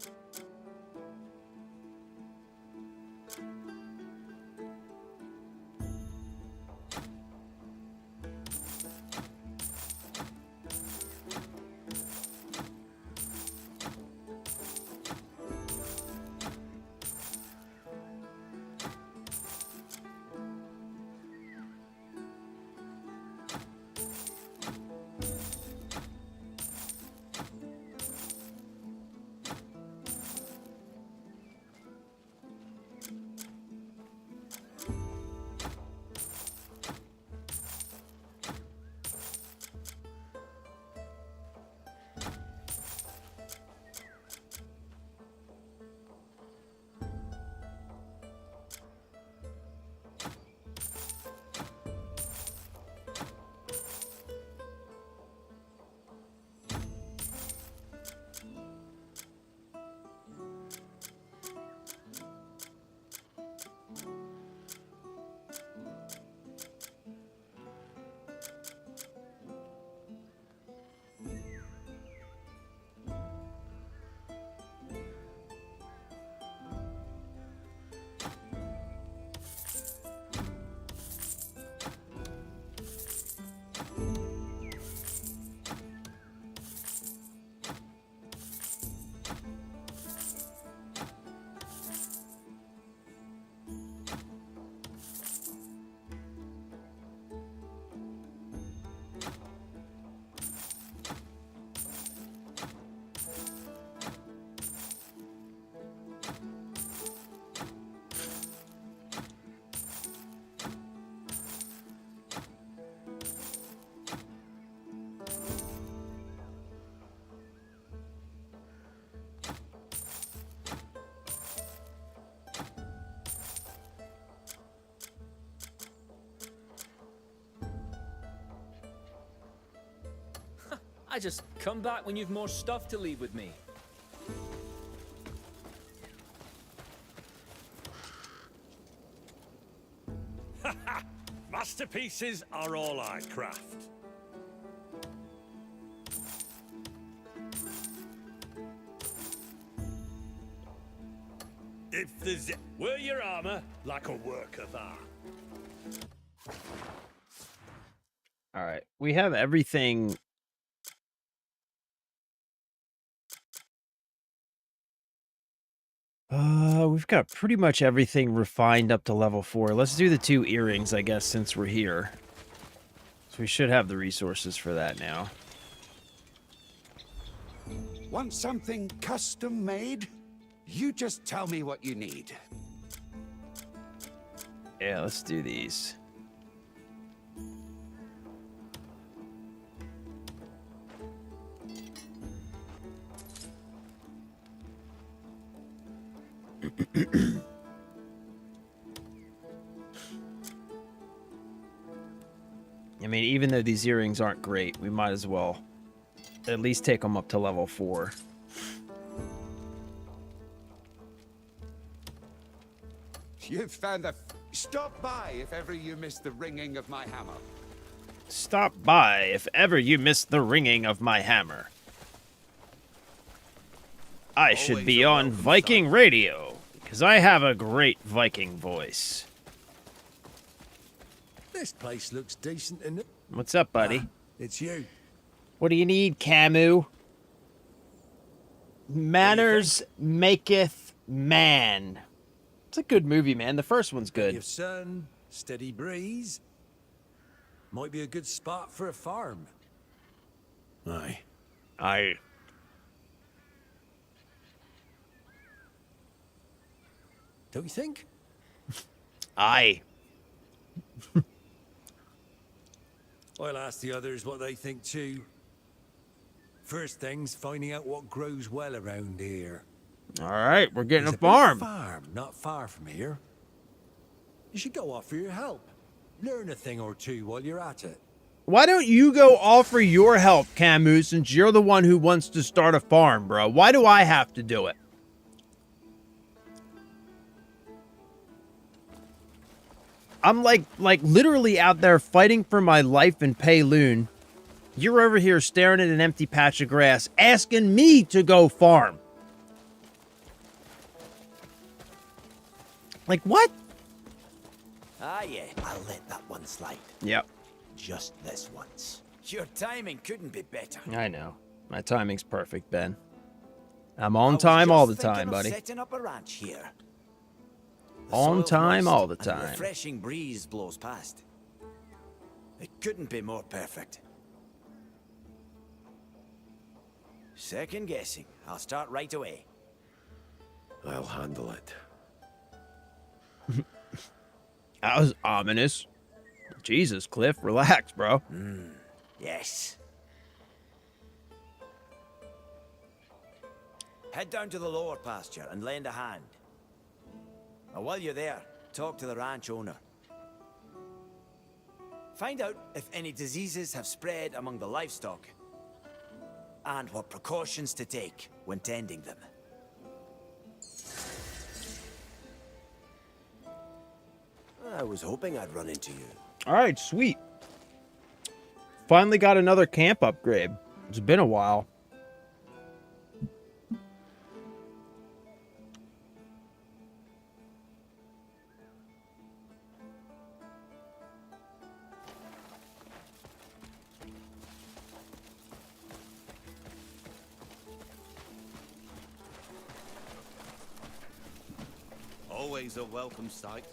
[SPEAKER 6] I just come back when you've more stuff to leave with me.
[SPEAKER 5] Masterpieces are all I craft. If there's... Wear your armor like a work of art.
[SPEAKER 1] All right, we have everything. We've got pretty much everything refined up to level 4. Let's do the 2 earrings, I guess, since we're here. So we should have the resources for that now.
[SPEAKER 7] Want something custom made? You just tell me what you need.
[SPEAKER 1] Yeah, let's do these. I mean, even though these earrings aren't great, we might as well at least take them up to level 4.
[SPEAKER 7] You've found the... Stop by if ever you miss the ringing of my hammer.
[SPEAKER 1] Stop by if ever you miss the ringing of my hammer. I should
[SPEAKER 2] Always
[SPEAKER 1] be
[SPEAKER 2] a
[SPEAKER 1] on
[SPEAKER 2] welcome
[SPEAKER 1] Viking radio, because I have a great Viking voice.
[SPEAKER 3] This place looks decent, isn't it?
[SPEAKER 1] What's up, buddy?
[SPEAKER 3] It's you.
[SPEAKER 1] What do you need, Camus? Manners maketh man. It's a good movie, man. The first one's
[SPEAKER 3] Your
[SPEAKER 1] good.
[SPEAKER 3] sun, steady breeze. Might be a good spot for a farm.
[SPEAKER 2] Aye.
[SPEAKER 1] I
[SPEAKER 3] Don't you think?
[SPEAKER 1] Aye.
[SPEAKER 3] I'll ask the others what they think too. First thing's finding out what grows well around here.
[SPEAKER 1] All right, we're getting
[SPEAKER 3] There's
[SPEAKER 1] a
[SPEAKER 3] big
[SPEAKER 1] farm.
[SPEAKER 3] farm not far from here. You should go offer your help. Learn a thing or two while you're at it.
[SPEAKER 1] Why don't you go offer your help, Camus, since you're the one who wants to start a farm, bro? Why do I have to do it? I'm like literally out there fighting for my life in Payloon. You're over here staring at an empty patch of grass, asking me to go farm. Like, what?
[SPEAKER 8] Ah, yeah, I'll let that one slide.
[SPEAKER 1] Yep,
[SPEAKER 8] Just this once. Your timing couldn't be better.
[SPEAKER 1] I know. My timing's perfect, Ben. I'm on time all the time, buddy.
[SPEAKER 8] Setting up a ranch here. The
[SPEAKER 1] On
[SPEAKER 8] soil's
[SPEAKER 1] time
[SPEAKER 8] moist
[SPEAKER 1] all the
[SPEAKER 8] and a
[SPEAKER 1] time.
[SPEAKER 8] refreshing breeze blows past. It couldn't be more perfect. Second guessing. I'll start right away.
[SPEAKER 2] I'll handle it.
[SPEAKER 1] That was ominous. Jesus, Cliff, relax, bro.
[SPEAKER 8] Yes. Head down to the lower pasture and lend a hand. And while you're there, talk to the ranch owner. Find out if any diseases have spread among the livestock and what precautions to take when tending them. I was hoping I'd run into you.
[SPEAKER 1] All right, sweet. Finally got another camp upgrade. It's been a while.
[SPEAKER 9] Always a welcome sight.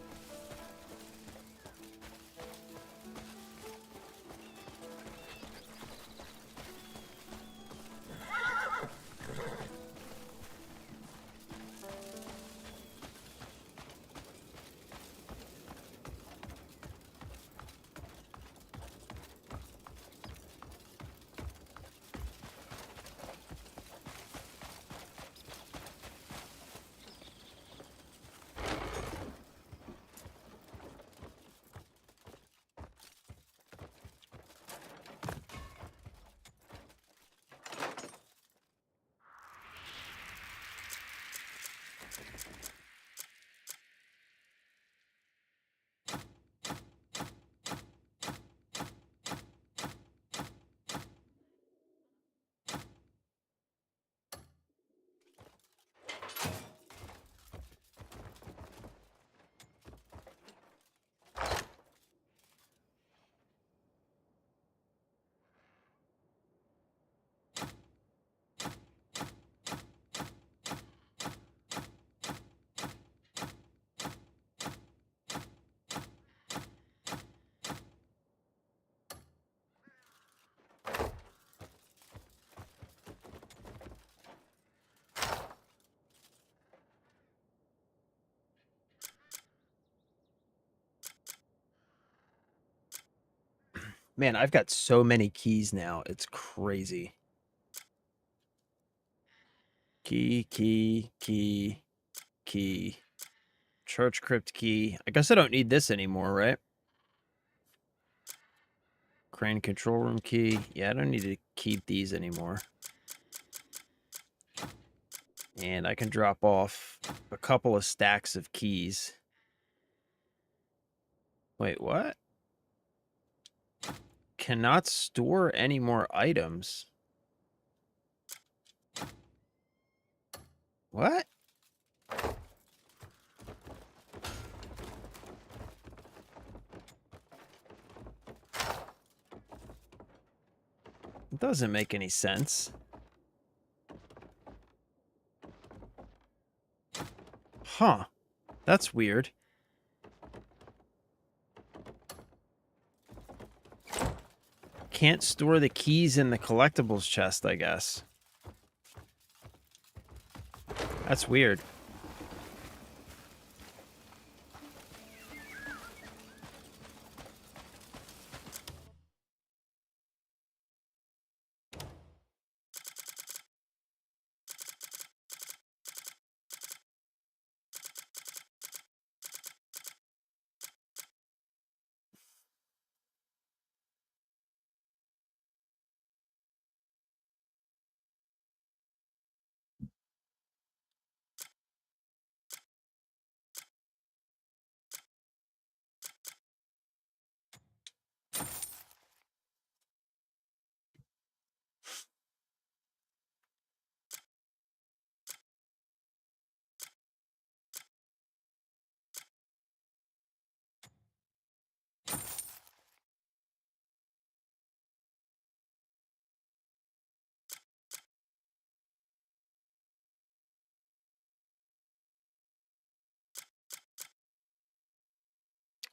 [SPEAKER 1] Man, I've got so many keys now. It's crazy. Key, key, key, key. Church crypt key. I guess I don't need this anymore, right? Crane control room key. Yeah, I don't need to keep these anymore. And I can drop off a couple of stacks of keys. Wait, what? Cannot store any more items. What? It doesn't make any sense. Huh. That's weird. Can't store the keys in the collectibles chest, I guess. That's weird.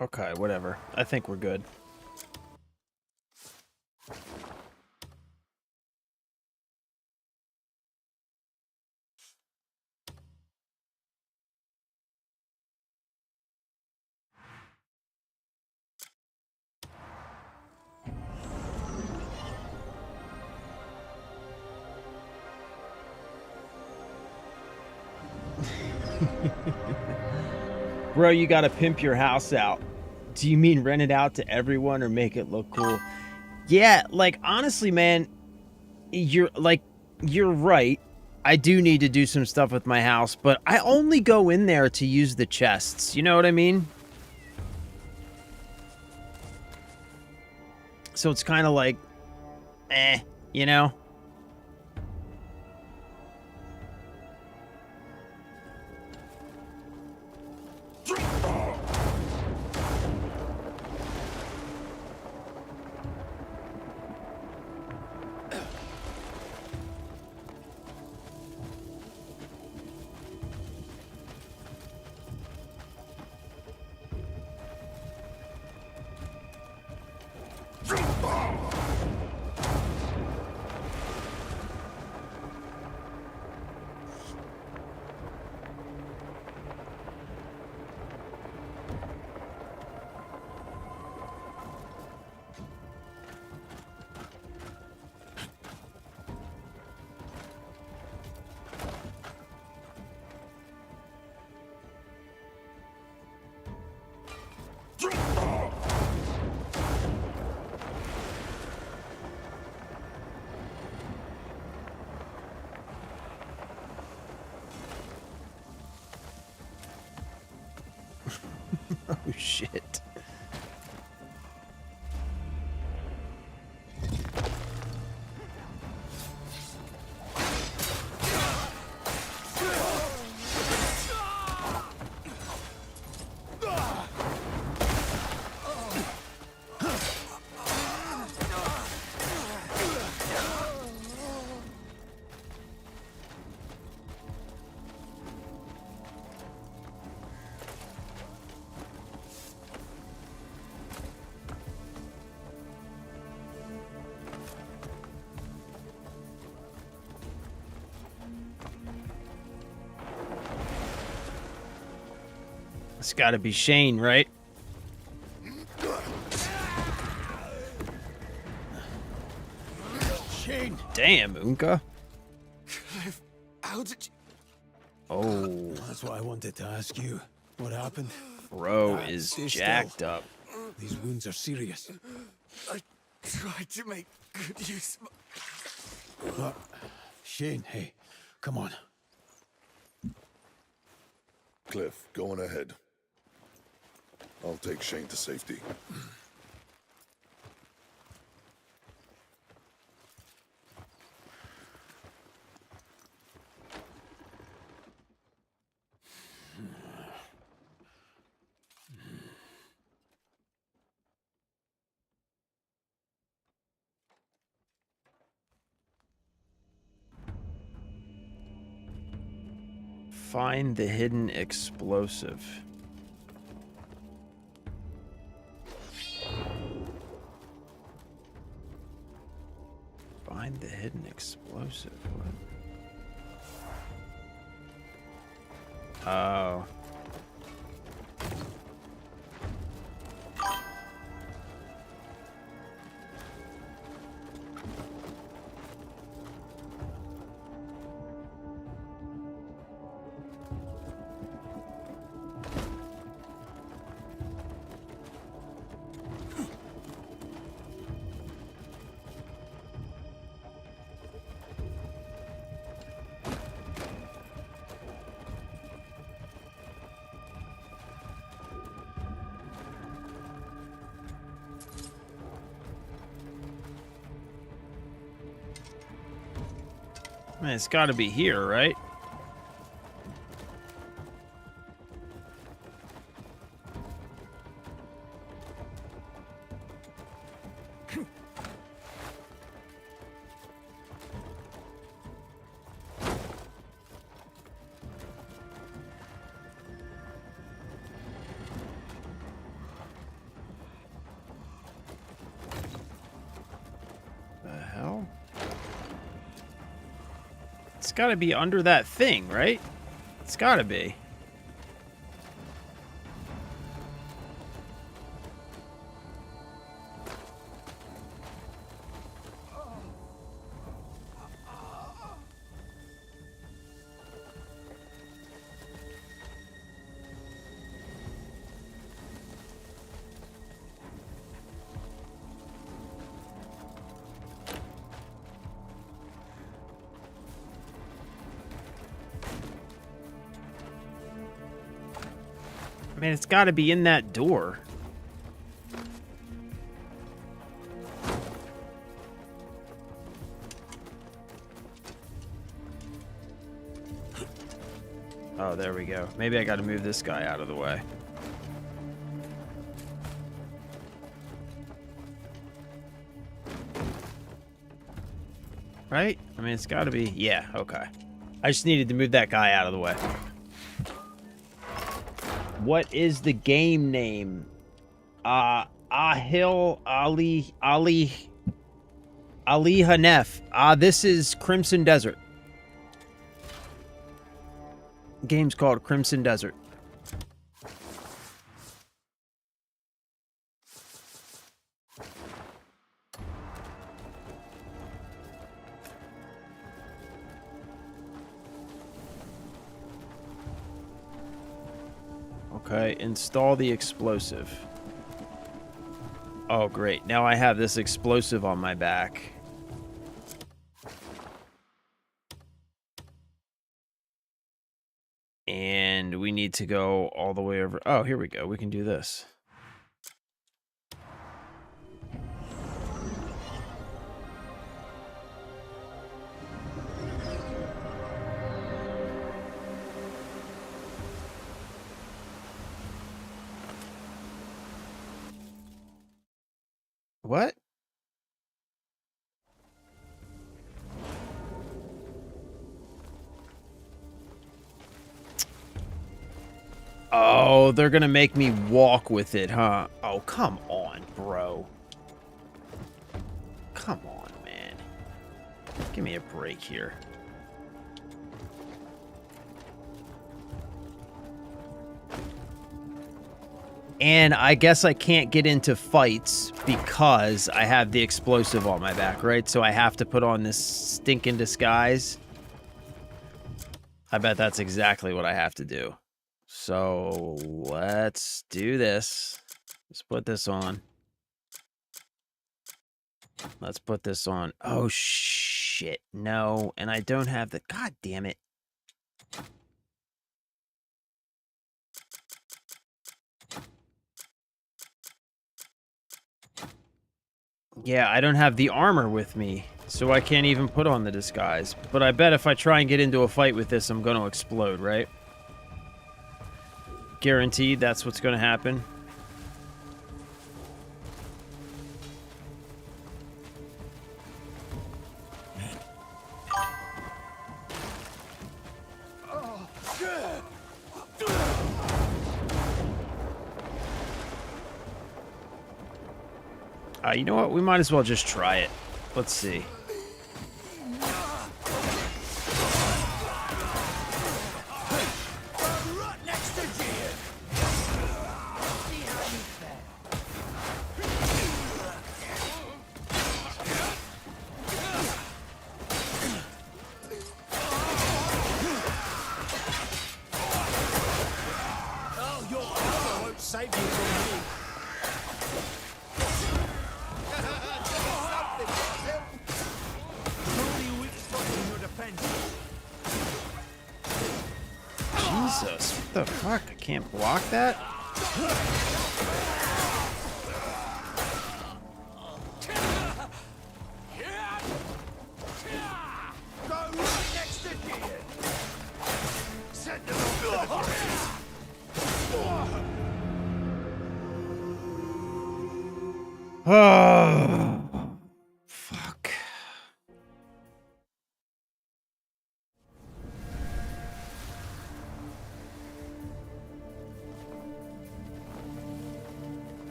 [SPEAKER 1] Okay, whatever. I think we're good. Bro, you gotta pimp your house out. Do you mean rent it out to everyone or make it look cool? Yeah, like, honestly, man, you're right. I do need to do some stuff with my house, but I only go in there to use the chests. You know what I mean? So it's kind of like, you know? Oh, shit. It's gotta be Shane, right?
[SPEAKER 4] Shane!
[SPEAKER 1] Damn, Unka.
[SPEAKER 4] Cliff, how did you...
[SPEAKER 1] Oh,
[SPEAKER 3] That's what I wanted to ask you. What happened?
[SPEAKER 1] bro
[SPEAKER 3] Ah,
[SPEAKER 1] is
[SPEAKER 3] stay
[SPEAKER 1] jacked
[SPEAKER 3] still.
[SPEAKER 1] up.
[SPEAKER 3] These wounds are serious.
[SPEAKER 4] I tried to make good use of... Shane, hey, come on.
[SPEAKER 10] Cliff, going ahead. I'll take Shane to safety.
[SPEAKER 1] Find the hidden explosive. Find the hidden explosive. What? Oh. Man, it's got to be here, right? The hell? It's got to be under that thing, right? It's got to be. Man, it's got to be in that door. Oh, there we go. Maybe I got to move this guy out of the way. Right? I mean, it's got to be... Yeah, okay. I just needed to move that guy out of the way. What is the game name? Ahil Ali Hanef. This is Crimson Desert. Game's called Crimson Desert. Okay, install the explosive. Oh, great. Now I have this explosive on my back. And we need to go all the way over. Oh, here we go. We can do this. What? Oh, they're gonna make me walk with it, huh? Oh, come on, bro. Come on, man. Give me a break here. And I guess I can't get into fights because I have the explosive on my back, right? So I have to put on this stinking disguise. I bet that's exactly what I have to do. So let's do this. Let's put this on. Let's put this on. Oh, shit. No, and I don't have the... God damn it. Yeah, I don't have the armor with me, so I can't even put on the disguise. But I bet if I try and get into a fight with this, I'm going to explode, right? Guaranteed that's what's going to happen. You know what? We might as well just try it. Let's see.
[SPEAKER 4] Oh, your armor won't save you from me.
[SPEAKER 1] Jesus, what the fuck? I can't block that? Oh, fuck.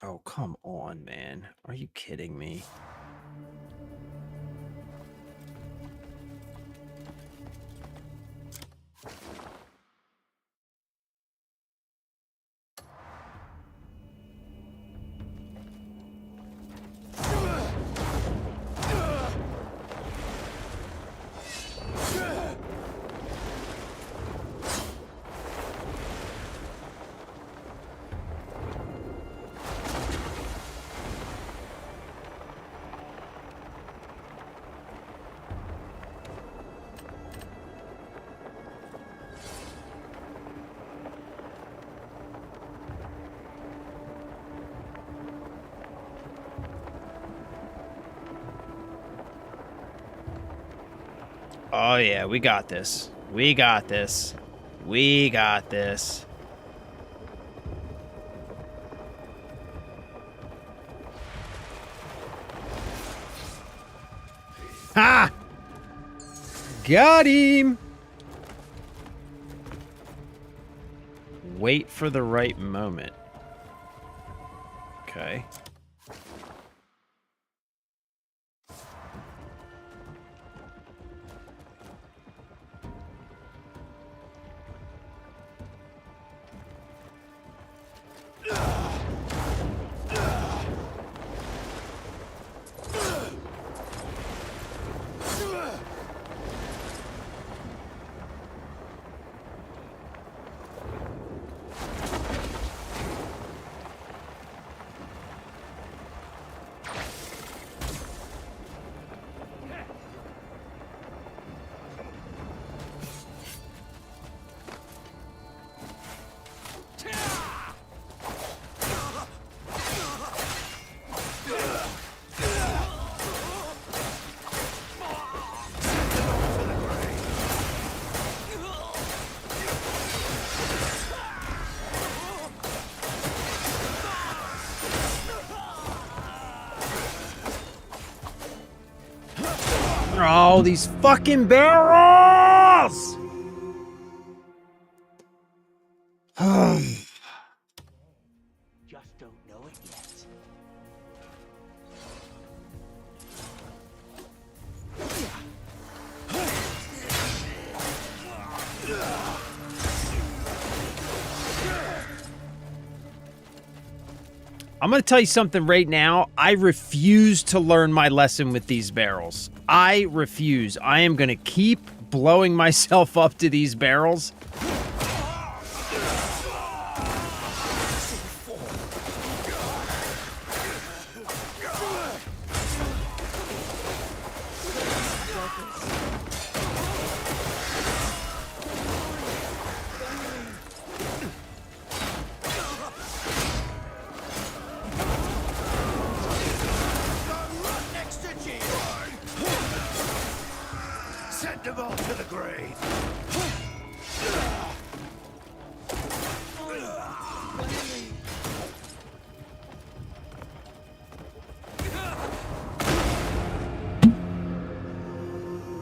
[SPEAKER 1] Oh, come on, man. Are you kidding me? Oh, yeah, we got this. We got this. We got this. Ha! Got him! Wait for the right moment. Okay. Oh, these fucking barrels!
[SPEAKER 4] Just don't know it yet.
[SPEAKER 1] I'm going to tell you something right now. I refuse to learn my lesson with these barrels. I refuse. I am going to keep blowing myself up to these barrels.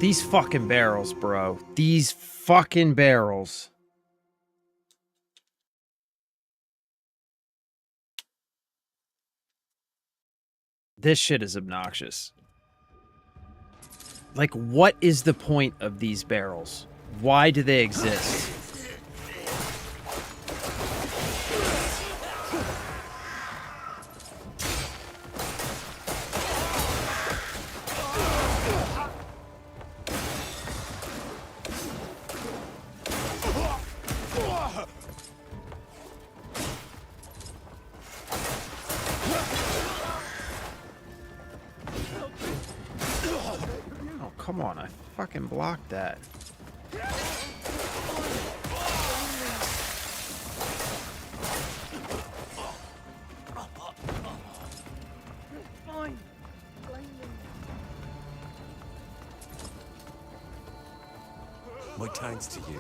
[SPEAKER 1] These fucking barrels, bro. These fucking barrels. This shit is obnoxious. Like, what is the point of these barrels? Why do they exist? Come on, I fucking blocked that.
[SPEAKER 3] My thanks to you.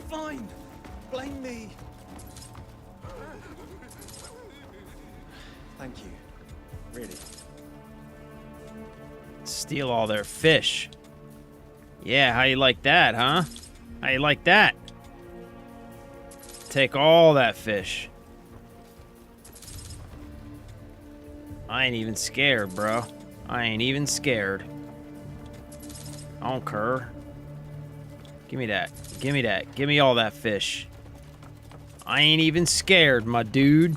[SPEAKER 8] Fine. Blame me. Thank you. Really.
[SPEAKER 1] Steal all their fish. Yeah, how you like that, huh? How you like that? Take all that fish. I ain't even scared, bro. I ain't even scared. I don't care. Give me that. Give me that. Give me all that fish. I ain't even scared, my dude.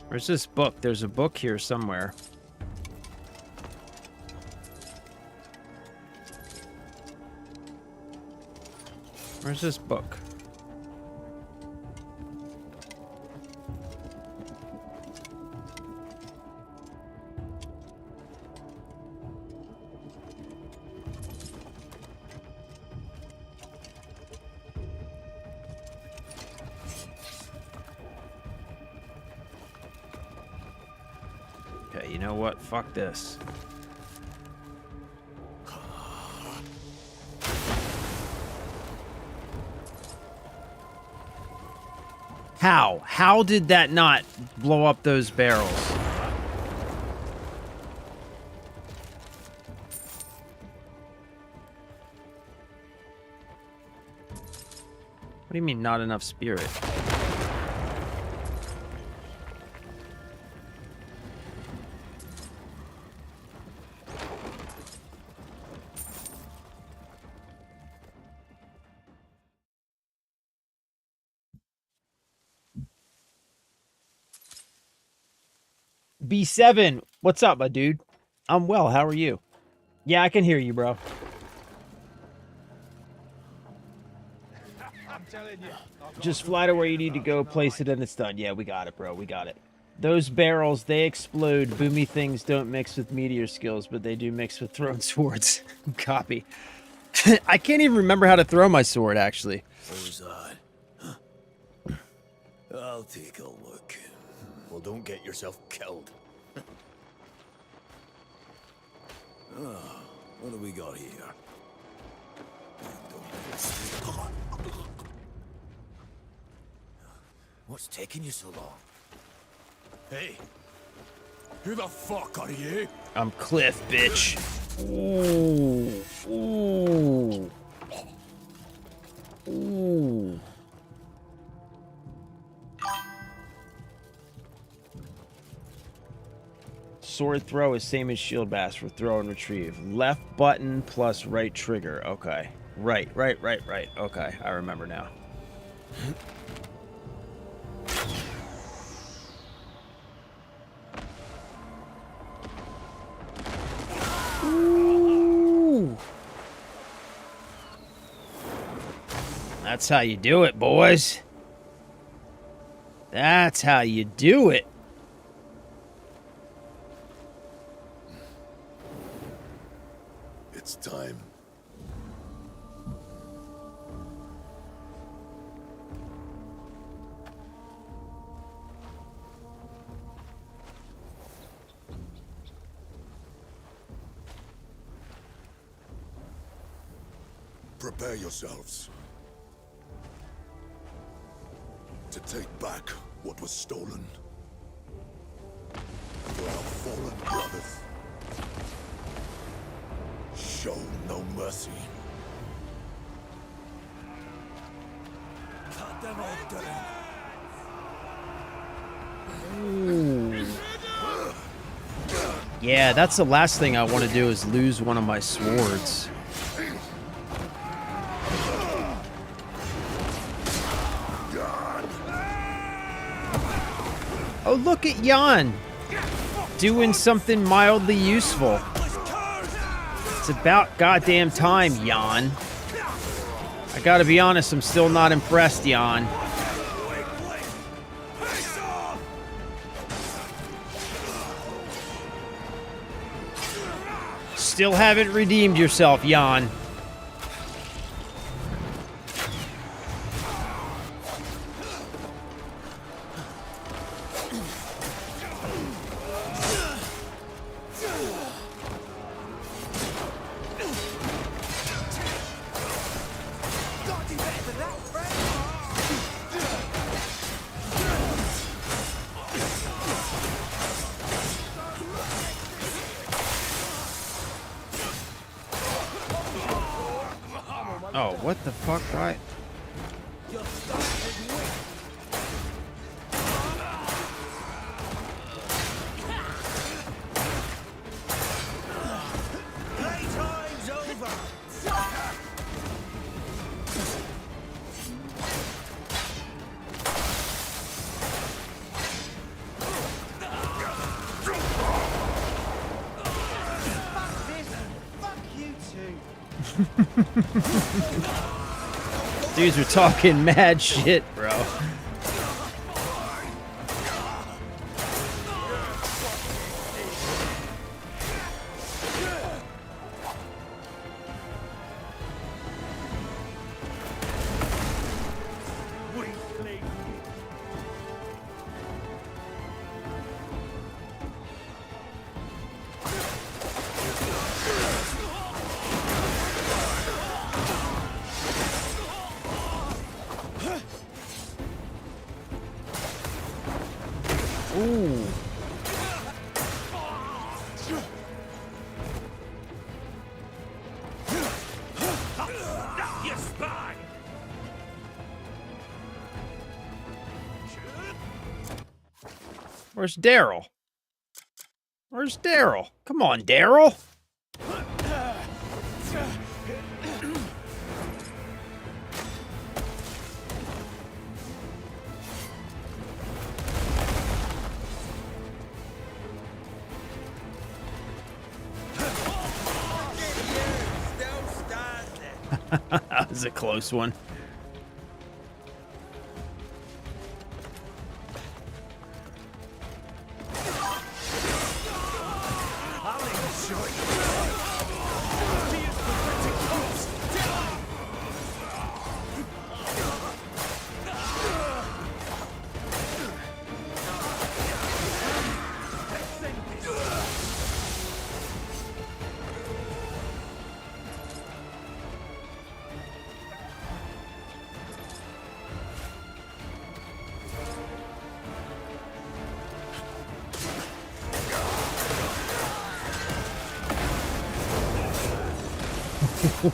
[SPEAKER 1] Where's this book? There's a book here somewhere. Where's this book? Okay, you know what? Fuck this. How? How did that not blow up those barrels? What do you mean, not enough spirit? B7, what's up, my dude? I'm well, how are you? Yeah, I can hear you, bro.
[SPEAKER 4] I'm telling you.
[SPEAKER 1] Just fly to where you need to go, place it, and it's done. Yeah, we got it, bro. We got it. Those barrels, they explode. Boomy things don't mix with meteor skills, but they do mix with thrown swords. Copy. I can't even remember how to throw my sword, actually.
[SPEAKER 2] Who's that? Huh? I'll take a look. Well, don't get yourself killed. What do we got here? What's taking you so long? Hey, who the fuck are you?
[SPEAKER 1] I'm Cliff, bitch. Ooh. Ooh. Ooh. Sword throw is same as shield bash for throw and retrieve. Left button plus right trigger. Okay. Right. Okay, I remember now. Ooh. That's how you do it, boys. That's how you do it.
[SPEAKER 10] It's time. Prepare yourselves to take back what was stolen. For our fallen brothers, show no mercy.
[SPEAKER 2] Cut them all down.
[SPEAKER 1] Ooh. Yeah, that's the last thing I want to do is lose one of my swords. Oh, look at Jan doing something mildly useful. It's about goddamn time, Jan. I gotta be honest, I'm still not impressed, Jan. Still haven't redeemed yourself, Jan. Oh, what the fuck? Why?
[SPEAKER 2] Playtime's over.
[SPEAKER 1] Dudes are talking mad shit, bro. Ooh.
[SPEAKER 5] You spy!
[SPEAKER 1] Where's Daryl? Where's Daryl? Come on, Daryl. That was a close one.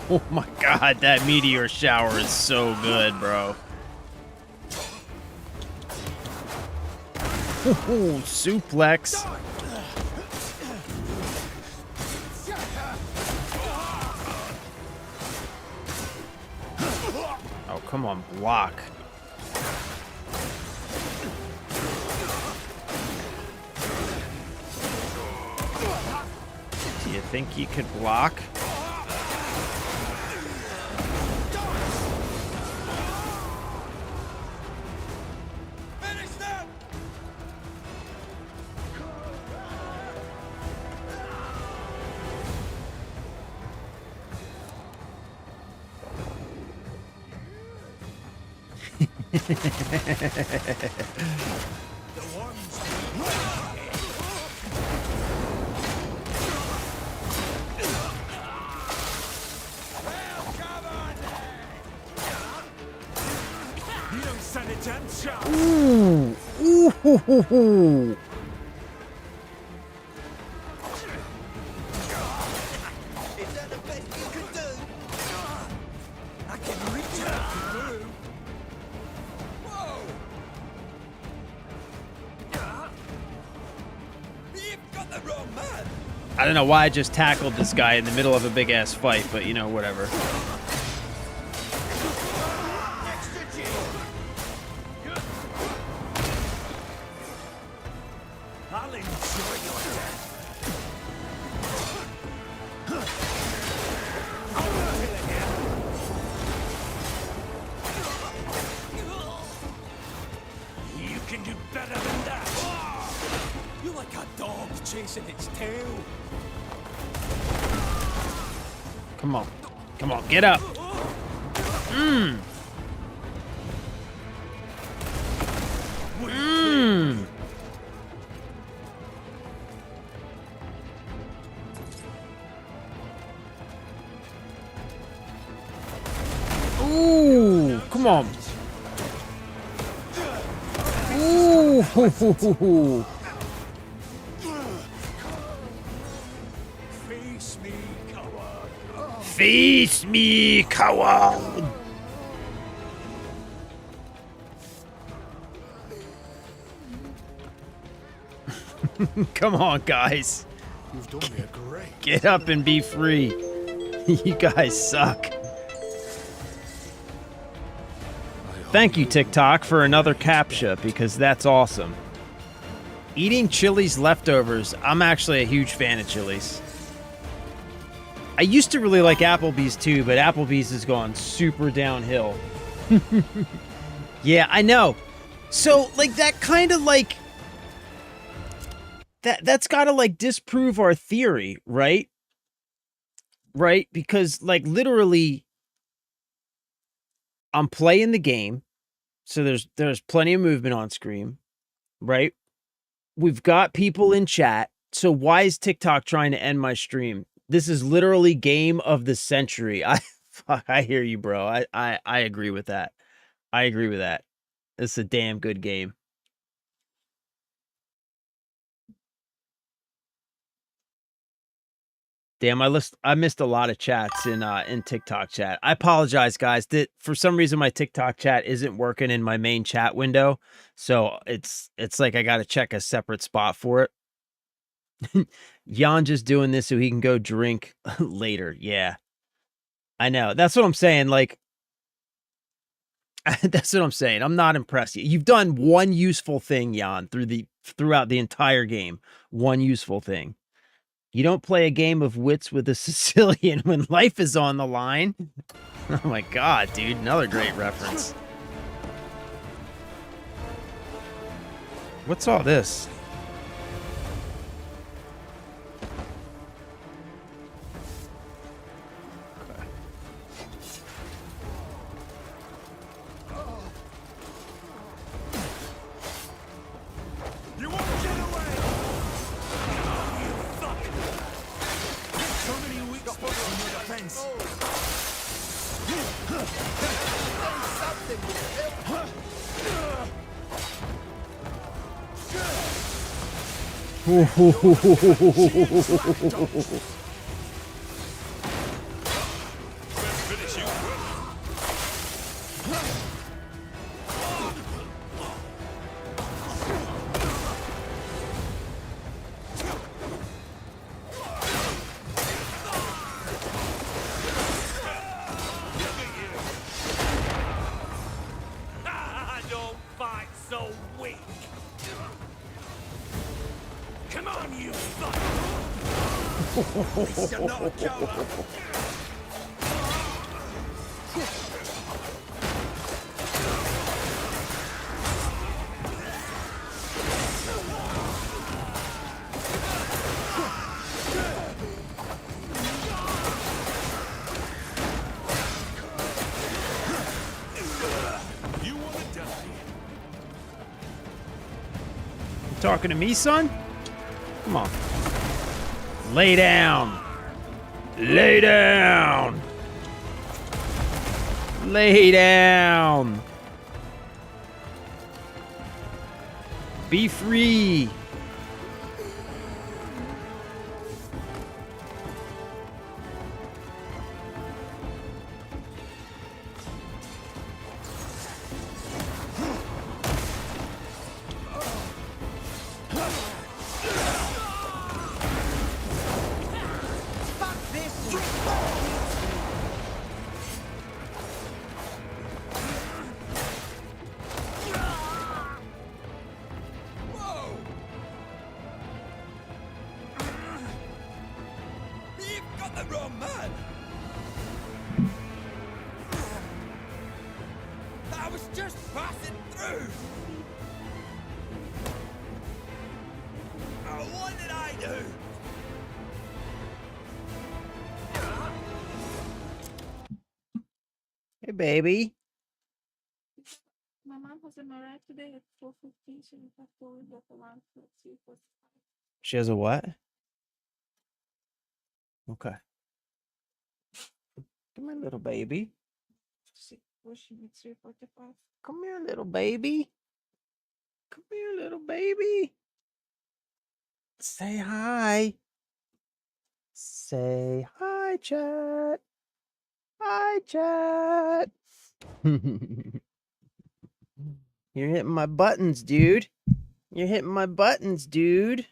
[SPEAKER 1] Oh my god, that meteor shower is so good, bro. Ooh, suplex. Oh, come on, block. Do you think you could block?
[SPEAKER 3] damn chance.
[SPEAKER 1] Ooh. Ooh. Hoo, hoo, hoo.
[SPEAKER 8] Is that the best you can do? I can reach it if you move. Whoa! You've got the wrong man.
[SPEAKER 1] I don't know why I just tackled this guy in the middle of a big ass fight, but you know, whatever.
[SPEAKER 3] I'll enjoy your death. You can do better than that.
[SPEAKER 8] You're like a dog chasing its tail.
[SPEAKER 1] Come on. Come on, get up. Mmm. Mmm. Ooh, come on. Ooh, hoo, hoo, hoo, hoo.
[SPEAKER 3] Face me, coward.
[SPEAKER 1] Face me, coward. Come on, guys.
[SPEAKER 10] You've done me a great.
[SPEAKER 1] Get up and be free. You guys suck. Thank you, TikTok, for another captcha, because that's awesome. Eating Chili's leftovers. I'm actually a huge fan of Chili's. I used to really like Applebee's too, but Applebee's has gone super downhill. Yeah, I know. So, like, that kind of, like... That's gotta, like, disprove our theory, right? Right? Because, like, literally... I'm playing the game, so there's plenty of movement on screen, right? We've got people in chat, so why is TikTok trying to end my stream? This is literally game of the century. I hear you, bro. I agree with that. I agree with that. It's a damn good game. Damn, I missed a lot of chats in TikTok chat. I apologize, guys. That for some reason my TikTok chat isn't working in my main chat window, so it's like I got to check a separate spot for it. Jan just doing this so he can go drink later. Yeah, I know. That's what I'm saying. Like, that's what I'm saying. I'm not impressed. You've done one useful thing, Jan, throughout the entire game. One useful thing. You don't play a game of wits with a Sicilian when life is on the line. Oh my god, dude. Another great reference. What's all this?
[SPEAKER 3] You won't get away! You fuck! So many weak spots in your defense. Don't fight so weak. Come on, you fuck! At least you're not a coward. You wanna die?
[SPEAKER 1] You talking to me, son? Come on. Lay down. Lay down. Lay down. Be free. Hey, baby.
[SPEAKER 11] My mom has a MRI today at 4:15. She will have to leave at around 3:45.
[SPEAKER 1] She has a what? Okay. Come here, little baby.
[SPEAKER 11] She be 3:45.
[SPEAKER 1] Come here, little baby. Come here, little baby. Say hi. Say hi, chat. Hi, chat. You're hitting my buttons, dude. You're hitting my buttons, dude.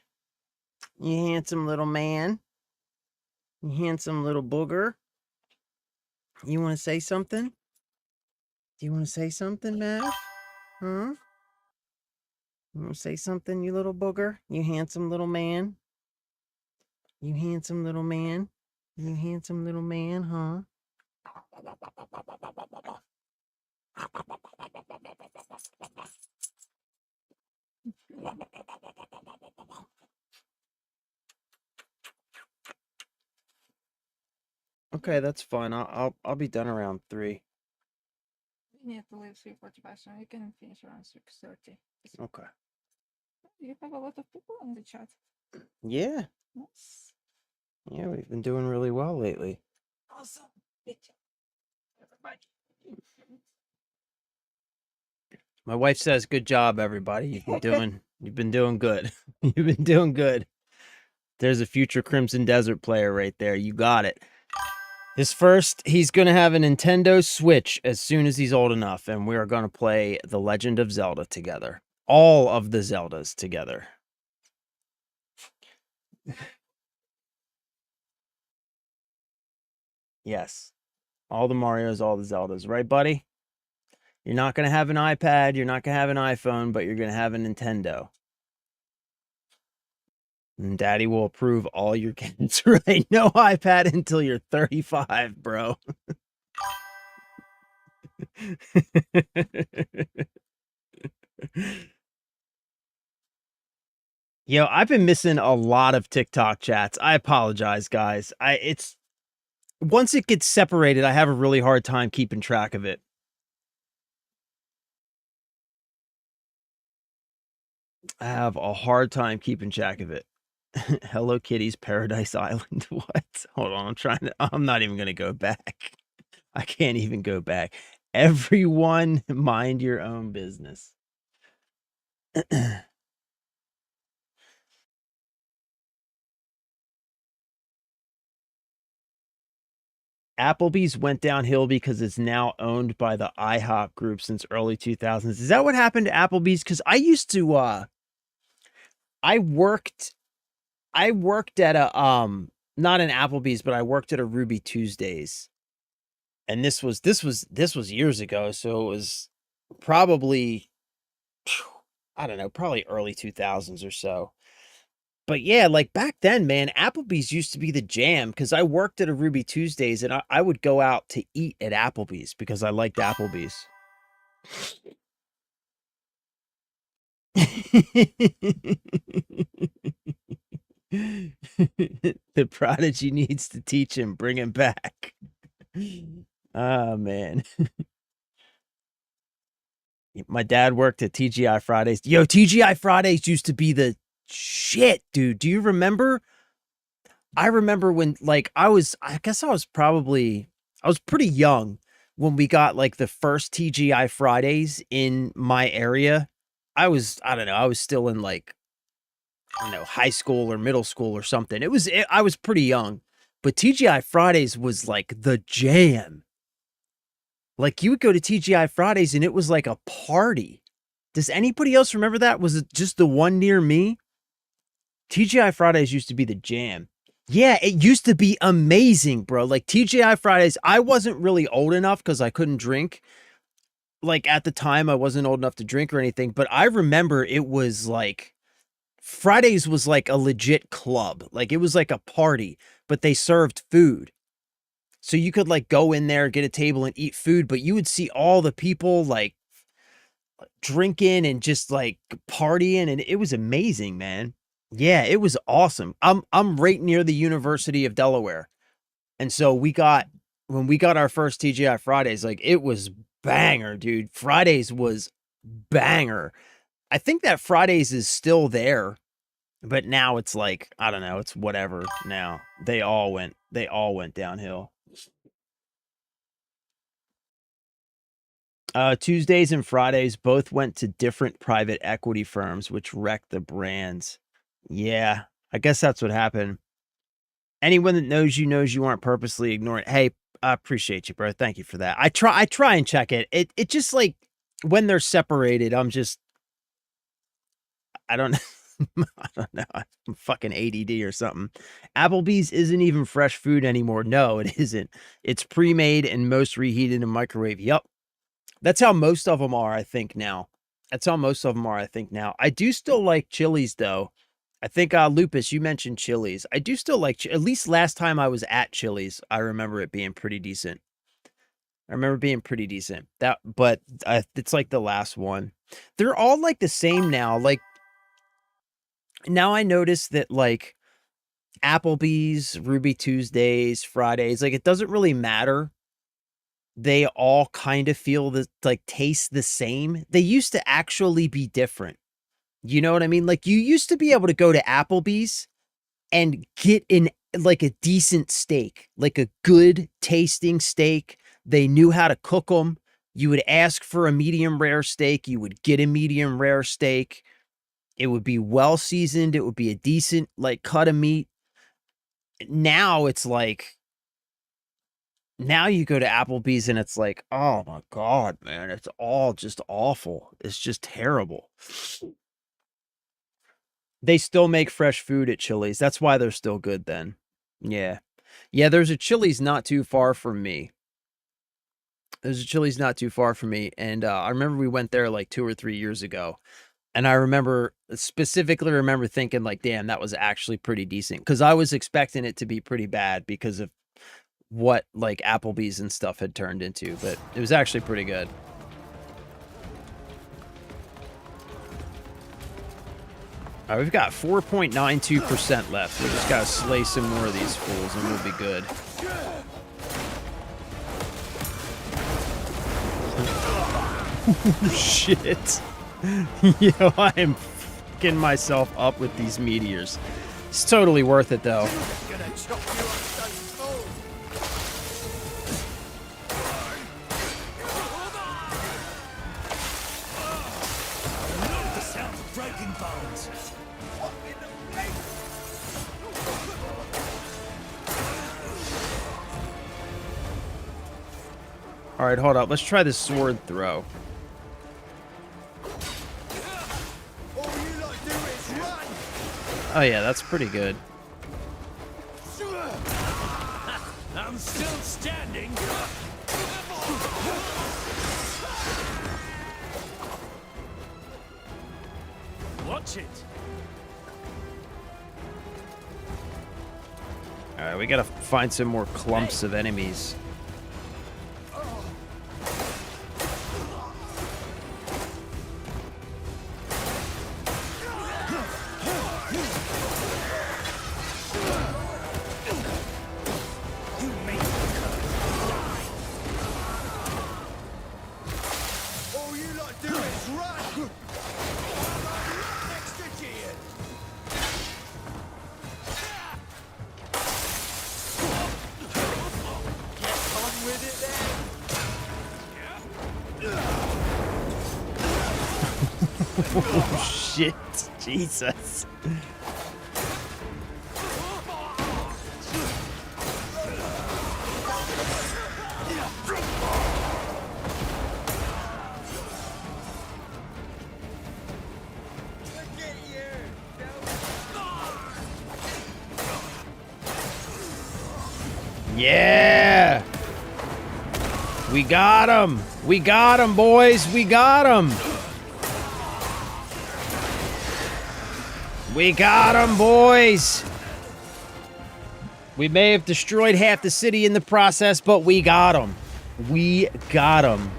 [SPEAKER 1] You handsome little man. You handsome little booger. You want to say something? Do you want to say something, Mav? Huh? You want to say something, you little booger? You handsome little man? You handsome little man? You handsome little man, huh? Okay, that's fine. I'll be done around 3.
[SPEAKER 11] We need to leave 3:45, so you can finish around 6:30.
[SPEAKER 1] Okay.
[SPEAKER 11] You have a lot of people in the chat.
[SPEAKER 1] Yeah.
[SPEAKER 11] Nice.
[SPEAKER 1] Yeah, we've been doing really well lately.
[SPEAKER 11] Awesome. Good job, everybody.
[SPEAKER 1] My wife says, "Good job, everybody. You've been doing good. You've been doing good." There's a future Crimson Desert player right there. You got it. He's going to have a Nintendo Switch as soon as he's old enough, and we are going to play The Legend of Zelda together. All of the Zeldas together. Yes. All the Marios, all the Zeldas. Right, buddy? You're not going to have an iPad, you're not going to have an iPhone, but you're going to have a Nintendo. And Daddy will approve all your kids, right? No iPad until you're 35, bro. Yo, I've been missing a lot of TikTok chats. I apologize, guys. It's once it gets separated, I have a really hard time keeping track of it. I have a hard time keeping track of it. Hello Kitty's Paradise Island. What? Hold on, I'm not even gonna go back. I can't even go back. Everyone mind your own business. Applebee's went downhill because it's now owned by the IHOP group since early 2000s. Is that what happened to Applebee's? Because I used to, I worked at a, not an Applebee's, but I worked at a Ruby Tuesdays. And this was years ago. So it was probably, I don't know, probably early 2000s or so. But yeah, like back then, man, Applebee's used to be the jam because I worked at a Ruby Tuesdays and I would go out to eat at Applebee's because I liked Applebee's. The prodigy needs to teach him, bring him back. Oh, man. My dad worked at TGI Fridays. Yo, TGI Fridays used to be the shit, dude. Do you remember? I remember when, like, I guess I was pretty young when we got, like, the first TGI Fridays in my area. I don't know, I was still in like, I don't know, high school or middle school or something. I was pretty young, but TGI Fridays was like the jam. Like you would go to TGI Fridays and it was like a party. Does anybody else remember that? Was it just the one near me? TGI Fridays used to be the jam. Yeah, it used to be amazing, bro. Like TGI Fridays, I wasn't really old enough because I couldn't drink. Like at the time, I wasn't old enough to drink or anything, but I remember it was like Fridays was like a legit club. Like it was like a party, but they served food. So you could like go in there, get a table and eat food, but you would see all the people like drinking and just like partying, and it was amazing, man. Yeah, it was awesome. I'm right near the University of Delaware. And so when we got our first TGI Fridays, like it was banger, dude. Fridays was banger. I think that Fridays is still there, but now it's like, I don't know, it's whatever now. They all went downhill. Tuesdays and Fridays both went to different private equity firms, which wrecked the brands. Yeah, I guess that's what happened. Anyone that knows you aren't purposely ignoring. Hey, I appreciate you, bro. Thank you for that. I try and check it. It just like when they're separated, I don't I don't know. I'm fucking ADD or something. Applebee's isn't even fresh food anymore. No, it isn't. It's pre-made and most reheated in microwave. Yep. That's how most of them are, I think now. I do still like Chili's though. I think Lupus, you mentioned Chili's. I do still like at least last time I was at Chili's, I remember it being pretty decent. But it's like the last one. They're all like the same now. Like now I notice that like Applebee's, Ruby Tuesdays, Fridays, like it doesn't really matter. They all kind of feel like taste the same. They used to actually be different. You know what I mean? Like you used to be able to go to Applebee's and get like a decent steak, like a good tasting steak. They knew how to cook them. You would ask for a medium rare steak. You would get a medium rare steak. It would be well seasoned. It would be a decent like cut of meat. Now it's like, now you go to Applebee's and it's like, oh my God, man, it's all just awful. It's just terrible. They still make fresh food at Chili's. That's why they're still good then. Yeah. Yeah, there's a Chili's not too far from me. And I remember we went there like 2 or 3 years ago. And I specifically remember thinking like, damn, that was actually pretty decent. Because I was expecting it to be pretty bad because of what like Applebee's and stuff had turned into. But it was actually pretty good. All right, we've got 4.92% left. We just got to slay some more of these fools and we'll be good. Shit. Yo, I am fucking myself up with these meteors. It's totally worth it, though. All right, hold up. Let's try the sword throw. Oh yeah, that's pretty good.
[SPEAKER 5] I'm still standing. Watch it.
[SPEAKER 1] All right, we gotta find some more clumps of enemies. Oh, shit. Jesus. Yeah! We got him! We got him, boys! We got him! We got him, boys! We may have destroyed half the city in the process, but we got him. We got him.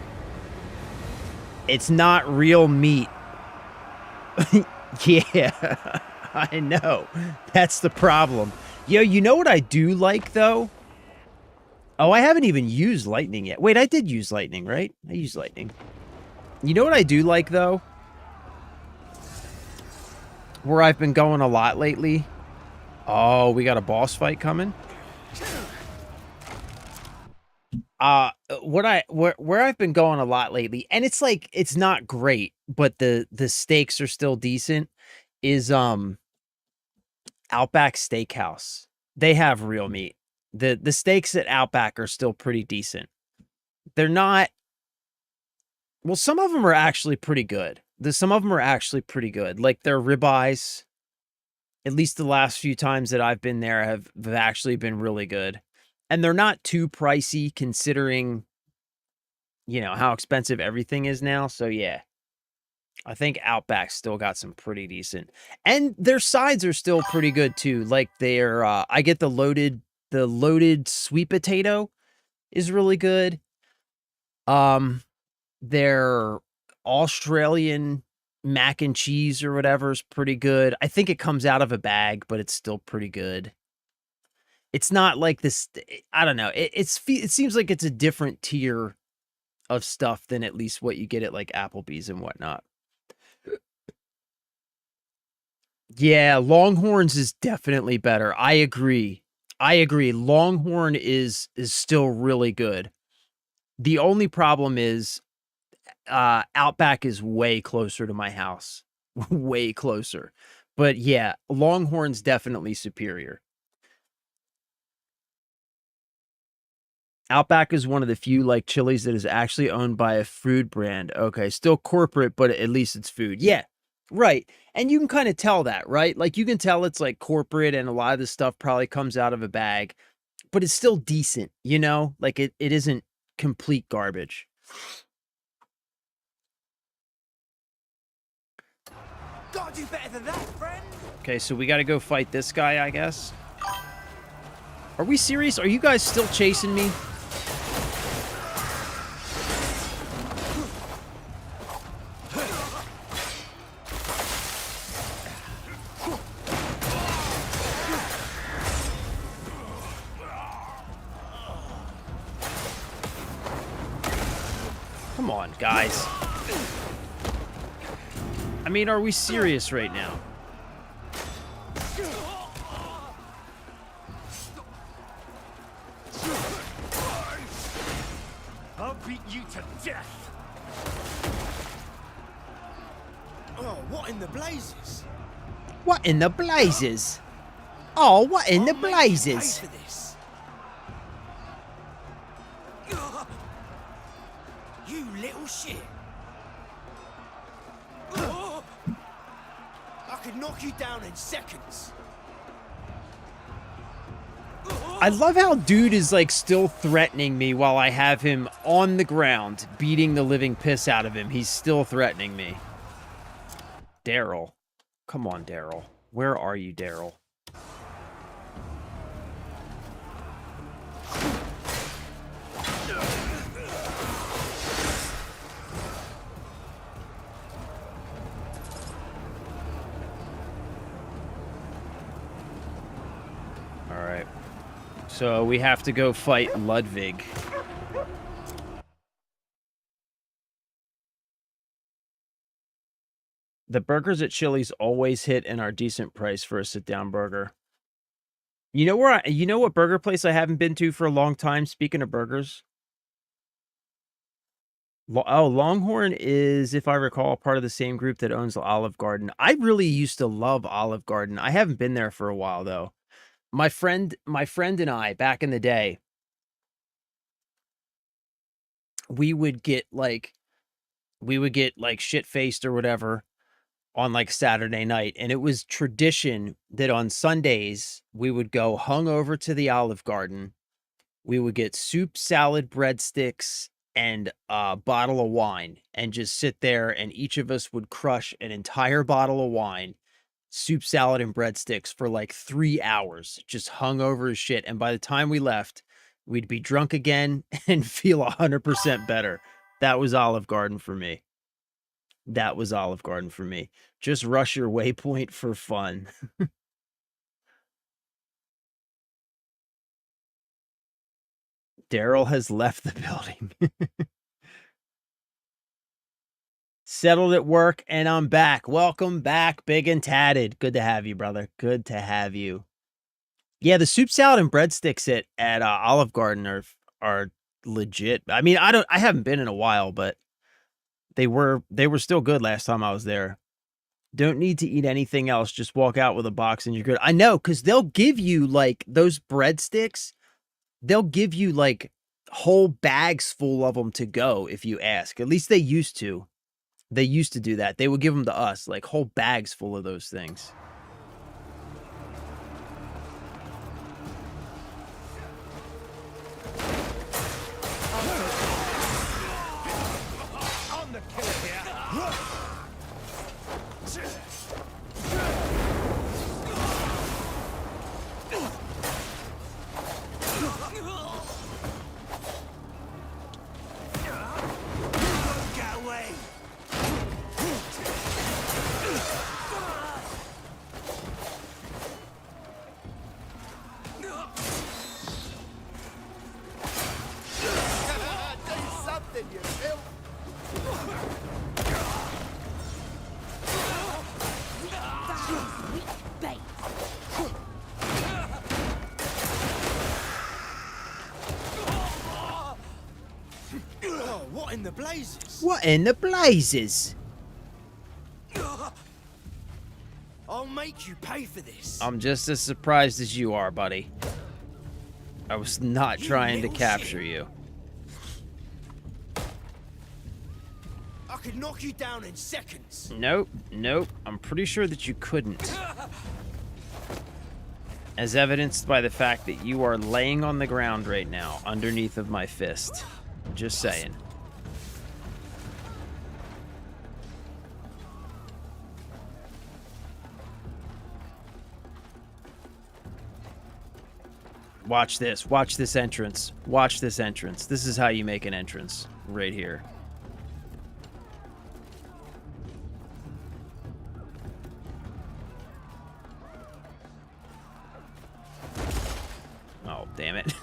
[SPEAKER 1] It's not real meat. Yeah, I know. That's the problem. Yo, you know what I do like, though? Oh, I haven't even used lightning yet. Wait, I did use lightning, right? I used lightning. You know what I do like, though? Where I've been going a lot lately? Oh, we got a boss fight coming? Where I've been going a lot lately, and it's like, it's not great, but the stakes are still decent, is, Outback Steakhouse. They have real meat. The steaks at Outback are still pretty decent. They're not... Well, some of them are actually pretty good. Some of them are actually pretty good. Like, their ribeyes, at least the last few times that I've been there, have actually been really good. And they're not too pricey considering, you know, how expensive everything is now. So, yeah. I think Outback still got some pretty decent. And their sides are still pretty good, too. Like, their... I get the loaded sweet potato is really good. Their Australian mac and cheese or whatever is pretty good. I think it comes out of a bag, but it's still pretty good. It's not like this... I don't know. It seems like it's a different tier of stuff than at least what you get at, like, Applebee's and whatnot. Yeah, Longhorns is definitely better. I agree. Longhorn is still really good. The only problem is Outback is way closer to my house. Way closer. But yeah, Longhorn's definitely superior. Outback is one of the few, like, Chili's that is actually owned by a food brand. Okay, still corporate, but at least it's food. Yeah, right. And you can kind of tell that, right? Like, you can tell it's, like, corporate, and a lot of the stuff probably comes out of a bag. But it's still decent, you know? Like, it isn't complete garbage.
[SPEAKER 8] Gotta do better than that, friend.
[SPEAKER 1] Okay, so we gotta go fight this guy, I guess. Are we serious? Are you guys still chasing me? Come on, guys. I mean, are we serious right now?
[SPEAKER 5] I'll beat you to death.
[SPEAKER 8] Oh, what in the blazes?
[SPEAKER 1] What in the blazes? Oh, what in the blazes?
[SPEAKER 8] Pay for this. You little shit. I could knock you down in seconds.
[SPEAKER 1] I love how dude is, like, still threatening me while I have him on the ground, beating the living piss out of him. He's still threatening me. Daryl. Come on, Daryl. Where are you, Daryl? Alright. So we have to go fight Ludwig. The burgers at Chili's always hit and are decent price for a sit-down burger. You know what burger place I haven't been to for a long time, speaking of burgers? Oh, Longhorn is, if I recall, part of the same group that owns Olive Garden. I really used to love Olive Garden. I haven't been there for a while though. My friend and I back in the day, we would get like shit-faced or whatever on like Saturday night, and it was tradition that on Sundays we would go hungover to the Olive Garden. We would get soup, salad, breadsticks, and a bottle of wine and just sit there, and each of us would crush an entire bottle of wine, soup, salad, and breadsticks for like 3 hours, just hungover as shit. And by the time we left, we'd be drunk again and feel 100% better. That was Olive Garden for me. That was Olive Garden for me. Just rush your waypoint for fun. Daryl has left the building. Settled at work, and I'm back. Welcome back, Big and Tatted. Good to have you, brother. Good to have you. Yeah, the soup, salad, and breadsticks at Olive Garden are legit. I mean, I haven't been in a while, but they were still good last time I was there. Don't need to eat anything else. Just walk out with a box and you're good. I know, because they'll give you like those breadsticks. They'll give you like whole bags full of them to go if you ask. At least they used to. They used to do that. They would give them to us, like whole bags full of those things.
[SPEAKER 5] I'm the killer here.
[SPEAKER 8] Get away! What in the blazes?
[SPEAKER 1] What in the blazes?
[SPEAKER 8] I'll make you pay for this.
[SPEAKER 1] I'm just as surprised as you are, buddy. I was not trying to capture you.
[SPEAKER 8] I could knock you down in seconds.
[SPEAKER 1] Nope, nope. I'm pretty sure that you couldn't. As evidenced by the fact that you are laying on the ground right now, underneath of my fist. Just saying. Watch this. Watch this entrance. Watch this entrance. This is how you make an entrance. Right here. Oh, damn it.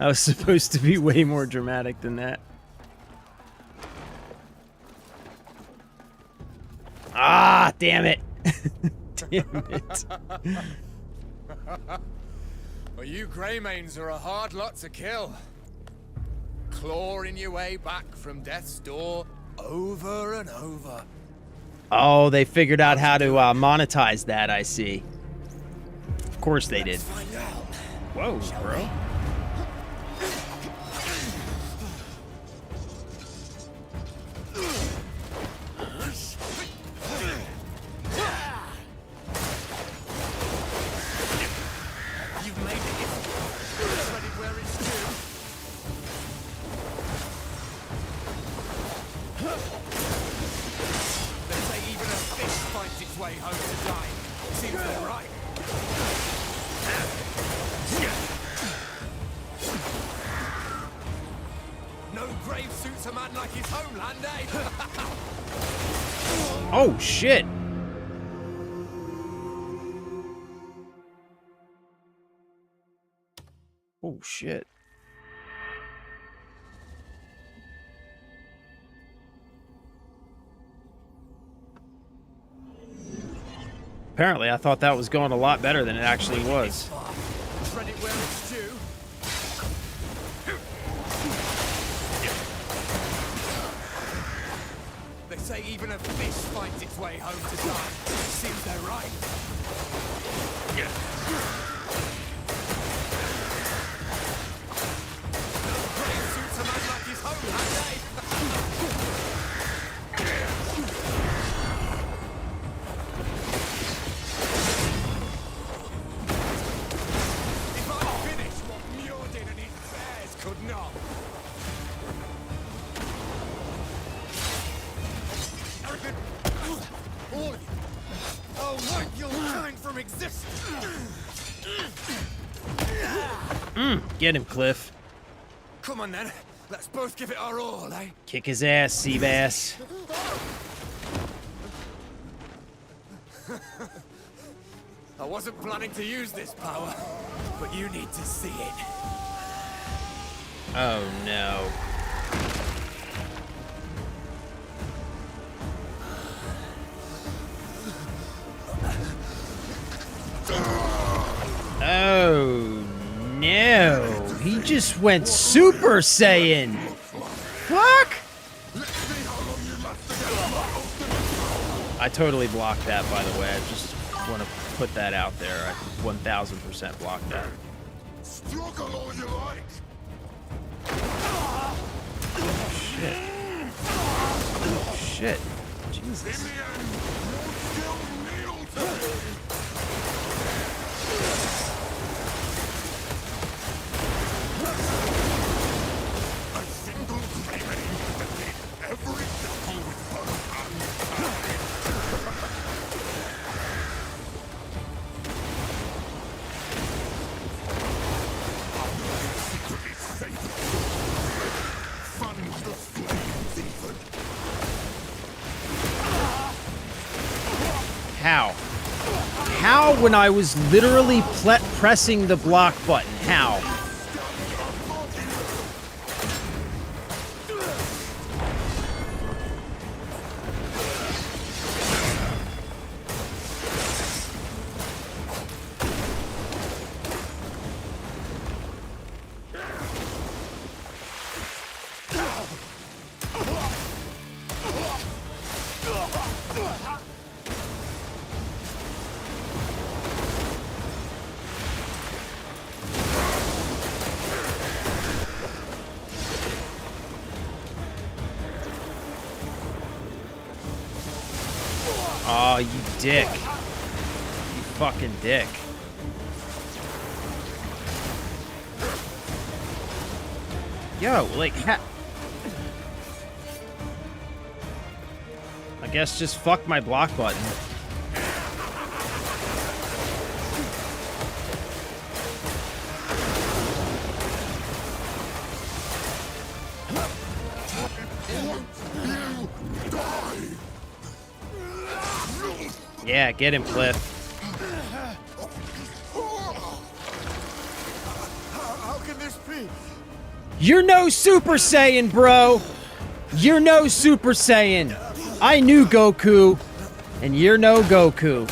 [SPEAKER 1] I was supposed to be way more dramatic than that. Ah, damn it. Damn it.
[SPEAKER 12] Well, you Greymanes are a hard lot to kill. Clawing your way back from death's door over and over.
[SPEAKER 1] Oh, they figured out how to monetize that, I see. Of course they did. Whoa, bro.
[SPEAKER 12] Way home to die. Seems all right. No grave suits a man like his homeland, eh?
[SPEAKER 1] Oh, shit. Oh, shit. Apparently, I thought that was going a lot better than it actually was.
[SPEAKER 12] Spread it where it's due. Say even a fish finds its way home to die. Seems they're right. Brain suits a man like his home, have they? If I finish what Mjordin and his bears could not. All of you. I'll wipe your kind from existence.
[SPEAKER 1] Get him, Cliff.
[SPEAKER 12] Come on then. Let's both give it our all, eh?
[SPEAKER 1] Kick his ass, Seabass.
[SPEAKER 12] I wasn't planning to use this power, but you need to see it.
[SPEAKER 1] Oh no. Oh no. He just went Super Saiyan. Fuck! I totally blocked that, by the way. I just want to put that out there. I 1000% blocked that.
[SPEAKER 10] Struggle all you like.
[SPEAKER 1] Shit. Oh, shit. Jesus.
[SPEAKER 10] In the end, you'll still kneel to me. A single remedy to defeat every devil with both secretly safe. Fund the flames even.
[SPEAKER 1] How? How when I was literally pressing the block button? How? Oh, you dick. You fucking dick. Yo, like, I guess just fuck my block button. Yeah, get him, Cliff.
[SPEAKER 12] How can this be?
[SPEAKER 1] You're no Super Saiyan, bro! You're no Super Saiyan! I knew Goku, and you're no Goku.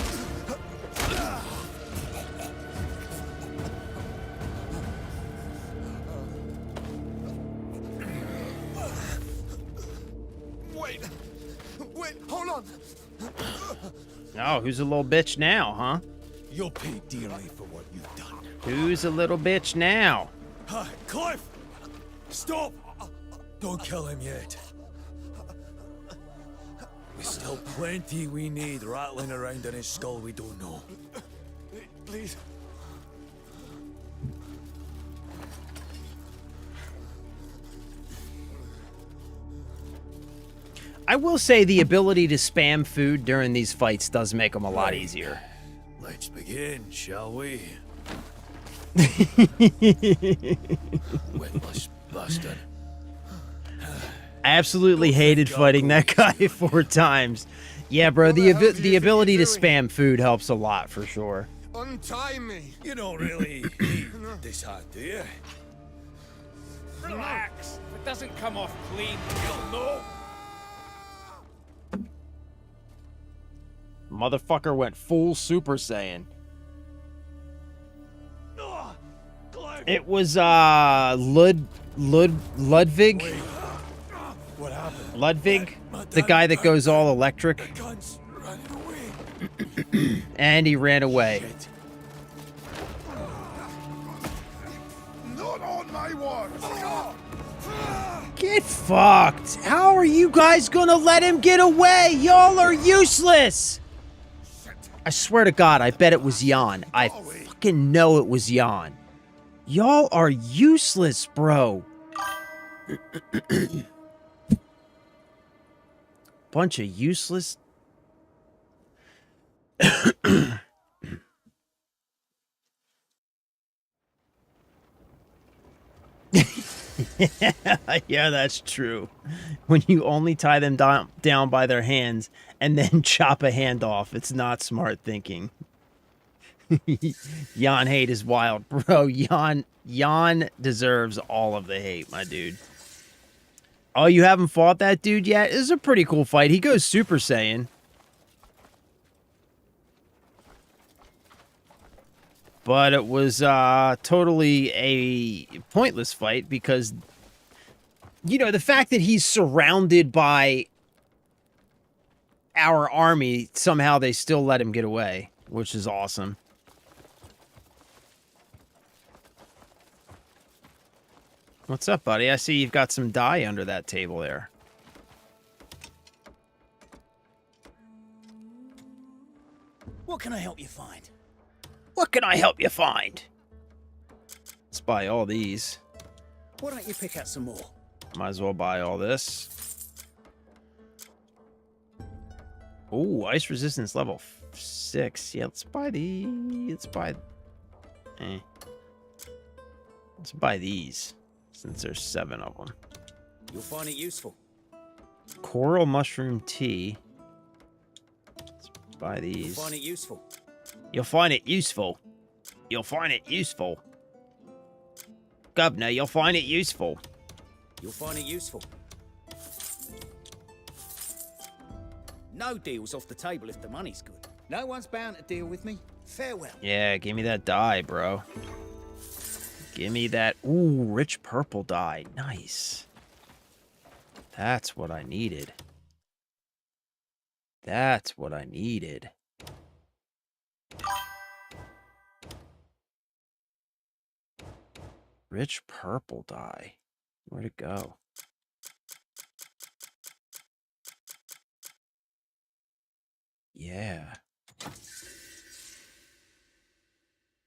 [SPEAKER 12] Wait, hold on.
[SPEAKER 1] Oh, who's a little bitch now, huh?
[SPEAKER 3] You'll pay dearly for what you've done.
[SPEAKER 1] Who's a little bitch now?
[SPEAKER 3] Cliff! Stop! Don't kill him yet. There's still plenty we need rattling around in his skull we don't know.
[SPEAKER 12] Please.
[SPEAKER 1] I will say the ability to spam food during these fights does make them a lot easier.
[SPEAKER 3] Let's begin, shall we? Witless bastard.
[SPEAKER 1] I absolutely hated fighting that guy 4 times. Yeah, bro, the ability to spam food helps a lot for sure.
[SPEAKER 12] Untie me.
[SPEAKER 3] You don't really need this hat, do you?
[SPEAKER 5] Relax. If it doesn't come off clean, you'll know.
[SPEAKER 1] Motherfucker went full Super Saiyan. It was Ludwig.
[SPEAKER 3] What happened?
[SPEAKER 1] Ludwig, the guy that goes all electric. And he ran away.
[SPEAKER 10] Shit. Not on my watch.
[SPEAKER 1] Get fucked. How are you guys gonna let him get away? Y'all are useless. I swear to God, I bet it was Jan. I fucking know it was Jan. Y'all are useless, bro. Bunch of useless. Yeah, that's true. When you only tie them down by their hands and then chop a hand off, it's not smart thinking. Jan hate is wild, bro. Jan deserves all of the hate, my dude. Oh, you haven't fought that dude yet? This is a pretty cool fight. He goes Super Saiyan. But it was totally a pointless fight because, you know, the fact that he's surrounded by our army, somehow they still let him get away, which is awesome. What's up, buddy? I see you've got some dye under that table there.
[SPEAKER 8] What can I help you find?
[SPEAKER 1] What can I help you find? Let's buy all these.
[SPEAKER 8] Why don't you pick out some more?
[SPEAKER 1] Might as well buy all this. Oh, ice resistance level 6. Yeah, let's buy these. Let's buy these, since there's 7 of them.
[SPEAKER 8] You'll find it useful.
[SPEAKER 1] Coral mushroom tea. Let's buy these.
[SPEAKER 8] You'll find it useful.
[SPEAKER 1] You'll find it useful. You'll find it useful. Governor, you'll find it useful.
[SPEAKER 8] You'll find it useful. No deal's off the table if the money's good. No one's bound to deal with me. Farewell.
[SPEAKER 1] Yeah, give me that dye, bro. Give me that. Ooh, rich purple dye. Nice. That's what I needed. That's what I needed. Rich purple dye. Where'd it go? Yeah.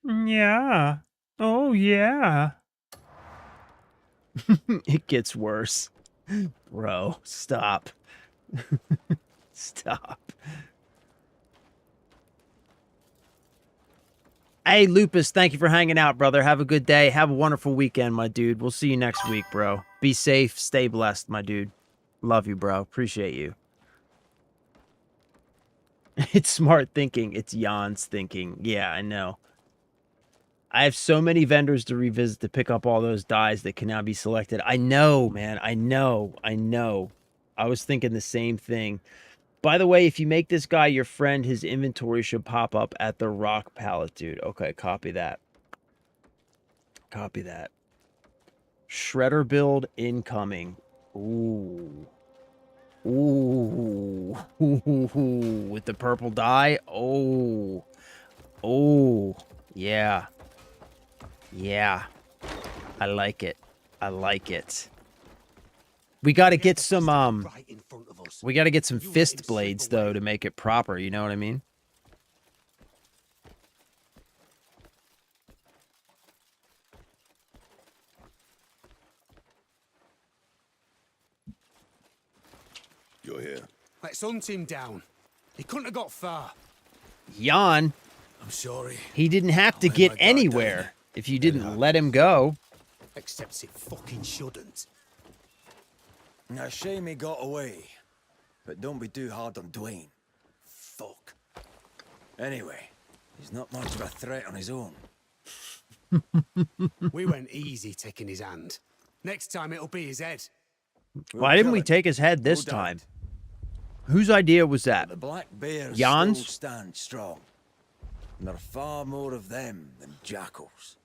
[SPEAKER 1] Yeah. Oh, yeah. It gets worse. Bro, stop. Stop. Hey, Lupus, thank you for hanging out, brother. Have a good day. Have a wonderful weekend, my dude. We'll see you next week, bro. Be safe. Stay blessed, my dude. Love you, bro. Appreciate you. It's smart thinking. It's Jan's thinking. Yeah, I know. I have so many vendors to revisit to pick up all those dyes that can now be selected. I know, man. I know. I was thinking the same thing. By the way, if you make this guy your friend, his inventory should pop up at the rock pallet, dude. Okay, copy that. Copy that. Shredder build incoming. Ooh. Ooh. Ooh. With the purple dye. Oh. Oh. Yeah. Yeah. I like it. I like it. We got to get some, we got to get some fist blades, though, to make it proper. You know what I mean?
[SPEAKER 10] You're here.
[SPEAKER 4] Let's hunt him down. He couldn't have got far.
[SPEAKER 1] Jan,
[SPEAKER 3] I'm sorry.
[SPEAKER 1] he didn't have to get anywhere if you didn't let him go.
[SPEAKER 4] Except it fucking shouldn't.
[SPEAKER 2] A shame he got away. But don't be too hard on Dwayne. Fuck. Anyway, he's not much of a threat on his own.
[SPEAKER 4] We went easy taking his hand. Next time it'll be his head.
[SPEAKER 1] Why didn't we take his head this time? Whose idea was that?
[SPEAKER 2] The black bears
[SPEAKER 1] Jan's?
[SPEAKER 2] still stand strong. And there are far more of them than jackals.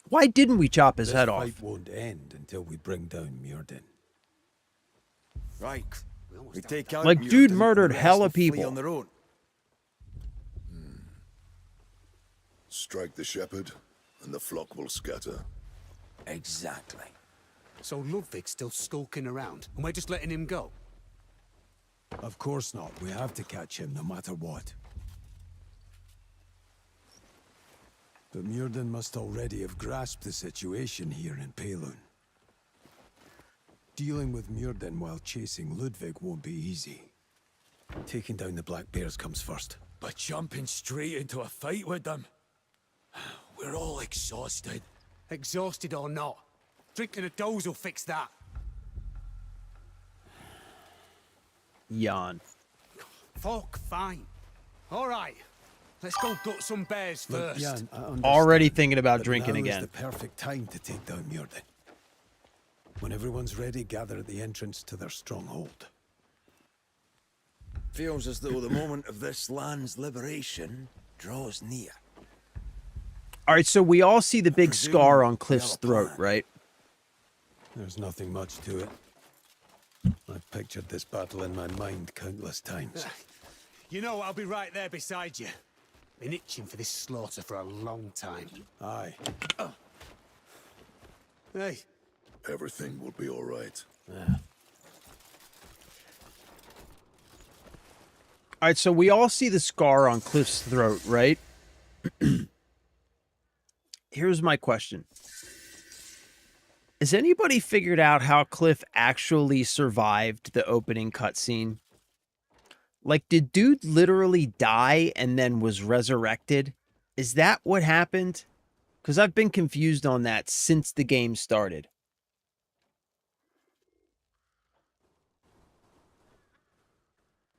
[SPEAKER 1] Why didn't we chop his head off?
[SPEAKER 3] This fight won't end until we bring down Muirden.
[SPEAKER 2] Right. We take out
[SPEAKER 1] Like,
[SPEAKER 2] Muirton,
[SPEAKER 1] dude
[SPEAKER 2] and
[SPEAKER 1] murdered
[SPEAKER 2] the rest
[SPEAKER 1] hella
[SPEAKER 2] will flee
[SPEAKER 1] people.
[SPEAKER 2] on their own.
[SPEAKER 10] Strike the shepherd, and the flock will scatter.
[SPEAKER 2] Exactly.
[SPEAKER 4] So Ludwig's still skulking around, and we're just letting him go?
[SPEAKER 3] Of course not. We have to catch him no matter what. But Muirden must already have grasped the situation here in Pelun. Dealing with Muirden while chasing Ludwig won't be easy. Taking down the Black Bears comes first. But jumping straight into a fight with them? We're all exhausted.
[SPEAKER 4] Exhausted or not, drinking a dose will fix that.
[SPEAKER 1] Yawn.
[SPEAKER 4] Fuck, fine. All right, let's go gut some bears
[SPEAKER 3] Look,
[SPEAKER 4] first.
[SPEAKER 3] Jan, I understand,
[SPEAKER 1] Already thinking about
[SPEAKER 3] but
[SPEAKER 1] drinking
[SPEAKER 3] now
[SPEAKER 1] again.
[SPEAKER 3] is the perfect time to take down Muirden. When everyone's ready, gather at the entrance to their stronghold.
[SPEAKER 2] Feels as though the moment of this land's liberation draws near.
[SPEAKER 1] All right, so we all see the big
[SPEAKER 2] presume
[SPEAKER 1] scar on
[SPEAKER 2] we
[SPEAKER 1] Cliff's
[SPEAKER 2] have a
[SPEAKER 1] throat,
[SPEAKER 2] plan.
[SPEAKER 1] right?
[SPEAKER 3] There's nothing much to it. I've pictured this battle in my mind countless times.
[SPEAKER 4] You know I'll be right there beside you. Been itching for this slaughter for a long time.
[SPEAKER 3] Aye.
[SPEAKER 4] Hey,
[SPEAKER 10] Everything will be all right.
[SPEAKER 1] All right, so we all see the scar on Cliff's throat, right? Here's my question. Has anybody figured out how Cliff actually survived the opening cutscene? Like, did dude literally die and then was resurrected? Is that what happened? Because I've been confused on that since the game started.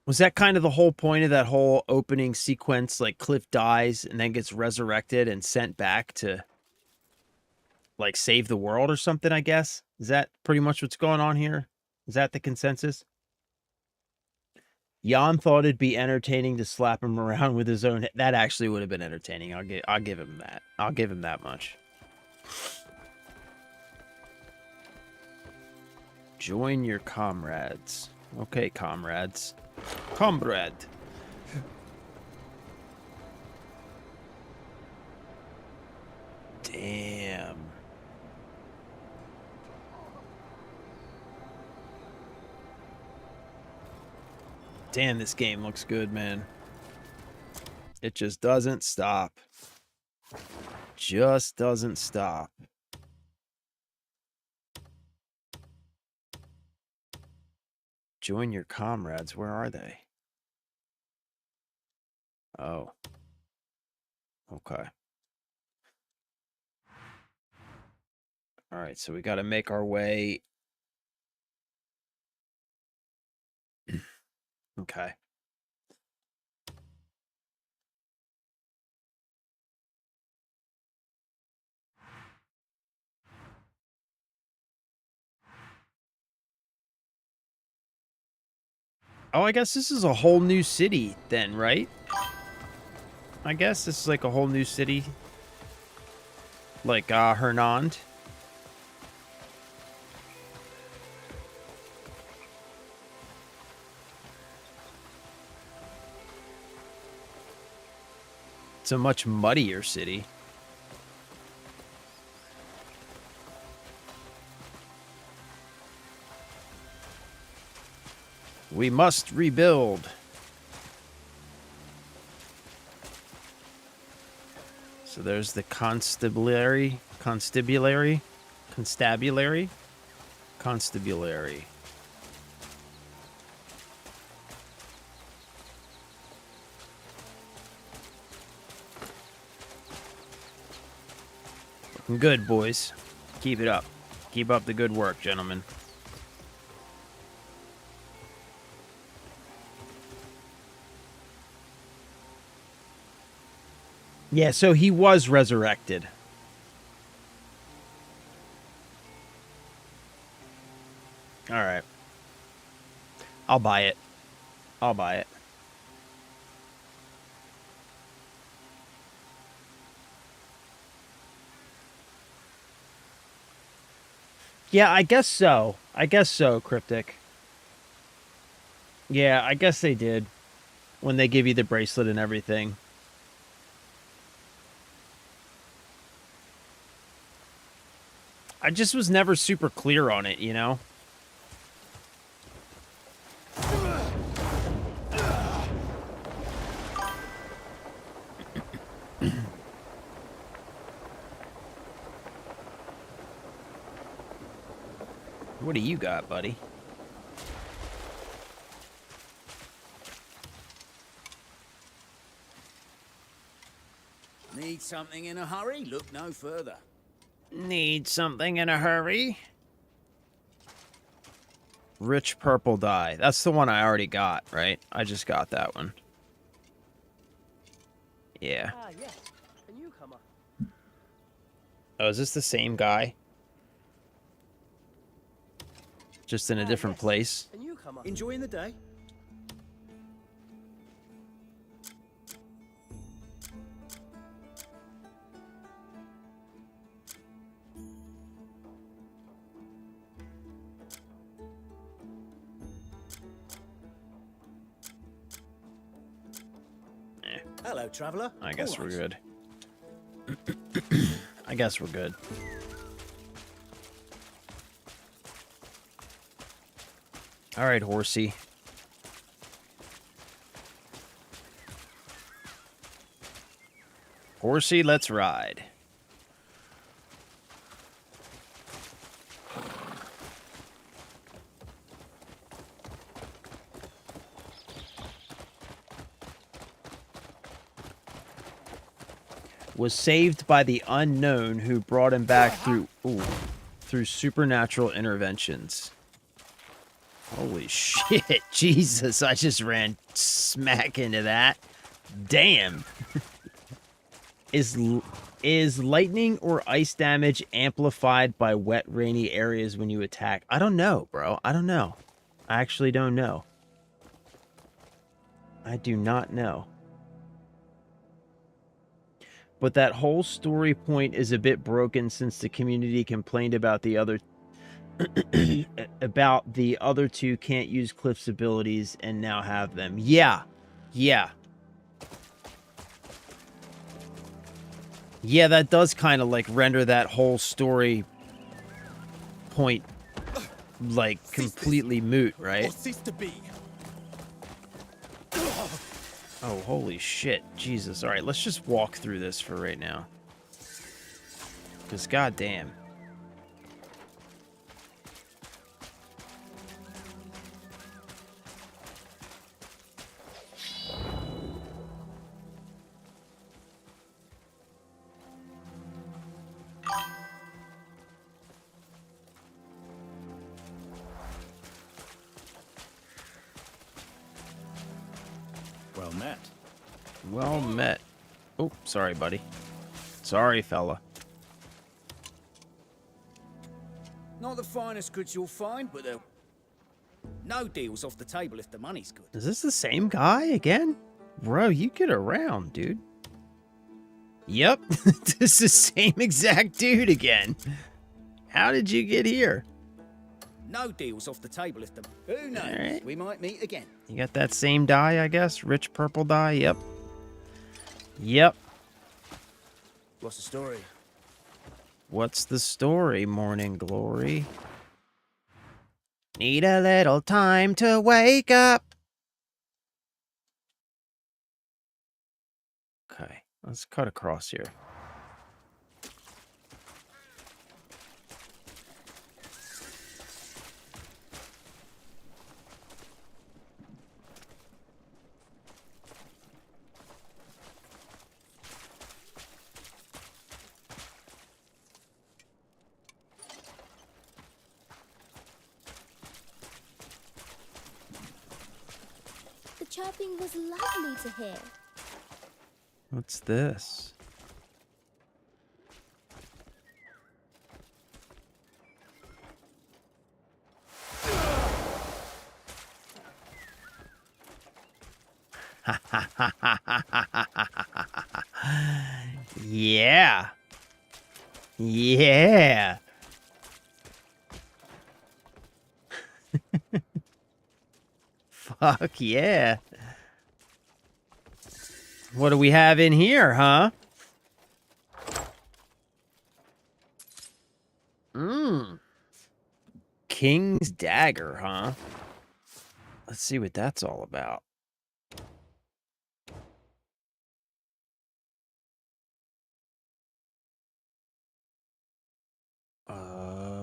[SPEAKER 1] Was that kind of the whole point of that whole opening sequence? Like, Cliff dies and then gets resurrected and sent back to, like, save the world or something, I guess? Is that pretty much what's going on here? Is that the consensus? Jan thought it'd be entertaining to slap him around with his own... That actually would have been entertaining. I'll give him that. I'll give him that much. Join your comrades. Okay, comrades. Comrade. Damn. Damn, this game looks good, man. It just doesn't stop. Just doesn't stop. Join your comrades. Where are they? Oh. Okay. All right, so we got to make our way. Okay. Oh, I guess this is a whole new city then, right? I guess this is like a whole new city. Like, Hernand. It's a much muddier city. We must rebuild. So there's the constabulary. Looking good, boys. Keep it up. Keep up the good work, gentlemen. Yeah, so he was resurrected. All right. I'll buy it. I'll buy it. Yeah, I guess so. I guess so, Cryptic. Yeah, I guess they did. When they give you the bracelet and everything. I just was never super clear on it, you know? What do you got, buddy?
[SPEAKER 8] Need something in a hurry? Look no further.
[SPEAKER 1] Need something in a hurry? Rich purple dye. That's the one I already got, right? I just got that one. Yeah.
[SPEAKER 13] Ah, yes. A newcomer.
[SPEAKER 1] Oh, is this the same guy? Just in a different place?
[SPEAKER 13] A newcomer.
[SPEAKER 8] Enjoying the day? Hello, traveler.
[SPEAKER 1] I guess we're good. I guess we're good. All right, horsey. Horsey, let's ride. Was saved by the unknown who brought him back through supernatural interventions. Holy shit, Jesus, I just ran smack into that. Damn. Is lightning or ice damage amplified by wet, rainy areas when you attack? I don't know, bro. I don't know. I actually don't know. I do not know. But that whole story point is a bit broken since the community complained about the other two can't use Cliff's abilities and now have them. Yeah. Yeah. Yeah, that does kind of like render that whole story point like completely moot, right? Oh, holy shit. Jesus. All right, let's just walk through this for right now. Because goddamn.
[SPEAKER 5] Well met.
[SPEAKER 1] Well met. Oh, sorry, buddy. Sorry, fella.
[SPEAKER 8] Not the finest goods you'll find, but no deals off the table if the money's good.
[SPEAKER 1] Is this the same guy again? Bro, you get around, dude. Yep, this is the same exact dude again. How did you get here?
[SPEAKER 8] No deals off the table if the... Who knows?
[SPEAKER 1] Right.
[SPEAKER 8] We might meet again.
[SPEAKER 1] You got that same dye, I guess? Rich purple dye? Yep. Yep.
[SPEAKER 8] What's the story?
[SPEAKER 1] What's the story, Morning Glory? Need a little time to wake up. Okay, let's cut across here.
[SPEAKER 14] The chirping was lovely to hear.
[SPEAKER 1] What's this? Yeah. Yeah. Fuck yeah. What do we have in here, huh? King's Dagger, huh? Let's see what that's all about.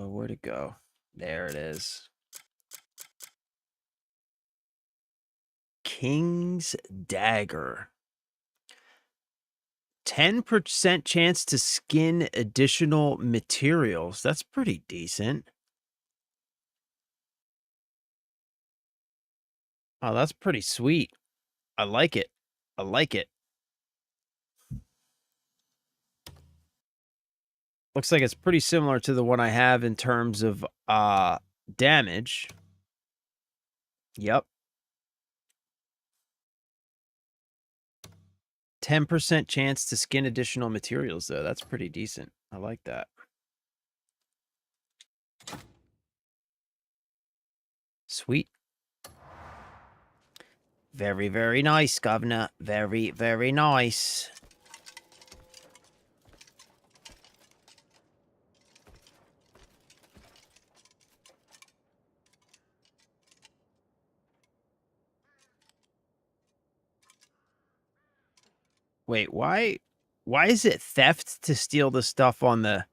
[SPEAKER 1] Where'd it go? There it is. King's Dagger. 10% chance to skin additional materials. That's pretty decent. Oh, that's pretty sweet. I like it. I like it. Looks like it's pretty similar to the one I have in terms of damage. Yep. 10% chance to skin additional materials, though. That's pretty decent. I like that. Sweet. Very, very nice, Governor. Very, very nice. Wait, why is it theft to steal the stuff on the...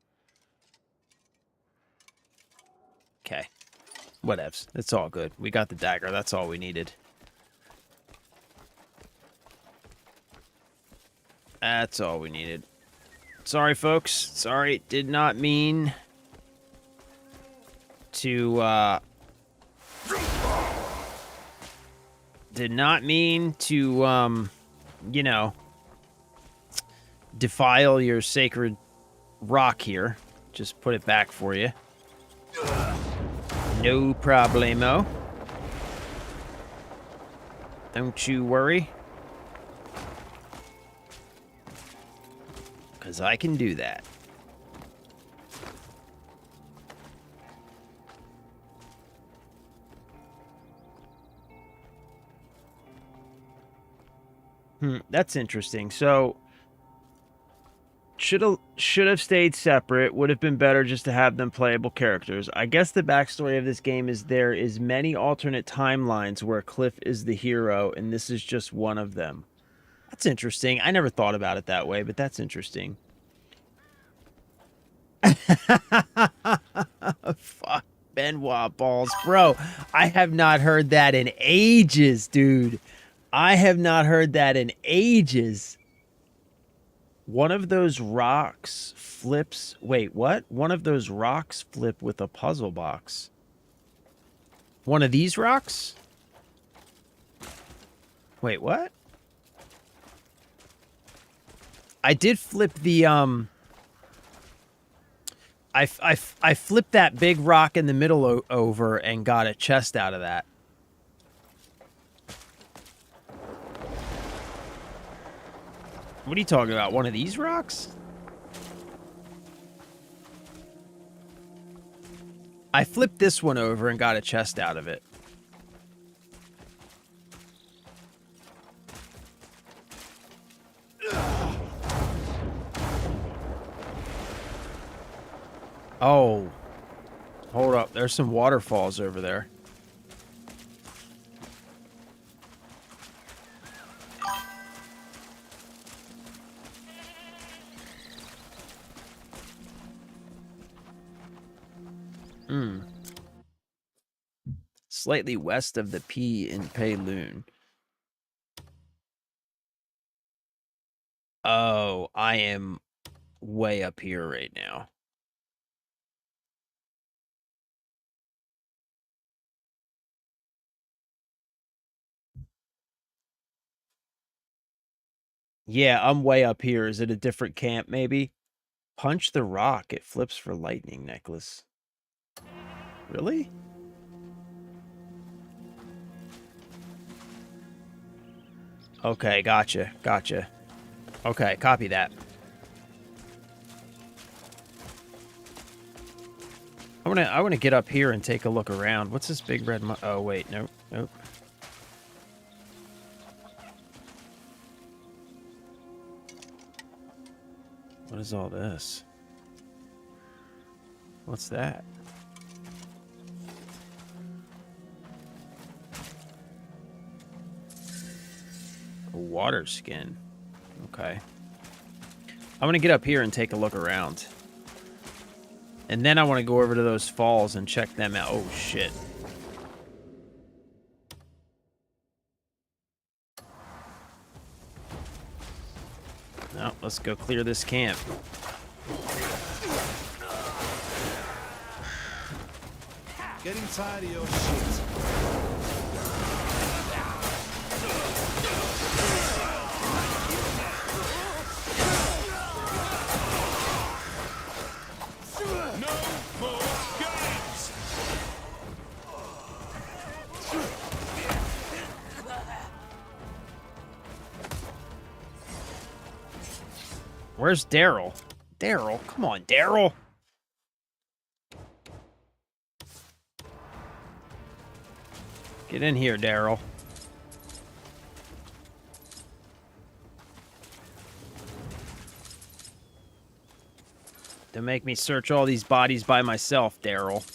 [SPEAKER 1] Okay. Whatevs. It's all good. We got the dagger. That's all we needed. That's all we needed. Sorry, folks. Sorry. Did not mean to, Did not mean to, you know, defile your sacred rock here. Just put it back for you. No problemo. Don't you worry. Because I can do that. That's interesting. So should have stayed separate. Would have been better just to have them playable characters. I guess the backstory of this game is there is many alternate timelines where Cliff is the hero, and this is just one of them. That's interesting. I never thought about it that way, but that's interesting. Fuck Benoit balls. Bro, I have not heard that in ages, dude. I have not heard that in ages. One of those rocks flips... Wait, what? One of those rocks flip with a puzzle box. One of these rocks? Wait, what? I did flip the, I flipped that big rock in the middle over and got a chest out of that. What are you talking about? One of these rocks? I flipped this one over and got a chest out of it. Oh. Hold up. There's some waterfalls over there. Slightly west of the P in Payloon. Oh, I am way up here right now. Yeah, I'm way up here. Is it a different camp, maybe? Punch the rock. It flips for lightning necklace. Really? Okay, gotcha. Gotcha. Okay, copy that. I wanna get up here and take a look around. What's this big red oh wait, nope, nope. What is all this? What's that? A water skin. Okay. I'm gonna get up here and take a look around. And then I want to go over to those falls and check them out. Oh, shit. No, let's go clear this camp.
[SPEAKER 2] Getting tired of your shit.
[SPEAKER 1] Where's Daryl? Daryl? Come on, Daryl. Get in here, Daryl. Don't make me search all these bodies by myself, Daryl.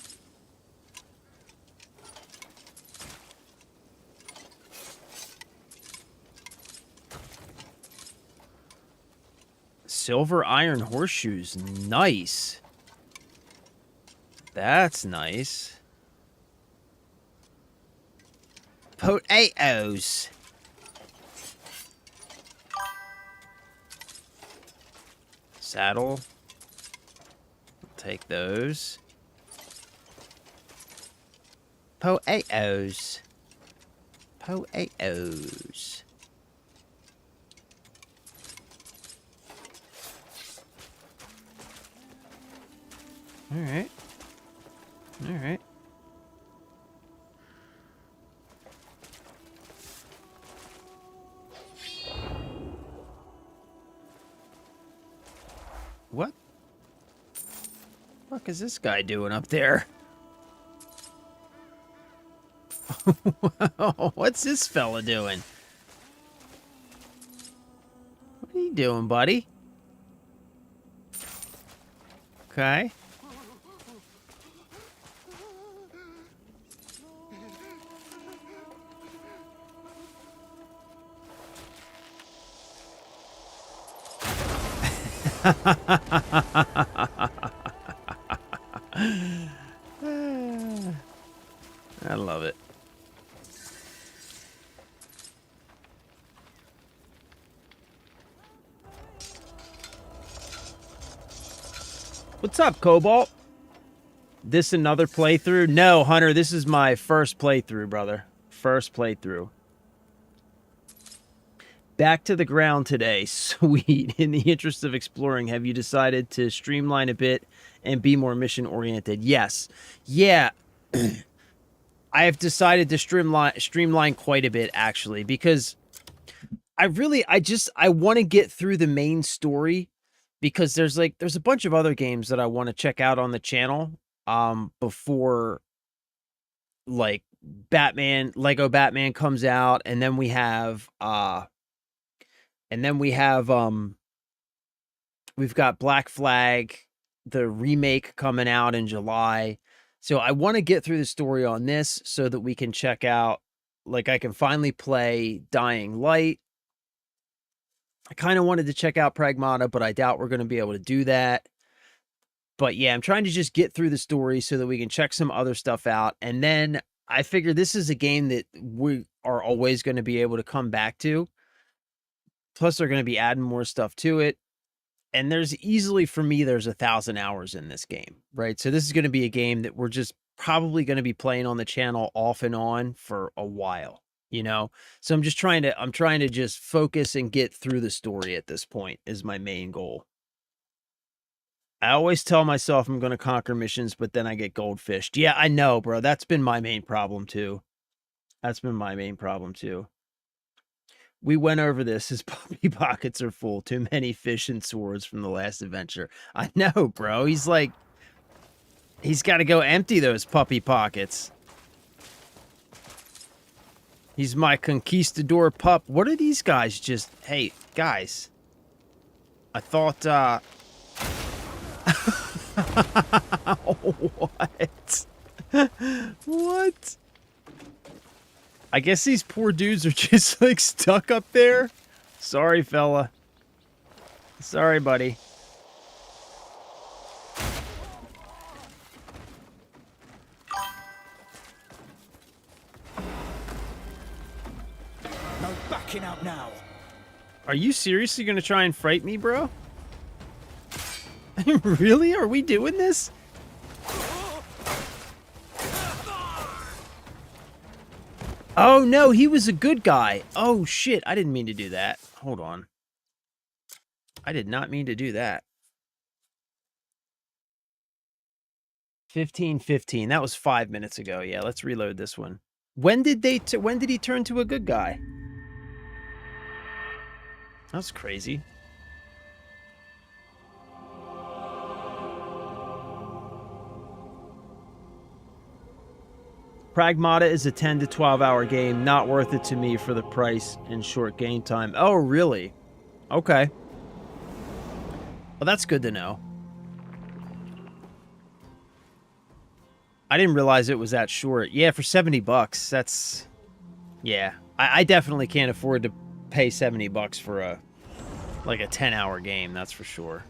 [SPEAKER 1] Silver iron horseshoes. Nice. That's nice. Potatoes. Saddle. Take those. Potatoes. Potatoes. All right. All right. What? What is this guy doing up there? What's this fella doing? What are you doing, buddy? Okay. I love it. What's up, Cobalt? This another playthrough? No, Hunter, this is my first playthrough, brother. First playthrough. Back to the ground today. Sweet. In the interest of exploring, have you decided to streamline a bit and be more mission-oriented? Yes. Yeah. I have decided to streamline quite a bit, actually, because I want to get through the main story, because there's a bunch of other games that I want to check out on the channel before like Lego Batman comes out, and then we have we've got Black Flag, the remake coming out in July. So I want to get through the story on this so that we can check out, like, I can finally play Dying Light. I kind of wanted to check out Pragmata, but I doubt we're going to be able to do that. But yeah, I'm trying to just get through the story so that we can check some other stuff out. And then I figure this is a game that we are always going to be able to come back to. Plus, they're going to be adding more stuff to it. And there's 1,000 hours in this game, right? So this is going to be a game that we're just probably going to be playing on the channel off and on for a while, you know? So I'm trying to just focus and get through the story at this point is my main goal. I always tell myself I'm going to conquer missions, but then I get goldfished. Yeah, I know, bro. That's been my main problem too. We went over this. His puppy pockets are full. Too many fish and swords from the last adventure. I know, bro. He's got to go empty those puppy pockets. He's my conquistador pup. What are these guys just... Hey, guys. I thought What? What? I guess these poor dudes are just like stuck up there. Sorry, fella. Sorry, buddy.
[SPEAKER 12] No backing out now.
[SPEAKER 1] Are you seriously gonna try and fight me, bro? Really? Are we doing this? Oh no, he was a good guy. Oh shit, I didn't mean to do that. Hold on. I did not mean to do that. 15:15. That was 5 minutes ago. Yeah, let's reload this one. When did he turn to a good guy? That's crazy. Pragmata is a 10 to 12 hour game. Not worth it to me for the price and short game time. Oh, really? Okay. Well, that's good to know. I didn't realize it was that short. Yeah, for 70 bucks, that's... Yeah, I definitely can't afford to pay 70 bucks for a 10-hour game, that's for sure.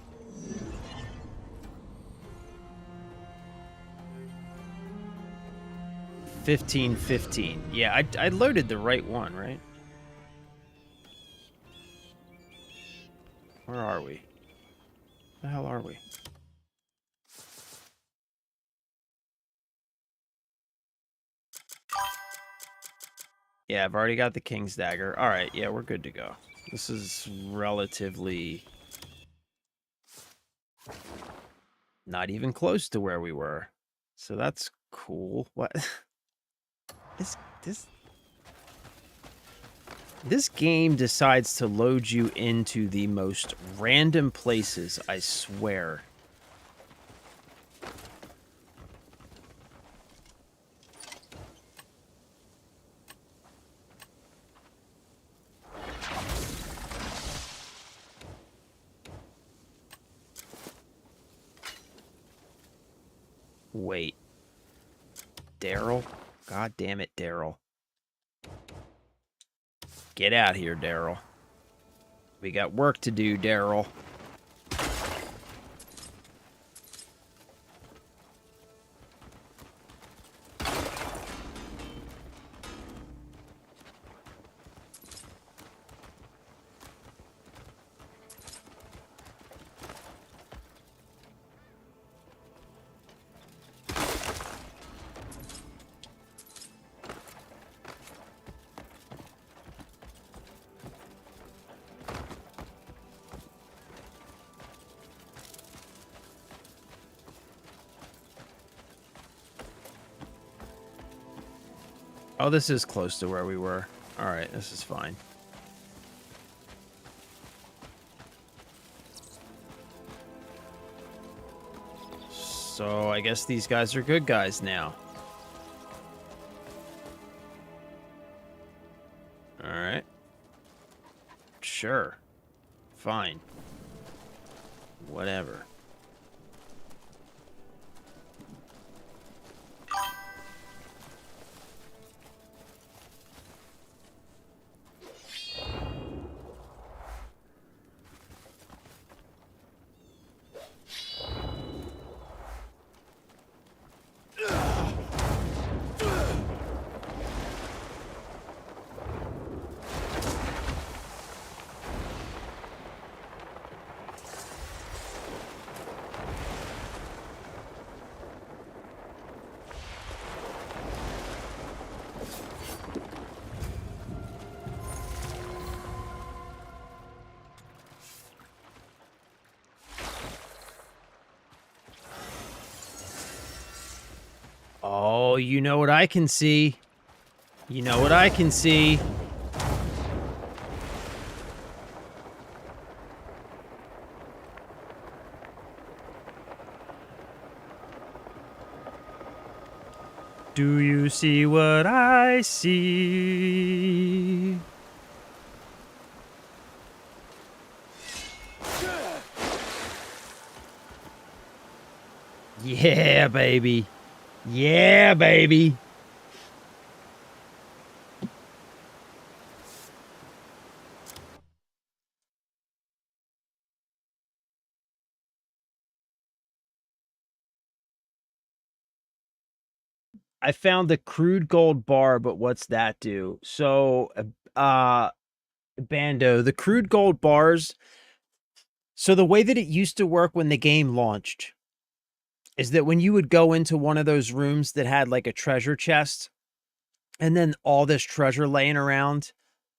[SPEAKER 1] $15.15. Yeah, I loaded the right one, right? Where are we? Where the hell are we? Yeah, I've already got the King's Dagger. All right, yeah, we're good to go. This is relatively not even close to where we were. So that's cool. What? This game decides to load you into the most random places, I swear. Wait. Daryl? God damn it, Daryl. Get out here, Daryl. We got work to do, Daryl. Oh, this is close to where we were. All right, this is fine. So I guess these guys are good guys now. All right. Sure. Fine. Whatever. Oh, you know what I can see. You know what I can see. Do you see what I see? Yeah, baby. Yeah, baby. I found the crude gold bar, but what's that do? So, Bando, the crude gold bars. So the way that it used to work when the game launched is that when you would go into one of those rooms that had like a treasure chest and then all this treasure laying around,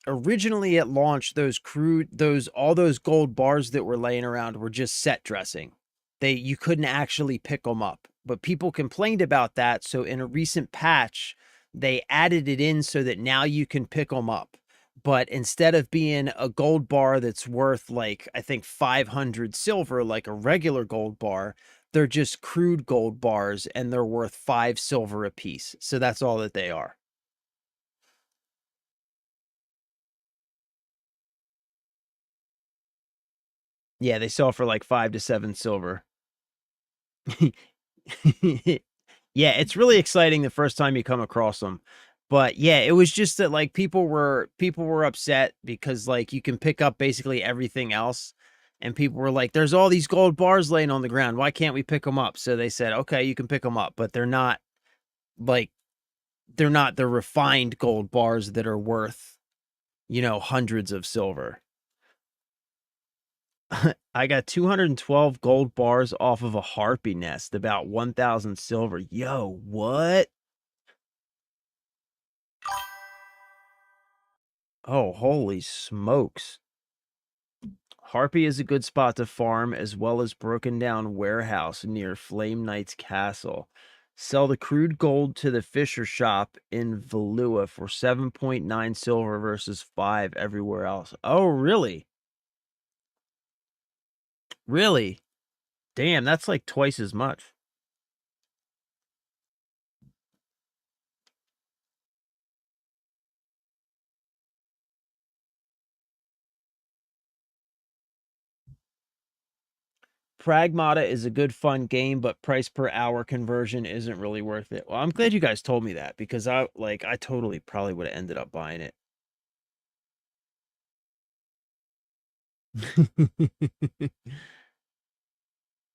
[SPEAKER 1] originally at launch, all those gold bars that were laying around were just set dressing. You couldn't actually pick them up, but people complained about that. So in a recent patch, they added it in so that now you can pick them up. But instead of being a gold bar that's worth like, I think 500 silver, like a regular gold bar, they're just crude gold bars and they're worth 5 silver a piece. So that's all that they are. Yeah, they sell for like 5 to 7 silver. Yeah, it's really exciting the first time you come across them. But yeah, it was just that like people were upset because like you can pick up basically everything else, and people were like, there's all these gold bars laying on the ground. Why can't we pick them up? So they said, okay, you can pick them up, but like they're not the refined gold bars that are worth, hundreds of silver. I got 212 gold bars off of a harpy nest, about 1,000 silver. Yo, what? Oh, holy smokes. Harpy is a good spot to farm, as well as broken down warehouse near Flame Knight's castle. Sell the crude gold to the Fisher shop in Valua for 7.9 silver versus 5 everywhere else. Oh, really? Really? Damn, that's like twice as much. Pragmata is a good fun game, but price per hour conversion isn't really worth it. Well, I'm glad you guys told me that because I totally probably would have ended up buying it.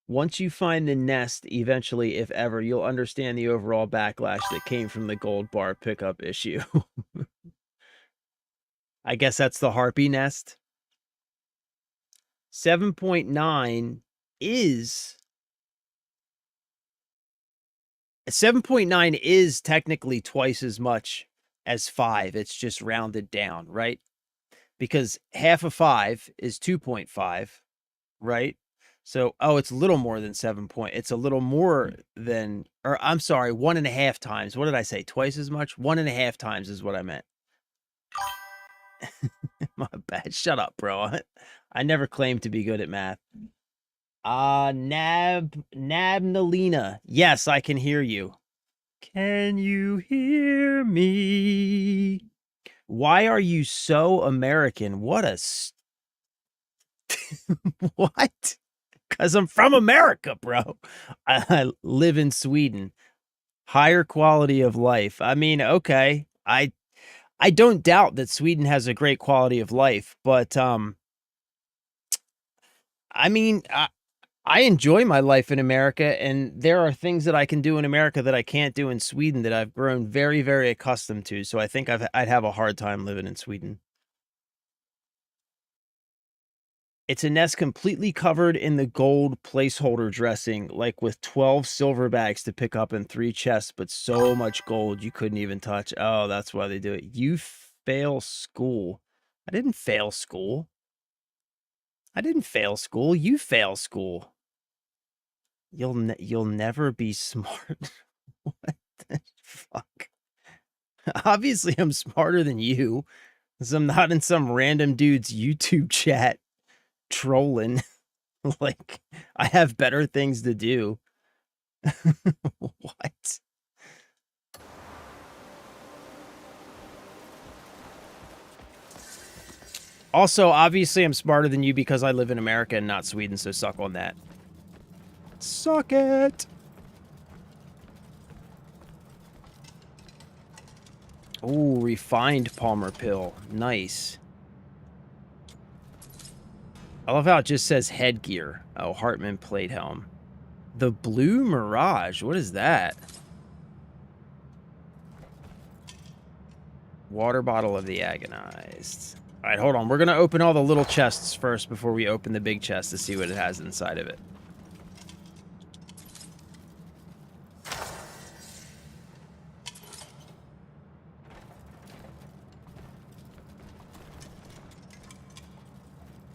[SPEAKER 1] Once you find the nest, eventually, if ever, you'll understand the overall backlash that came from the gold bar pickup issue. I guess that's the harpy nest. 7.9 is 7.9 is technically twice as much as 5. It's just rounded down, right? Because half of 5 is 2.5, right? So, it's a little more than 7 point. It's a little more than, or I'm sorry, 1.5 times. What did I say? Twice as much? 1.5 times is what I meant. My bad. Shut up, bro. I never claimed to be good at math. Nabnalina. Yes, I can hear you. Can you hear me? Why are you so American? What a what? Because I'm from America, bro. I live in Sweden. Higher quality of life. I mean, okay. I don't doubt that Sweden has a great quality of life, but I mean, I enjoy my life in America, and there are things that I can do in America that I can't do in Sweden that I've grown very, very accustomed to. So I think I'd have a hard time living in Sweden. It's a nest completely covered in the gold placeholder dressing, like with 12 silver bags to pick up in 3 chests, but so much gold you couldn't even touch. Oh, that's why they do it. You fail school. I didn't fail school. I didn't fail school. You fail school. You'll never be smart. What the fuck? Obviously, I'm smarter than you, because I'm not in some random dude's YouTube chat trolling. Like, I have better things to do. What? Also, obviously, I'm smarter than you because I live in America and not Sweden, so suck on that. Suck it! Oh, refined Palmer pill. Nice. I love how it just says headgear. Oh, Hartman plate helm. The Blue Mirage. What is that? Water bottle of the agonized. All right, hold on. We're going to open all the little chests first before we open the big chest to see what it has inside of it.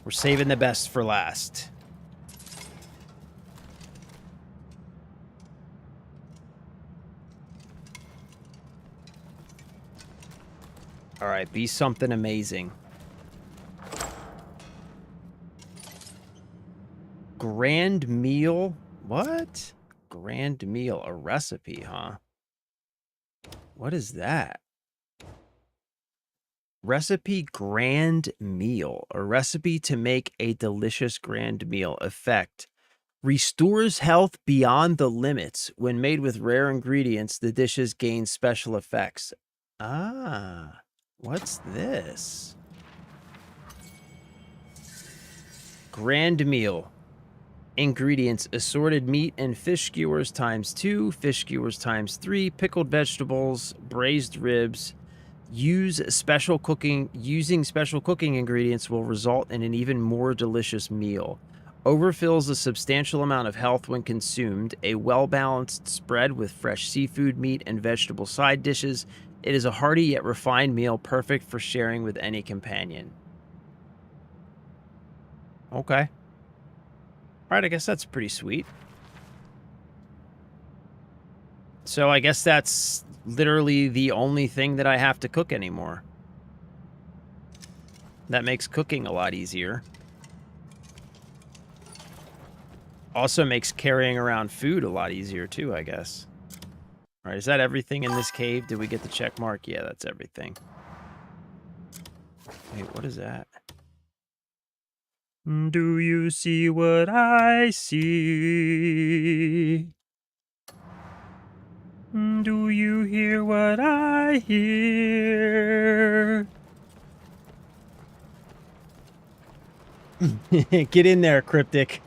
[SPEAKER 1] We're saving the best for last. All right, be something amazing. Grand meal? What? Grand meal, a recipe, huh? What is that? Recipe grand meal, a recipe to make a delicious grand meal. Effect: restores health beyond the limits. When made with rare ingredients, the dishes gain special effects. Ah, what's this? Grand meal. Ingredients: assorted meat and fish skewers ×2, fish skewers ×3, pickled vegetables, braised ribs. Using special cooking ingredients will result in an even more delicious meal. Overfills a substantial amount of health when consumed. A well-balanced spread with fresh seafood, meat, and vegetable side dishes. It is a hearty yet refined meal, perfect for sharing with any companion. Okay. All right, I guess that's pretty sweet. So I guess that's literally the only thing that I have to cook anymore. That makes cooking a lot easier. Also makes carrying around food a lot easier too, I guess. All right, is that everything in this cave? Did we get the check mark? Yeah, that's everything. Wait, what is that? Do you see what I see? Do you hear what I hear? Get in there, Cryptic.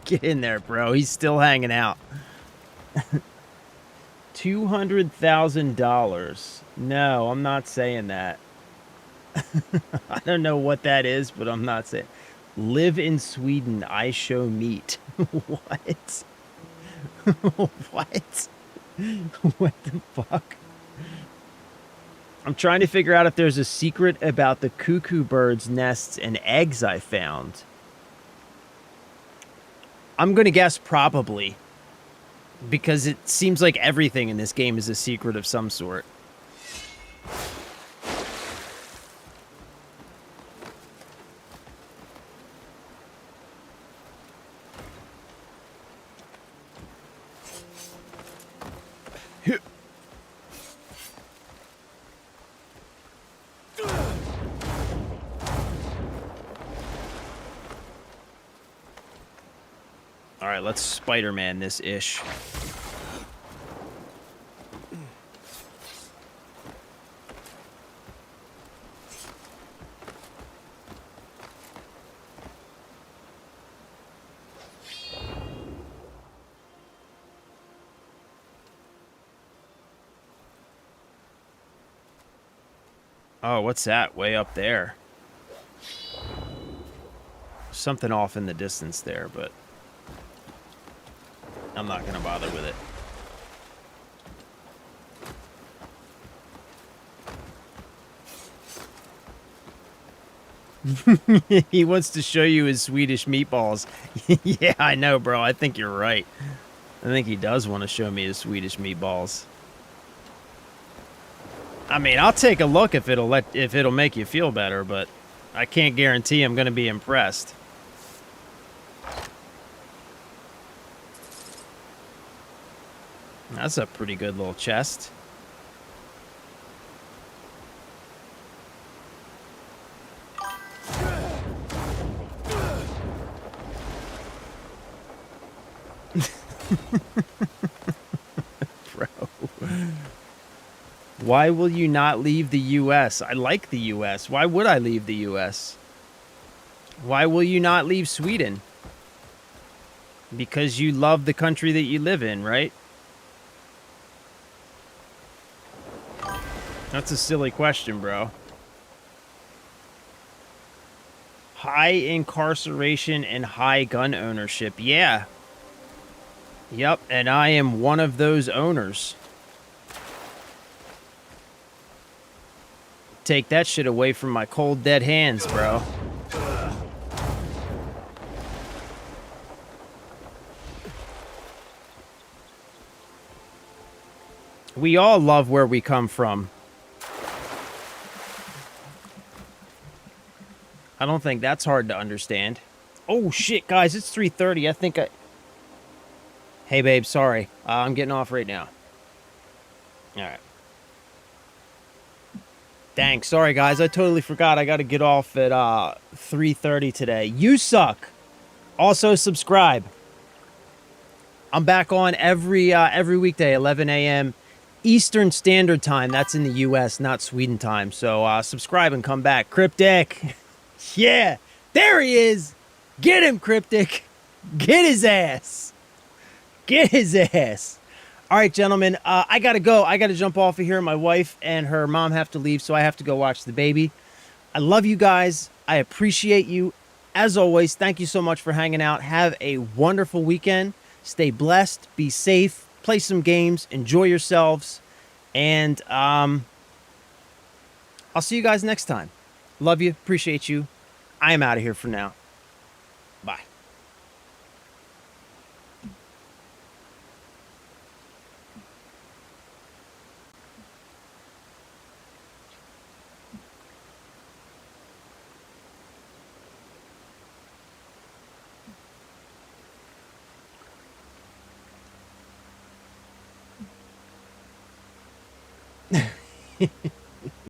[SPEAKER 1] Get in there, bro. He's still hanging out. $200,000. No, I'm not saying that. I don't know what that is, but I'm not saying. Live in Sweden, I show meat. What? What? What the fuck? I'm trying to figure out if there's a secret about the cuckoo birds' nests and eggs I found. I'm going to guess probably. Because it seems like everything in this game is a secret of some sort. All right, let's Spider-Man this ish. Oh, what's that way up there? Something off in the distance there, but I'm not going to bother with it. He wants to show you his Swedish meatballs. Yeah, I know, bro. I think you're right. I think he does want to show me his Swedish meatballs. I mean, I'll take a look if it'll make you feel better, but I can't guarantee I'm going to be impressed. That's a pretty good little chest. Bro. Why will you not leave the U.S.? I like the U.S. Why would I leave the U.S.? Why will you not leave Sweden? Because you love the country that you live in, right? That's a silly question, bro. High incarceration and high gun ownership. Yeah. Yep, and I am one of those owners. Take that shit away from my cold, dead hands, bro. We all love where we come from. I don't think that's hard to understand. Oh, shit, guys, it's 3:30. I think I... Hey, babe, sorry. I'm getting off right now. All right. Dang, sorry, guys. I totally forgot. I got to get off at 3:30 today. You suck. Also, subscribe. I'm back on every weekday, 11 a.m. Eastern Standard Time. That's in the U.S., not Sweden time. So subscribe and come back. Cryptic. Yeah, there he is. Get him, Cryptic. Get his ass. Get his ass. All right, gentlemen, I got to go. I got to jump off of here. My wife and her mom have to leave, so I have to go watch the baby. I love you guys. I appreciate you. As always, thank you so much for hanging out. Have a wonderful weekend. Stay blessed. Be safe. Play some games. Enjoy yourselves. And I'll see you guys next time. Love you. Appreciate you. I am out of here for now. Bye.